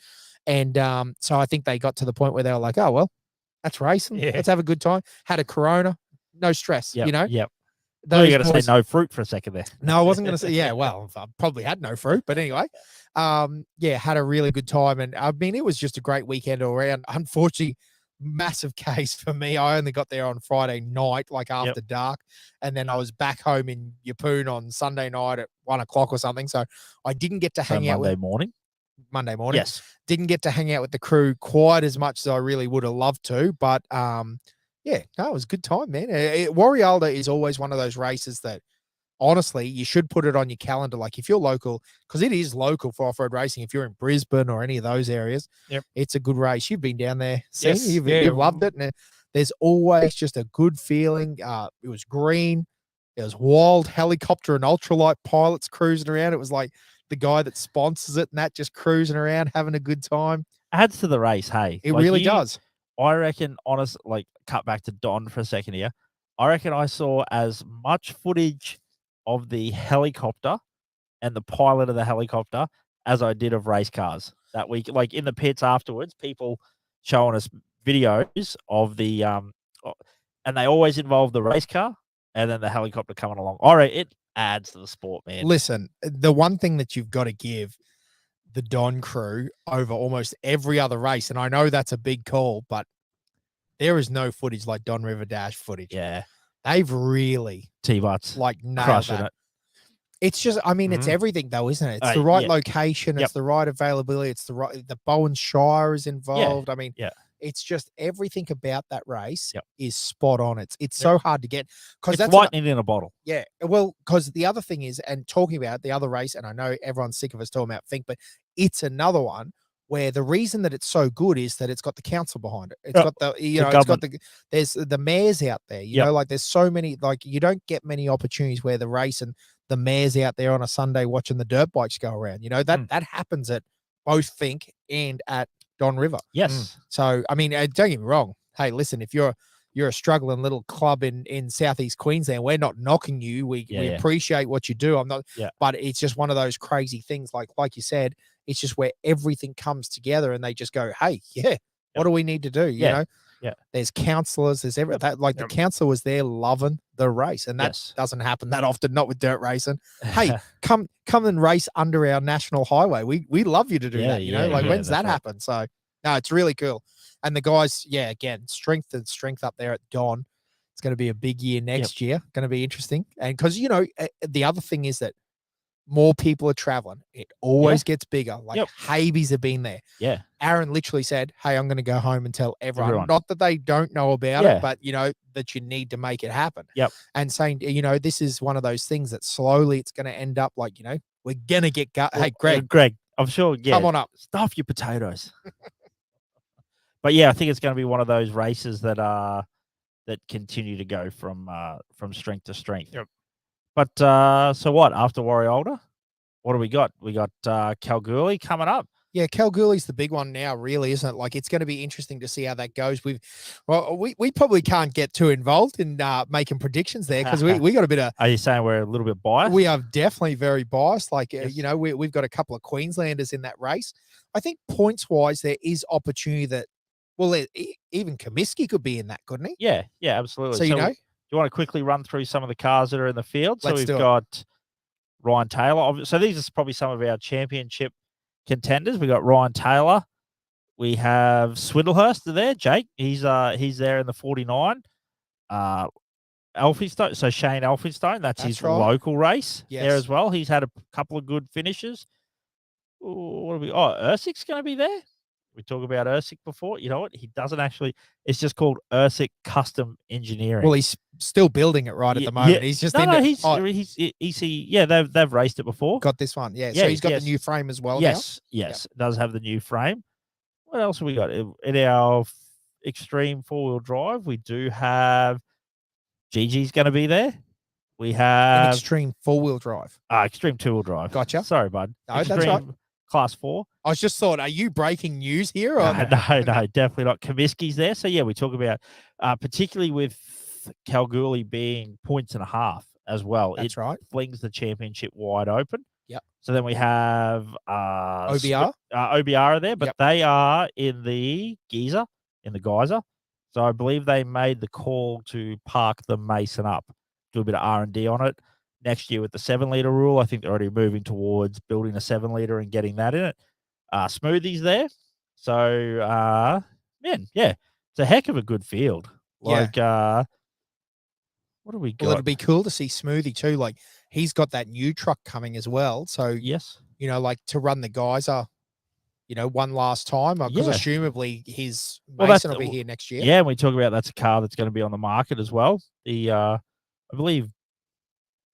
And so I think they got to the point where they were like, "Oh well, that's racing. Yeah. Let's have a good time." Had a Corona, no stress. You know. Yep. You got to say no fruit for a second there. No, I wasn't going to say. Yeah, well, I probably had no fruit, but anyway, had a really good time, and I mean, it was just a great weekend all around. Unfortunately, massive case for me. I only got there on Friday night, like after dark, and then I was back home in Yeppoon on Sunday night at 1:00 or something. So I didn't get to hang out Monday morning. Yes, didn't get to hang out with the crew quite as much as I really would have loved to, but it was a good time, man. Warrialda is always one of those races that, honestly, you should put it on your calendar. Like if you're local, because it is local for off-road racing. If you're in Brisbane or any of those areas, it's a good race. You've been down there, you've loved it, and there's always just a good feeling. It was green. There was wild helicopter and ultralight pilots cruising around. It was like the guy that sponsors it and that just cruising around having a good time. Adds to the race, hey. It really does. I reckon, cut back to Don for a second here. I reckon I saw as much footage of the helicopter and the pilot of the helicopter as I did of race cars that week. Like in the pits afterwards, people showing us videos of the and they always involve the race car and then the helicopter coming along. All right, it adds to the sport, man. Listen, the one thing that you've got to give the Don crew over almost every other race, and I know that's a big call, but there is no footage like Don River Dash footage. Yeah. They've really T-Butts like nailed crushing that. it. It's just, I mean, it's everything though, isn't it? It's the right location. It's the right availability. It's the Bowen Shire is involved. I mean, it's just everything about that race is spot on. It's so hard to get because that's lightning in a bottle. Yeah. Well, because the other thing is, and talking about the other race, and I know everyone's sick of us talking about Fink, but it's another one where the reason that it's so good is that it's got the council behind it. It's got there's the mayors out there, you know, like there's so many, like you don't get many opportunities where the race and the mayor's out there on a Sunday watching the dirt bikes go around, you know, that happens at both Fink and at Don River. Yes. So, I mean, don't get me wrong. Hey, listen, if you're a struggling little club in Southeast Queensland, we're not knocking you. We appreciate what you do. I'm not, but it's just one of those crazy things. Like you said, it's just where everything comes together and they just go, hey, what do we need to do? You know, there's counselors, there's everything. Like the counselor was there loving the race, and that doesn't happen that often, not with dirt racing. Hey, come and race under our national highway. We love you to do that. You know, when's that happen? So no, it's really cool. And the guys, again, strength up there at Don. It's going to be a big year next year. Going to be interesting. And because, you know, the other thing is that more people are traveling. It always gets bigger. Like Yep. Habies have been there. Yeah. Aaron literally said, "Hey, I'm going to go home and tell everyone. Everyone. Not that they don't know about Yeah. it, but that you need to make it happen." Yep. And saying, this is one of those things that slowly it's going to end up like, we're going to get hey, Greg, Greg, I'm sure. Yeah. come on up. Stuff your potatoes. But yeah, I think it's going to be one of those races that continue to go from strength to strength. Yep. But so what? After Warriolda, what do we got? We got Kalgoorlie coming up. Yeah, Kalgoorlie's the big one now, really, isn't it? Like, it's going to be interesting to see how that goes. We probably can't get too involved in making predictions there because we got a bit of. Are you saying we're a little bit biased? We are definitely very biased. Like, Yes. We've got a couple of Queenslanders in that race. I think points wise, there is opportunity that. Well, even Comiskey could be in that, couldn't he? Yeah, absolutely. So, do you want to quickly run through some of the cars that are in the field? So Let's we've got Ryan Taylor. So these are probably some of our championship contenders. We got Ryan Taylor. We have Swindlehurst there. Jake, he's there in the 49. Elphinstone. So Shane Elphinstone, that's his right. local race there Yes. as well. He's had a couple of good finishes. What are we? Oh, Ursik's going to be there. We talked about Ursic before. You know what? He doesn't actually. It's just called Ursic Custom Engineering. Well, he's still building it at the moment. Yeah. He's just they've raced it before. Got this one. Yeah. Yeah, So he's got yes. the new frame as well. Yes, it does have the new frame. What else have we got in our extreme four-wheel drive? We do have Gigi's going to be there. We now. An have extreme four-wheel drive. extreme two-wheel drive. Gotcha. Sorry, bud. No, that's extreme right. Class 4. I was just thought, are you breaking news here? Or? No, definitely not. Comiskey's there. So, yeah, we talk about, particularly with Kalgoorlie being 1.5 as well. That's right. Flings the championship wide open. Yep. So then we have OBR. OBR are there, but Yep. they are in the Geyser, So I believe they made the call to park the Mason up, do a bit of R&D on it. Next year with the 7-litre rule, I think they're already moving towards building a 7-litre and getting that in it. Smoothies there. So, it's a heck of a good field. Like, what do we got? Well, it'd be cool to see Smoothie too. Like, he's got that new truck coming as well. So, yes. Like to run the Geyser, one last time. Because Yeah. assumably his Well, Mason will be here next year. Yeah, and we talk about that's a car that's going to be on the market as well. I believe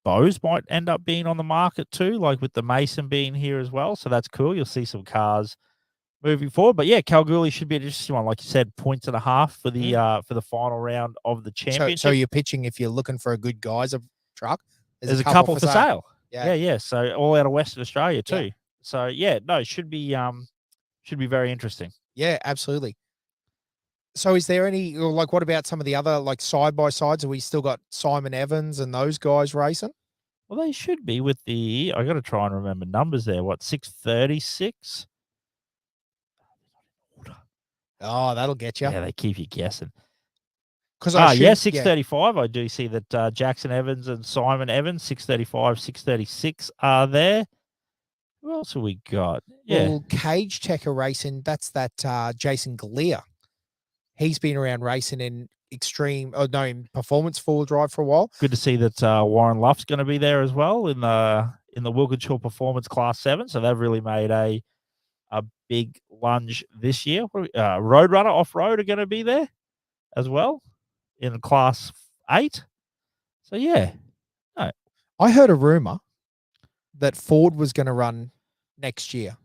Bose might end up being on the market too, like with the Mason being here as well. So that's cool. You'll see some cars moving forward. But yeah, Kalgoorlie should be an interesting one. Like you said, 1.5 for the final round of the championship. So you're pitching if you're looking for a good Geyser truck. There's a couple for sale. Yeah. Yeah. So all out of Western Australia too. Yeah. So yeah, no, it should be very interesting. Yeah, absolutely. So is there any, or like, what about some of the other like side by sides? Have we still got Simon Evans and those guys racing? Well, they should be with the. I got to try and remember numbers there. What, 636? Oh, that'll get you. Yeah, they keep you guessing. Because 635. I do see that Jackson Evans and Simon Evans, 635, 636 are there. Who else have we got? Yeah, Well, Cage Checker Racing, that's that Jason Galea. He's been around racing in in performance four-wheel drive for a while. good to see that Warren Luff's going to be there as well in the Wilkinshaw Performance Class 7. So they've really made a big lunge this year. Roadrunner Off-Road are going to be there as well in Class 8. So yeah, I heard a rumor that Ford was going to run next year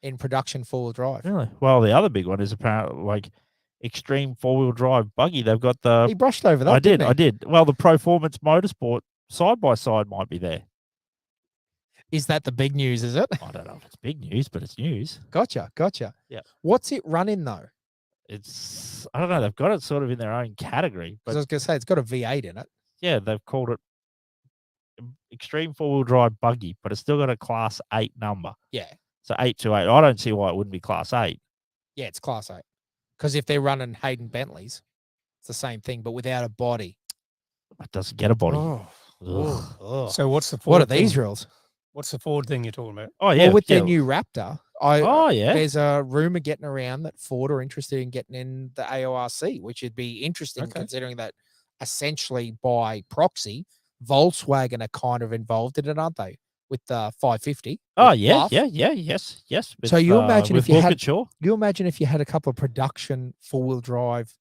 in production four-wheel drive. really. Well, the other big one is apparently like extreme four-wheel drive buggy. They've got He brushed over that. I did. didn't he? Well, the Performance Motorsport side by side might be there. Is that the big news, is it? I don't know if it's big news, but it's news. Gotcha. Yeah. What's it running though? I don't know. They've got it sort of in their own category, Because but I was going to say, it's got a V8 in it. yeah, they've called it extreme four-wheel drive buggy, but it's still got a Class 8 number. Yeah. So 828. I don't see why it wouldn't be Class 8. Yeah, it's Class 8. Because if they're running Hayden Bentleys, it's the same thing, but without a body. It doesn't get a body. Oh. So what's the Ford What are thing? these rules? What's the Ford thing you're talking about? Oh yeah, Well, with yeah. their new Raptor, Yeah. there's a rumor getting around that Ford are interested in getting in the AORC, which would be interesting Okay. considering that essentially by proxy, Volkswagen are kind of involved in it, aren't they? with the 550. Oh with yeah, Bluff. yes. So you imagine with if you had Walkinshaw, you imagine if you had a couple of production 4-wheel drive.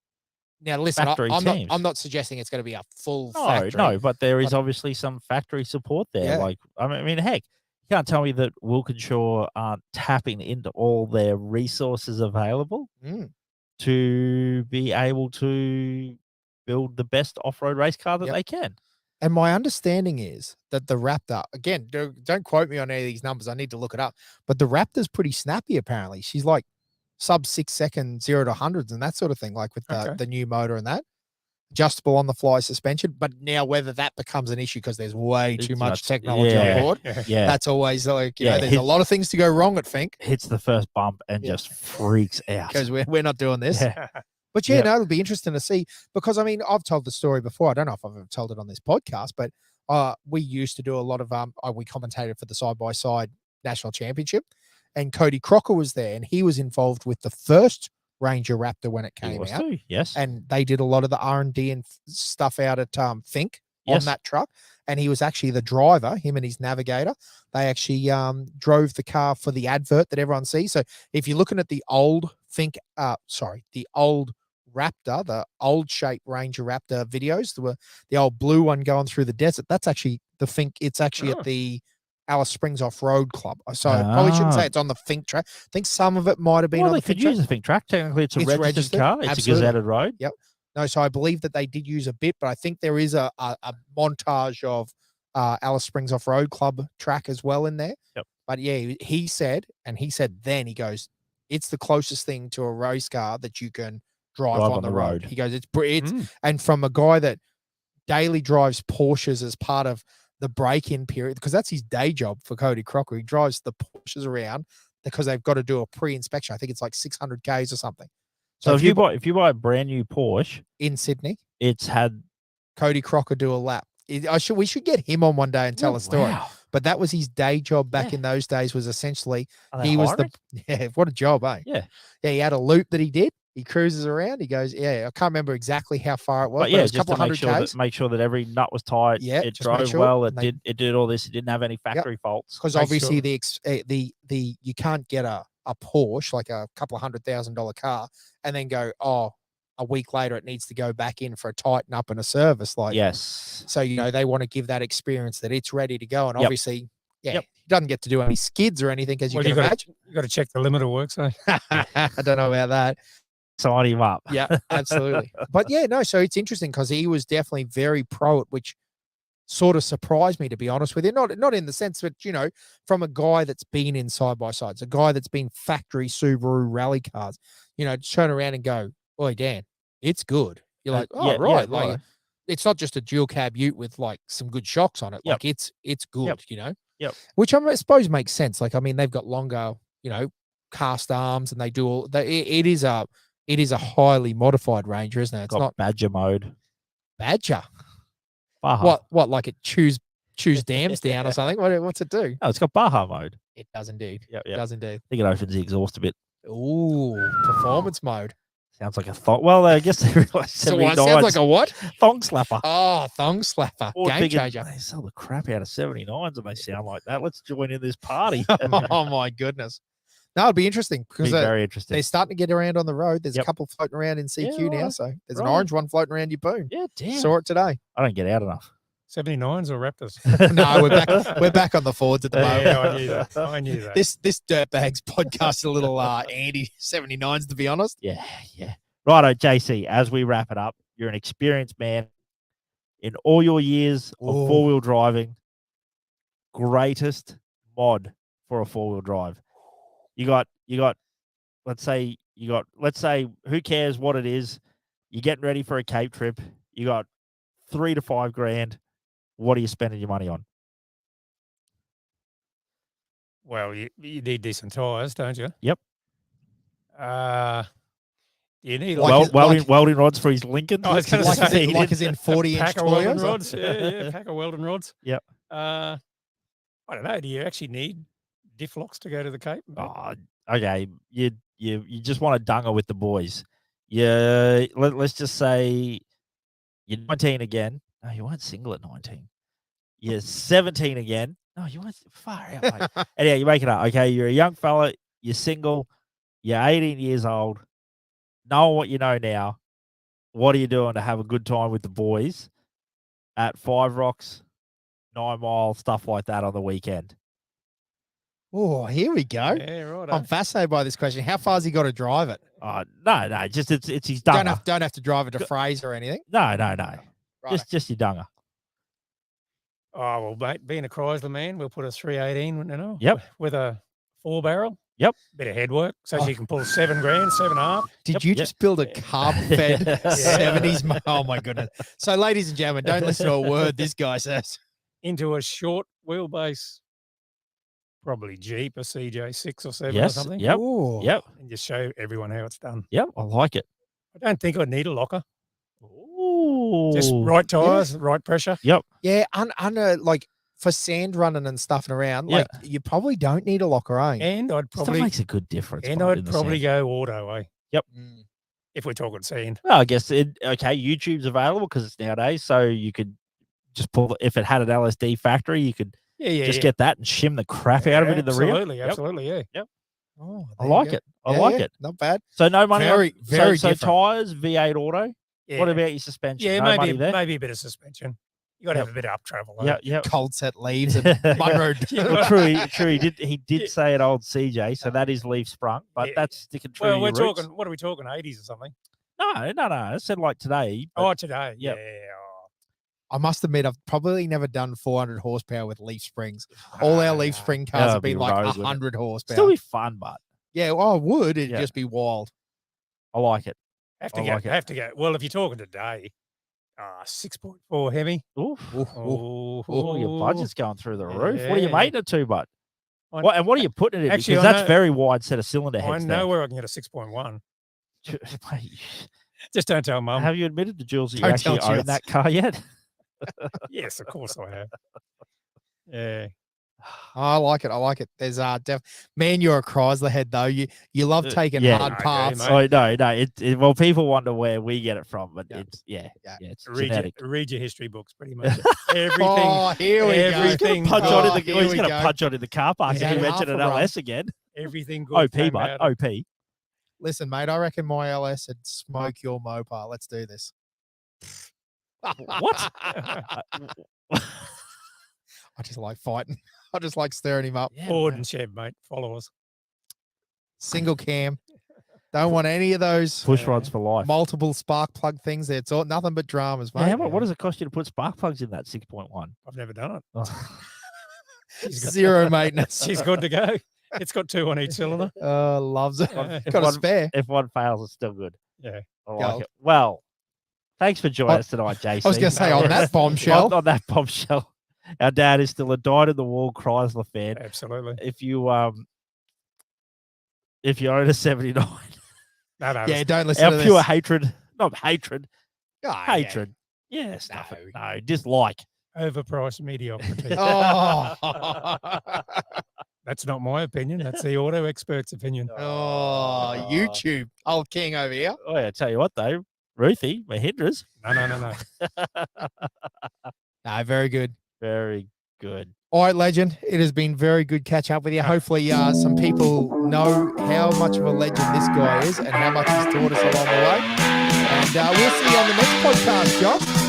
Now listen, factory I'm teams. not suggesting it's going to be a full No, factory. but there is but- obviously some factory support there. Yeah. Like, I mean, heck, you can't tell me that Walkinshaw aren't tapping into all their resources available Mm. to be able to build the best off-road race car that Yep. they can. And my understanding is that the Raptor, again, don't quote me on any of these numbers. I need to look it up. But the Raptor's pretty snappy, apparently. She's like sub 6 second 0 to hundreds and that sort of thing, like with the new motor and that. Adjustable on the fly suspension. But now whether that becomes an issue because there's way too much technology on board, Yeah. that's always like, you know, there's a lot of things to go wrong at Fink. Hits the first bump and just freaks out. Because we're not doing this. Yeah. But no, it'll be interesting to see because, I mean, I've told the story before. I don't know if I've ever told it on this podcast, but we used to do a lot of, we commentated for the side-by-side national championship and Cody Crocker was there and he was involved with the first Ranger Raptor when it came out. Too, yes. And they did a lot of the R&D and stuff out at Fink on that truck. And he was actually the driver, him and his navigator. They actually drove the car for the advert that everyone sees. So if you're looking at the old Fink, the old Raptor, the old shape Ranger Raptor videos, the old blue one going through the desert, that's actually the Fink. It's actually at the Alice Springs Off-Road Club. So I probably shouldn't say it's on the Fink track. I think some of it might have been on the Fink track. Use the Fink track. Technically, it's a registered car. It's Absolutely. a gazetted road. Yep. No, so I believe that they did use a bit, but I think there is a montage of Alice Springs Off-Road Club track as well in there. Yep. But yeah, he said he goes, it's the closest thing to a race car that you can drive on the road. He goes, it's and from a guy that daily drives Porsches as part of the break-in period, because that's his day job for Cody Crocker. He drives the Porsches around because they've got to do a pre-inspection. I think it's like 600 Ks or something. So if you buy a brand new Porsche in Sydney, it's had Cody Crocker do a lap. We should get him on one day and tell a story. Wow. But that was his day job back in those days. Was essentially he was what a job, eh? Yeah, he had a loop that he did. He cruises around. He goes, I can't remember exactly how far it was, but it was a couple of hundred Ks. Make sure that every nut was tight. Yeah, it drove well. It did all this. It didn't have any factory faults. Because obviously the you can't get a Porsche, like a couple of $100,000 car, and then go, a week later it needs to go back in for a tighten up and a service. Like, yes. So, they want to give that experience that it's ready to go. And obviously, he doesn't get to do any skids or anything, as you can imagine. You got to check the limiter works. Eh? I don't know about that. Sign him up. Yeah, absolutely. But so it's interesting because he was definitely very pro it, which sort of surprised me, to be honest with you. Not in the sense that, from a guy that's been in side-by-sides, a guy that's been factory Subaru rally cars, to turn around and go, "Boy, Dan, it's good." You're like, right. Like, it's not just a dual cab ute with like some good shocks on it. Yep. Like it's good, Yep. Which I suppose makes sense. Like, I mean, they've got longer, cast arms and they do all it is a highly modified Ranger, isn't it? It's not Badger mode. Badger. Baja. What like it chews dams down or something? What's it do? Oh, it's got Baja mode. It does indeed. Yep. It does indeed. I think it opens the exhaust a bit. Ooh, performance mode. Sounds like a thong. Well, I guess they realized so it sounds like a what? Thong slapper. Oh, thong slapper. Game changer. They sell the crap out of 79s and they sound like that. Let's join in this party. Oh my goodness. No, it'd be interesting because very interesting. They're starting to get around on the road. There's a couple floating around in CQ now. So there's an orange one floating around your boom. Yeah, damn. Saw it today. I don't get out enough. 79s or Raptors? No, we're back on the Fords at the moment. Yeah, I knew that. This Dirtbags podcast is a little anti-79s, to be honest. Yeah. Righto, JC, as we wrap it up, you're an experienced man in all your years of four-wheel driving. Greatest mod for a four-wheel drive. You got, let's say, who cares what it is? You're getting ready for a Cape trip. You got $3,000 to $5,000. What are you spending your money on? Well, you need decent tires, don't you? Yep. You need welding rods for his Lincoln. Oh, like as in 40-inch welding rods. Yeah, pack of welding rods. Yep. I don't know. Do you actually need diff locks to go to the Cape? Oh, okay. You just want to dunger with the boys. Yeah. Let's just say you're 19 again. No, you weren't single at 19. You're 17 again. No, you want far out, mate. Anyhow, you make it up. Okay, you're a young fella. You're single. You're 18 years old. Knowing what you know now, what are you doing to have a good time with the boys at 5 Rocks, 9 Mile, stuff like that on the weekend? Oh, here we go. Yeah, right. I'm fascinated by this question. How far's he got to drive it? No, just it's his dunger. Don't have to drive it to Fraser or anything. No. Right. Just your dunger. Oh, well, mate, being a Chrysler man, we'll put a 318, you know, Yep. with a 4-barrel. Yep. Bit of head work, so she can pull 7 grand, 7.5. Did you just build a carb-fed 70s? Oh, my goodness. So, ladies and gentlemen, don't listen to a word this guy says. Into a short wheelbase, probably Jeep, a CJ6 or 7 or Yes. something. Yep. Ooh. Yep. And just show everyone how it's done. Yep. I like it. I don't think I'd need a locker. Ooh. Just right tires, right pressure. Yep. Yeah, under like for sand running and stuffing around, like you probably don't need a locker, eh? And I'd Still probably makes a good difference. and bud, in I'd the probably sand. go auto, eh? Yep. If we're talking sand. Well, I guess YouTube's available because it's nowadays, so you could just pull. If it had an LSD factory, you could just get that and shim the crap out of it in the rear. Absolutely, yeah. Yep. Oh, I like it. I like it. Not bad. So no money. Very so different. tires, V8 auto. Yeah. What about your suspension? Yeah, No money there? maybe a bit of suspension. You got to have a bit of up travel. Yeah. Cold set leaves and mud road. Well, true. He did say an old CJ, so that is leaf sprung, but that's sticking true. Well, to we're your roots. talking. What are we talking? 80s or something? No. I said like today. Oh, today. Yep. Yeah. I must admit, I've probably never done 400 horsepower with leaf springs. All our leaf spring cars have been like 100 horsepower. Still be fun, but yeah, I would. It'd just be wild. I like it. Have to go. Well, if you're talking today, 6.4 Hemi. Ooh, Oh, your budget's going through the roof. What are you Yeah. making it to, bud? I- What are you putting it in? Actually, Because I that's know- very wide set of cylinder I heads. know where I can get a 6.1. Mate, Just don't tell mum. have you admitted to Jules that you Don't actually tell own Jules. that car yet? Yes, of course I have. Yeah. I like it. There's man, you're a Chrysler head though. You love taking hard Okay, paths. mate. Oh no. Well, people wonder where we get it from, but it's it's genetic. Read your history books, pretty much. Everything. Oh, here we everything. go. Punch Oh, on in the. here He's we going to go. punch on in the car park Yeah, if you mention an half a run. LS again. Everything good. OP, came bud. out. OP. Listen, mate, I reckon my LS would smoke your Mopar. Let's do this. What? I just like fighting. I just like stirring him up. Ford and Chev, mate. Follow us. Single cam. Don't want any of those Push rods for life. multiple spark plug things. It's all nothing but dramas, mate. Yeah, what does it cost you to put spark plugs in that 6.1? I've never done it. Oh. Zero maintenance. She's good to go. It's got 2 on each cylinder. Loves it. Yeah. Got a spare. If one fails, it's still good. Yeah. I like Gold. it. Well, thanks for joining us tonight, JC. I was going to say on that bombshell. On that bombshell, our dad is still a dyed-in-the-wall Chrysler fan. Absolutely. If you own a 79, No. Yeah, don't listen our to this. pure hatred, not hatred, Ah, hatred. Yeah, stuff it. No, dislike. Overpriced mediocrity. Yeah. Oh. That's not my opinion. That's the auto expert's opinion. Oh, YouTube. Old king over here. Oh, yeah, I tell you what, though, Ruthie, Mahindras, No. No, very good. very good. All right, legend. It has been very good catch up with you. Hopefully, some people know how much of a legend this guy is and how much he's taught us along the way. And we'll see you on the next podcast, John.